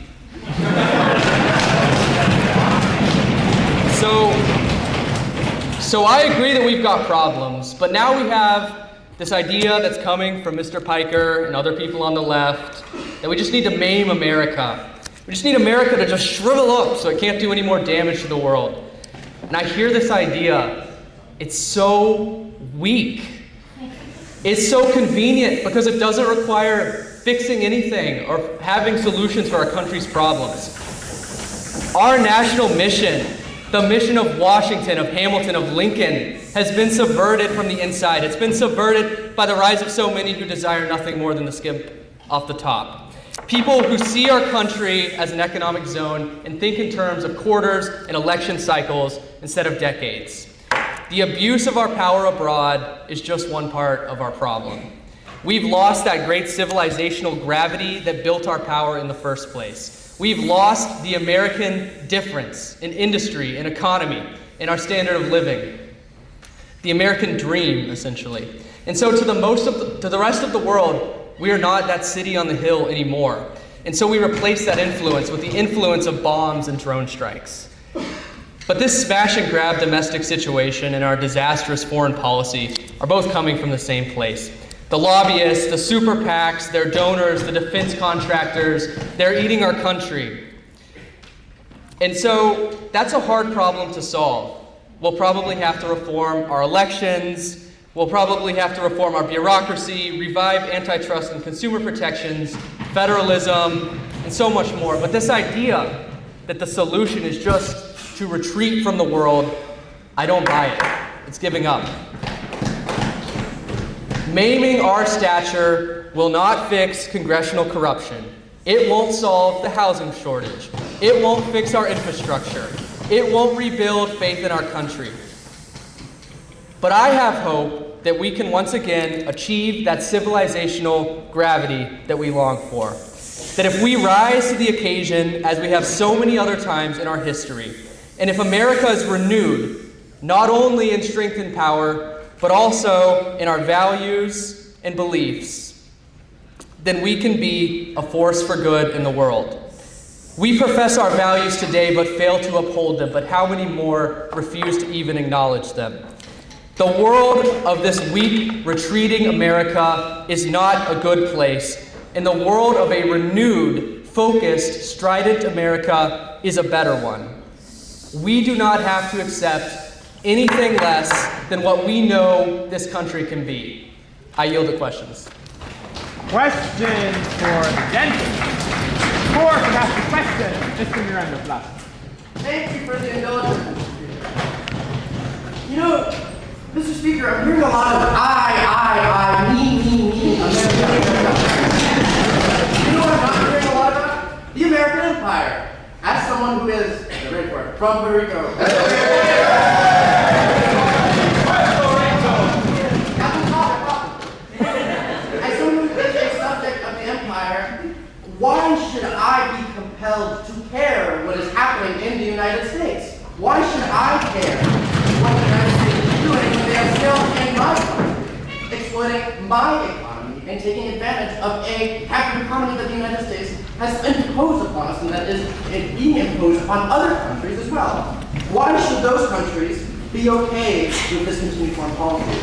So I agree that we've got problems, but now we have this idea that's coming from Mr. Piker and other people on the left that we just need to maim America. We just need America to just shrivel up so it can't do any more damage to the world. And I hear this idea. It's so weak. It's so convenient because it doesn't require fixing anything or having solutions for our country's problems. Our national mission, the mission of Washington, of Hamilton, of Lincoln, has been subverted from the inside. It's been subverted by the rise of so many who desire nothing more than to skimp off the top. People who see our country as an economic zone and think in terms of quarters and election cycles instead of decades. The abuse of our power abroad is just one part of our problem. We've lost that great civilizational gravity that built our power in the first place. We've lost the American difference in industry, in economy, in our standard of living. The American dream, essentially. And so to the rest of the world, we are not that city on the hill anymore. And so we replace that influence with the influence of bombs and drone strikes. But this smash and grab domestic situation and our disastrous foreign policy are both coming from the same place. The lobbyists, the super PACs, their donors, the defense contractors, they're eating our country. And so that's a hard problem to solve. We'll probably have to reform our elections. We'll probably have to reform our bureaucracy, revive antitrust and consumer protections, federalism, and so much more. But this idea that the solution is just to retreat from the world, I don't buy it. It's giving up. Maiming our stature will not fix congressional corruption. It won't solve the housing shortage. It won't fix our infrastructure. It won't rebuild faith in our country. But I have hope that we can once again achieve that civilizational gravity that we long for. That if we rise to the occasion, as we have so many other times in our history, and if America is renewed, not only in strength and power, but also in our values and beliefs, then we can be a force for good in the world. We profess our values today but fail to uphold them, but how many more refuse to even acknowledge them? The world of this weak, retreating America is not a good place, and the world of a renewed, focused, strident America is a better one. We do not have to accept anything less than what we know this country can be. I yield to questions. Questions for the dentist. Before we ask the question, Mr. Miranda Plaza. Thank you for the indulgence. You know, Mr. Speaker, I'm hearing a lot of me, America. You know what I'm not hearing a lot about? The American Empire. As someone who is, ready for it, from Puerto Rico. As someone who is a subject of the empire, why should I be compelled to care what is happening in the United States? Why should I care what the United States is doing when they are still in my country, exploiting my economy and taking advantage of a captive economy that the United States has imposed upon us and that is being imposed upon other countries as well? Why should those countries be okay with this continued foreign policy?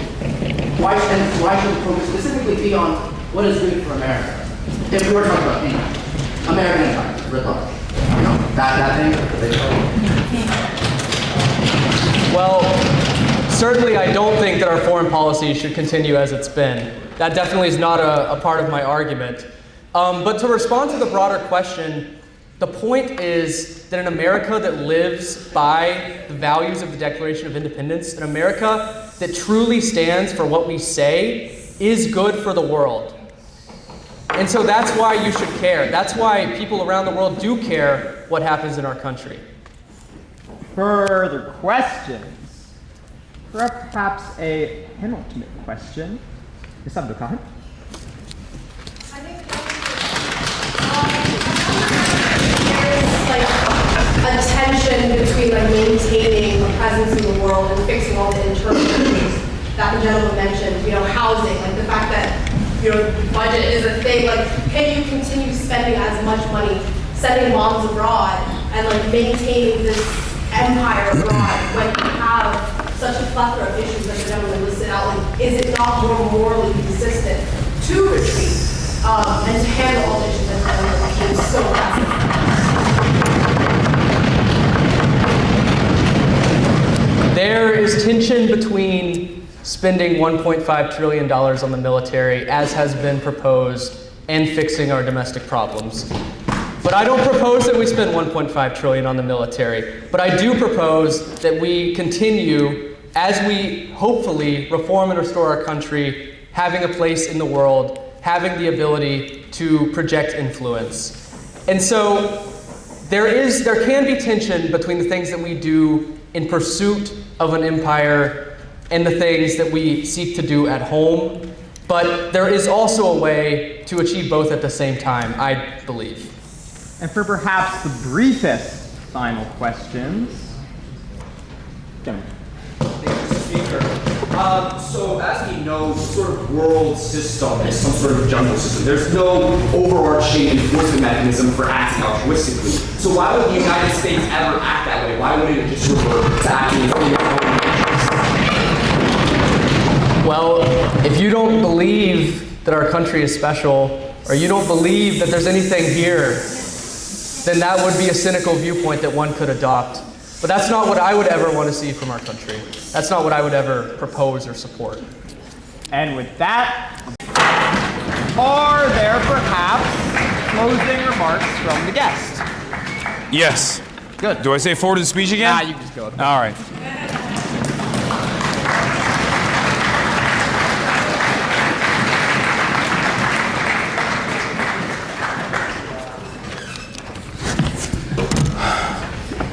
Why should the focus specifically be on what is good for America? If we were talking about the American Empire, writ large, you know, that thing, Well, certainly I don't think that our foreign policy should continue as it's been. That definitely is not a part of my argument. But to respond to the broader question, the point is that an America that lives by the values of the Declaration of Independence, an America that truly stands for what we say, is good for the world. And so that's why you should care. That's why people around the world do care what happens in our country. Further questions? Perhaps a penultimate question. Ms. Abdul-Kahan? Like a tension between like maintaining a presence in the world and fixing all the internal issues that the gentleman mentioned. You know, housing, like the fact that the budget is a thing. Like, can you continue spending as much money sending moms abroad and like maintaining this empire abroad when you have such a plethora of issues that the gentleman listed out? Like, is it not more morally consistent to retreat and to handle all the issues that the gentleman is so fascinating? There is tension between spending $1.5 trillion on the military, as has been proposed, and fixing our domestic problems. But I don't propose that we spend $1.5 trillion on the military. But I do propose that we continue, as we hopefully reform and restore our country, having a place in the world, having the ability to project influence. And so there can be tension between the things that we do in pursuit of an empire and the things that we seek to do at home. But there is also a way to achieve both at the same time, I believe. And for perhaps the briefest final questions. Gentlemen. Mr. Speaker. So as we know, the sort of world system is some sort of jungle system. There's no overarching enforcement mechanism for acting altruistically. So why would the United States ever act that way? Why wouldn't it just revert to acting in its own interest? Well, if you don't believe that our country is special, or you don't believe that there's anything here, then that would be a cynical viewpoint that one could adopt. But that's not what I would ever want to see from our country. That's not what I would ever propose or support. And with that, are there perhaps closing remarks from the guest? Yes. Good. Do I say forward to the speech again? Nah, you can just go. All right.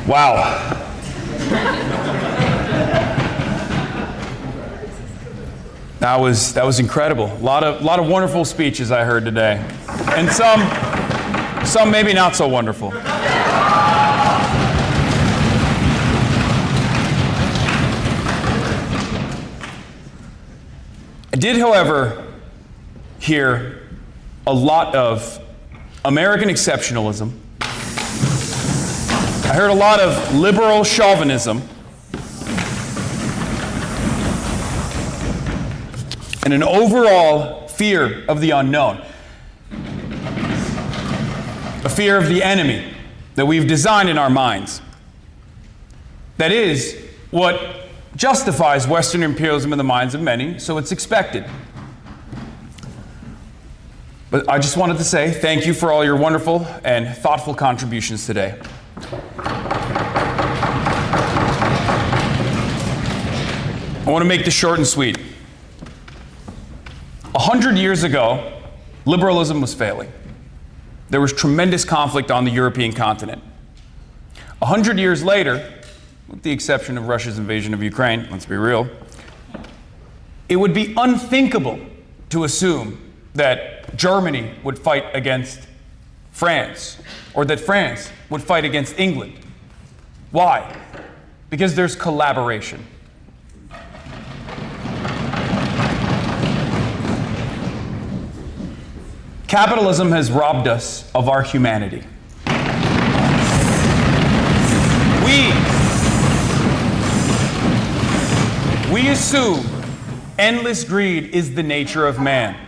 Wow. That was incredible. A lot of wonderful speeches I heard today. And some maybe not so wonderful. I did, however, hear a lot of American exceptionalism. I heard a lot of liberal chauvinism and an overall fear of the unknown, a fear of the enemy that we've designed in our minds. That is what justifies Western imperialism in the minds of many, so it's expected. But I just wanted to say thank you for all your wonderful and thoughtful contributions today. I want to make this short and sweet. 100 years ago, liberalism was failing. There was tremendous conflict on the European continent. 100 years later, with the exception of Russia's invasion of Ukraine, let's be real, it would be unthinkable to assume that Germany would fight against France, or that France would fight against England. Why? Because there's collaboration. Capitalism has robbed us of our humanity. We assume endless greed is the nature of man.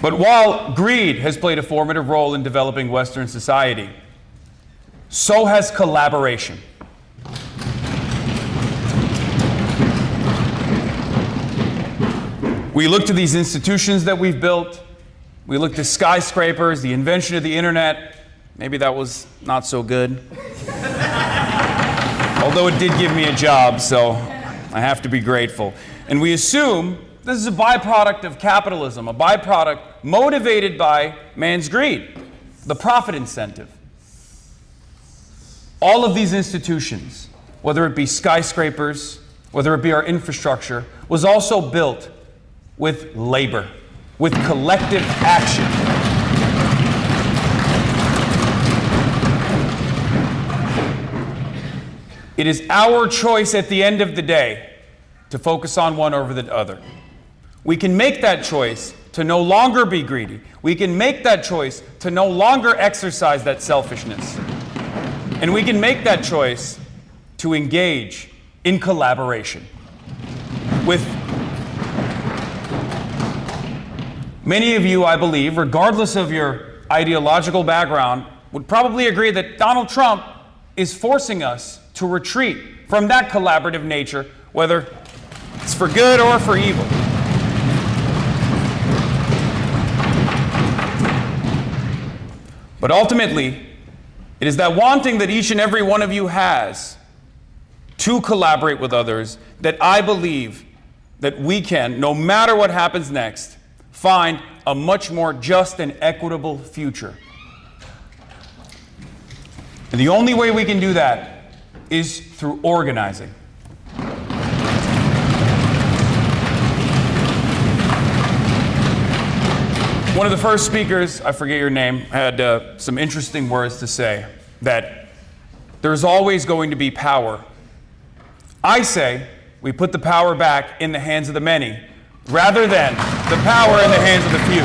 But while greed has played a formative role in developing Western society, so has collaboration. We look to these institutions that we've built. We look to skyscrapers, the invention of the internet. Maybe that was not so good. Although it did give me a job, so I have to be grateful. And we assume this is a byproduct of capitalism, a byproduct motivated by man's greed, the profit incentive. All of these institutions, whether it be skyscrapers, whether it be our infrastructure, was also built with labor, with collective action. It is our choice at the end of the day to focus on one over the other. We can make that choice to no longer be greedy. We can make that choice to no longer exercise that selfishness. And we can make that choice to engage in collaboration with many of you, I believe, regardless of your ideological background, would probably agree that Donald Trump is forcing us to retreat from that collaborative nature, whether it's for good or for evil. But ultimately, it is that wanting that each and every one of you has to collaborate with others that I believe that we can, no matter what happens next, find a much more just and equitable future. And the only way we can do that is through organizing. One of the first speakers, I forget your name, had some interesting words to say, that there's always going to be power. I say we put the power back in the hands of the many, rather than the power in the hands of the few.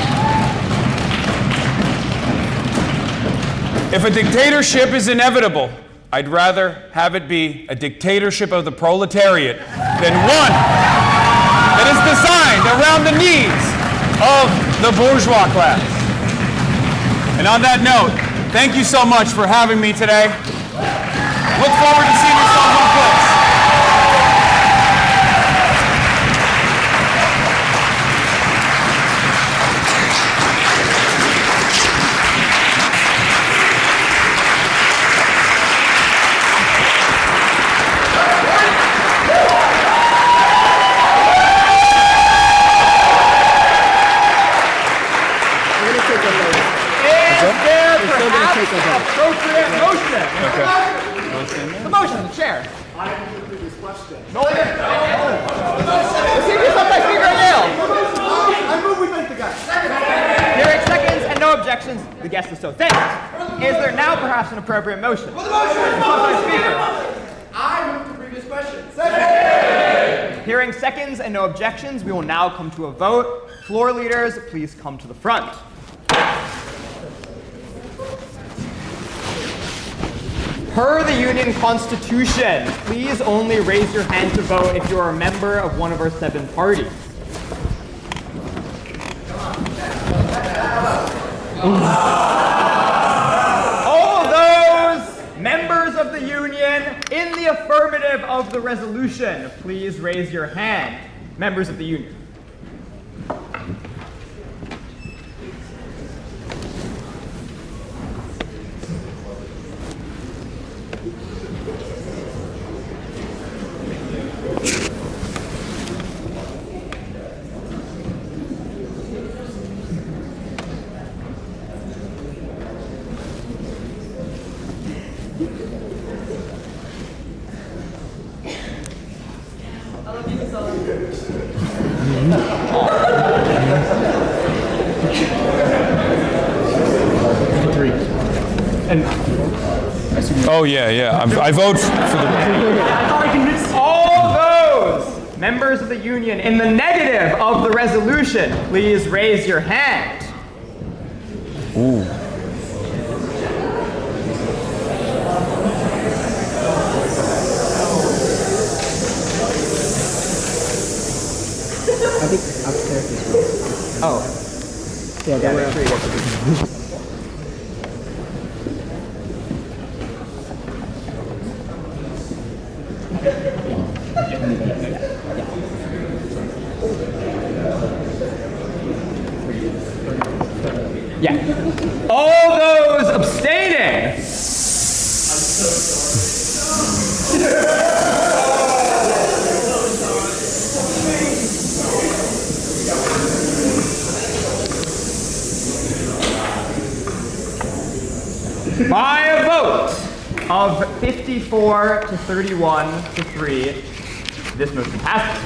If a dictatorship is inevitable, I'd rather have it be a dictatorship of the proletariat than one that is designed around the needs of the bourgeois class. And on that note, thank you so much for having me today. Look forward to seeing yourself in place. Appropriate motion. The motion, the chair. I have the previous question. No. Let's see if you're by Speaker at Yale. I move we thank the guy. Hearing seconds and no objections, the guest is so thanked. Is there now perhaps an appropriate motion? For the motion. Speaker. I move the previous question. Second. Hearing seconds and no objections, we will now come to a vote. Floor leaders, please come to the front. Per the Union Constitution, please only raise your hand to vote if you are a member of one of our 7 parties. All those members of the Union in the affirmative of the resolution, please raise your hand. Members of the Union. Oh yeah. I vote for the. All those members of the union in the negative of the resolution, please raise your hand. Ooh. I think upstairs is wrong. Oh. Yeah, that way. Yeah. All those abstaining. By a vote of 54 to 31 to 3, this motion passes.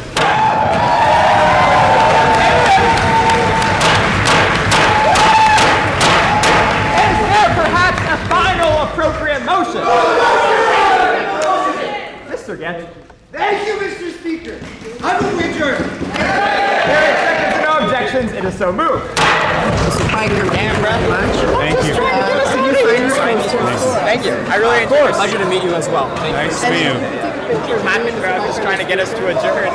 Is there perhaps a final appropriate motion? Mr. Getty. Thank you, Mr. Speaker. I move we adjourn. There are seconds and no objections. It is so moved. Mr. Piker, thank you very much. Thank you. Thank you. I really enjoyed it. Pleasure to meet you as well. Nice to meet you. Keep happening about just trying to get us to adjourn.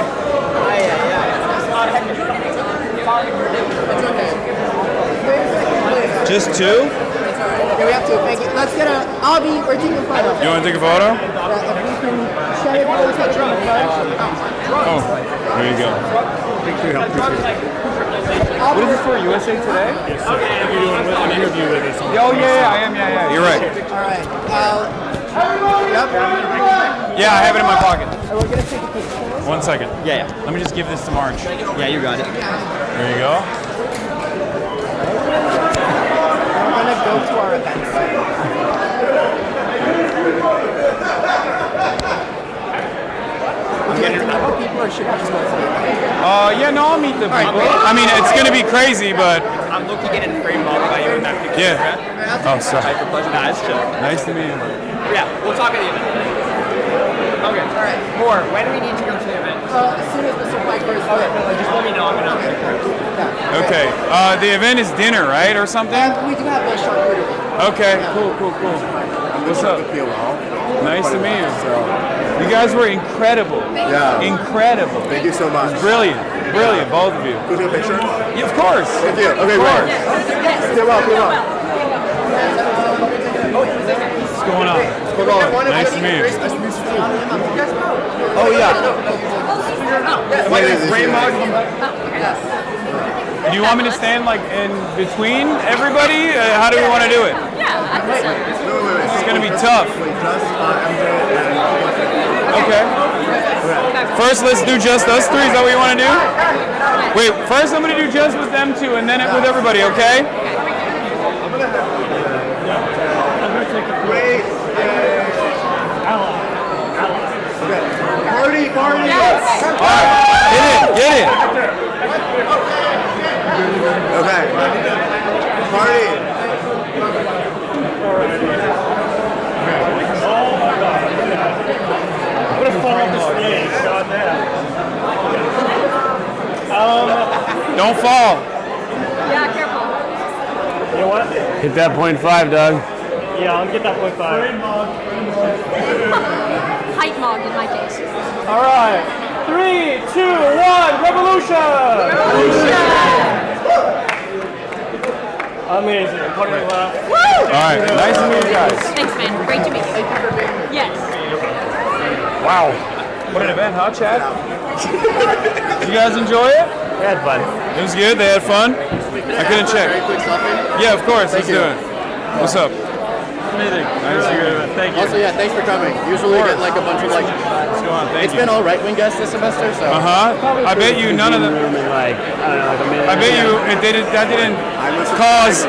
Just two? Yeah, we have to. Thank you. Let's get a. We're taking a photo. You want to take a photo? If we can shut it down, take a photo. Oh, there you go. Thanks for your help. Appreciate it. What is this for, USA Today? Yes, sir. You're doing an interview with us. Oh, yeah, I am, yeah. You're right. All right. Yep. Yeah, I have it in my pocket. We're going to take a picture. 1 second. Yeah. Let me just give this to March. Yeah, you got it. There you go. We're going to go to our event site. People or should we just go to the event? Yeah, no, I'll meet the people. I mean, it's going to be crazy, but. I'm looking at it framed by you in that picture. Yeah. Oh, sorry. Nice, chill. Nice to meet you. Yeah, we'll talk at the event. Okay. All right. More. When do we need to go to the event? As soon as Mr. Piker is done. Just let me know. I'm going to. Okay. The event is dinner, right, or something? We do have a charcuterie. Okay. Cool. What's up? Nice to meet you. You guys were incredible. Yeah. Incredible. Thank you so much. Brilliant, both of you. Can we take a picture? Yeah, of course. Thank you. Okay, of course. great. Stay well. What's going on? Nice to meet you. Oh, yeah. Do you want me to stand like in between everybody? How do we want to do it? Yeah, I think so. It's going to be tough. Okay. First, let's do just us three. Is that what you want to do? Wait, first I'm going to do just with them two, and then with everybody, okay? Party! Yes. Get it! Okay. Party! I'm gonna fall off the stage. Don't fall. Yeah, careful. You know what? Hit that 0.5, Doug. Yeah, I'll get that 0.5. Height mog in my case. All right. 3, 2, 1, revolution! Amazing. Party left. Woo! All right, nice to meet you guys. Thanks, man. Great to meet you. Thank you for being here. Yes. Wow. What an event, huh, Chad? Did you guys enjoy it? We had fun. It was good? They had fun? I couldn't check. Yeah, of course. Let's do it. What's up? Amazing. Nice to meet you. Thank you. Also, yeah, thanks for coming. Usually we get like a bunch of like. What's going on? Thank It's you. been all right-wing guests this semester, so. I bet you none of them. Like, I don't know, like a minute. I bet you that didn't cause.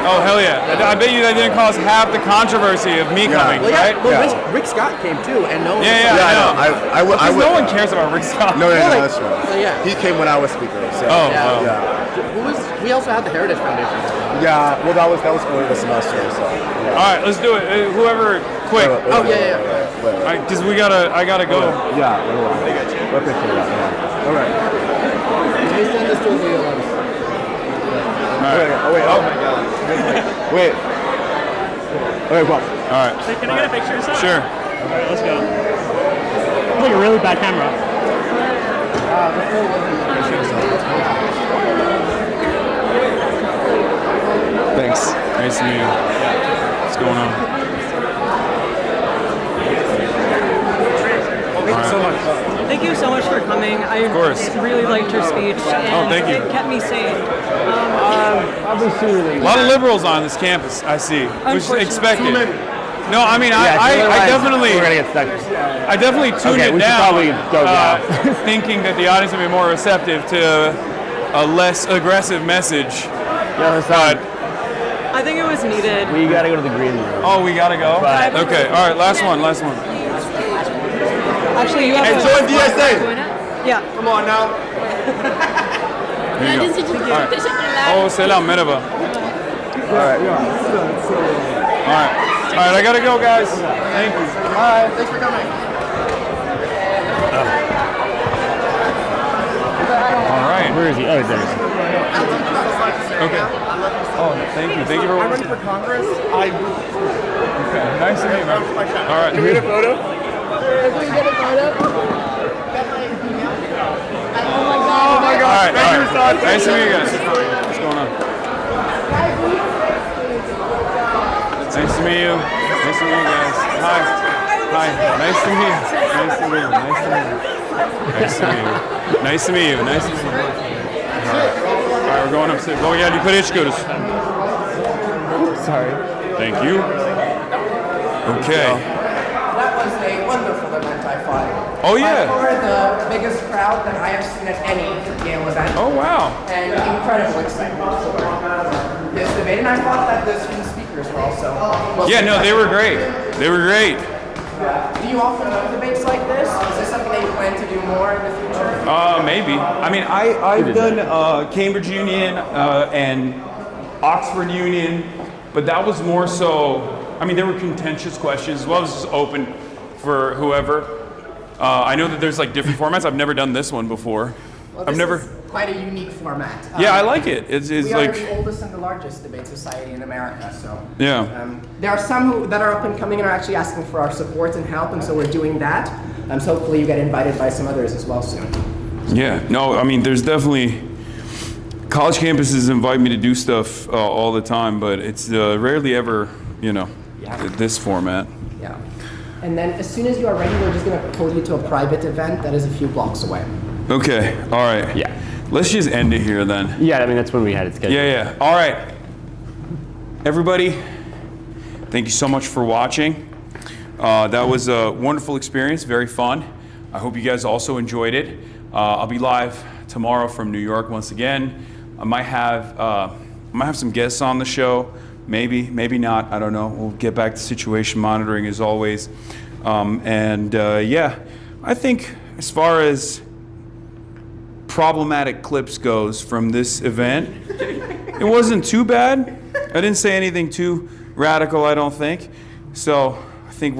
Oh hell yeah! I bet you that didn't cause half the controversy of me coming, Well, right? Well, Rick Scott came too, and no one. Yeah, I know. I no one cares about Rick Scott. No, Well, that's right. yeah. He came when I was speaker. So, Oh, Yeah. wow. yeah. We also had the Heritage Foundation. Yeah, well, that was early this semester. So, yeah. All right, let's do it. Whoever, quick. Oh yeah. Because I gotta go. Yeah, we'll pick it up. Yeah. All right. Let me send this to the 11th. Wait, oh my God. Wait. Okay, well. All right. Hey, can I get a picture of Sure. All right, let's go. It's like a really bad camera. Thanks. Nice to meet you. What's going on? Thank you so much. Thank you so much for coming. I really liked your speech. And thank you. It kept me sane. A lot of liberals on this campus, I see, which is expected. No, I mean, I definitely, We're gonna get stuck. I definitely tuned Okay, it we should down, probably go now. thinking that the audience would be more receptive to a less aggressive message. But I think it was needed. We gotta go to the green room. oh, we gotta go. But- Okay, all right, last one. Actually, you have And to join DSA. Yeah. Come on now. Here you go. All right. Oh, selam, merhaba. All right. All right, I gotta go, guys. Thank you. Bye. Thanks for coming. All right. Where is he? Oh, there he is. Okay. Oh, thank you. Thank you for I'm running for Congress. Okay. Nice to meet you, man. All right. Can we get a photo? Oh my God. All right. Nice to meet you guys. What's going on? Nice to meet you. Nice to meet you guys. Hi. Nice to meet you. Nice to meet you. Nice to meet you. Nice to meet you. Nice to meet you. All right, we're going upstairs. Oh yeah, yukarıya çıkıyoruz. Sorry. Thank you. Okay. That was a wonderful event, I thought. Oh, yeah. By far the biggest crowd that I have seen at any Yale event. Oh wow. And incredible excitement for this debate. And I thought that the student speakers were also. Yeah, no, they were great. They were great. Do you often do debates like this? Is this something that you plan to do more in the future? Maybe. I mean, I've done Cambridge Union and Oxford Union, but that was more so. I mean, there were contentious questions as well as just open for whoever. I know that there's like different formats. I've never done this one before. Well, I've never. Is quite a unique format. Yeah, I like it. It's we like. are the oldest and the largest debate society in America, so. Yeah. There are some that are up and coming and are actually asking for our support and help, and so we're doing that. So hopefully you get invited by some others as well soon. Yeah. No, I mean, there's definitely. College campuses invite me to do stuff all the time, but it's rarely ever, this format. Yeah. And then as soon as you are ready, we're just going to pull you to a private event that is a few blocks away. Okay. All right. Yeah. Let's just end it here then. Yeah, I mean, that's when we had it scheduled. Yeah. All right. Everybody, thank you so much for watching. That was a wonderful experience, very fun. I hope you guys also enjoyed it. I'll be live tomorrow from New York once again. I might have some guests on the show. Maybe not. I don't know. We'll get back to situation monitoring as always. Yeah, I think as far as problematic clips goes from this event, it wasn't too bad. I didn't say anything too radical, I don't think. So I think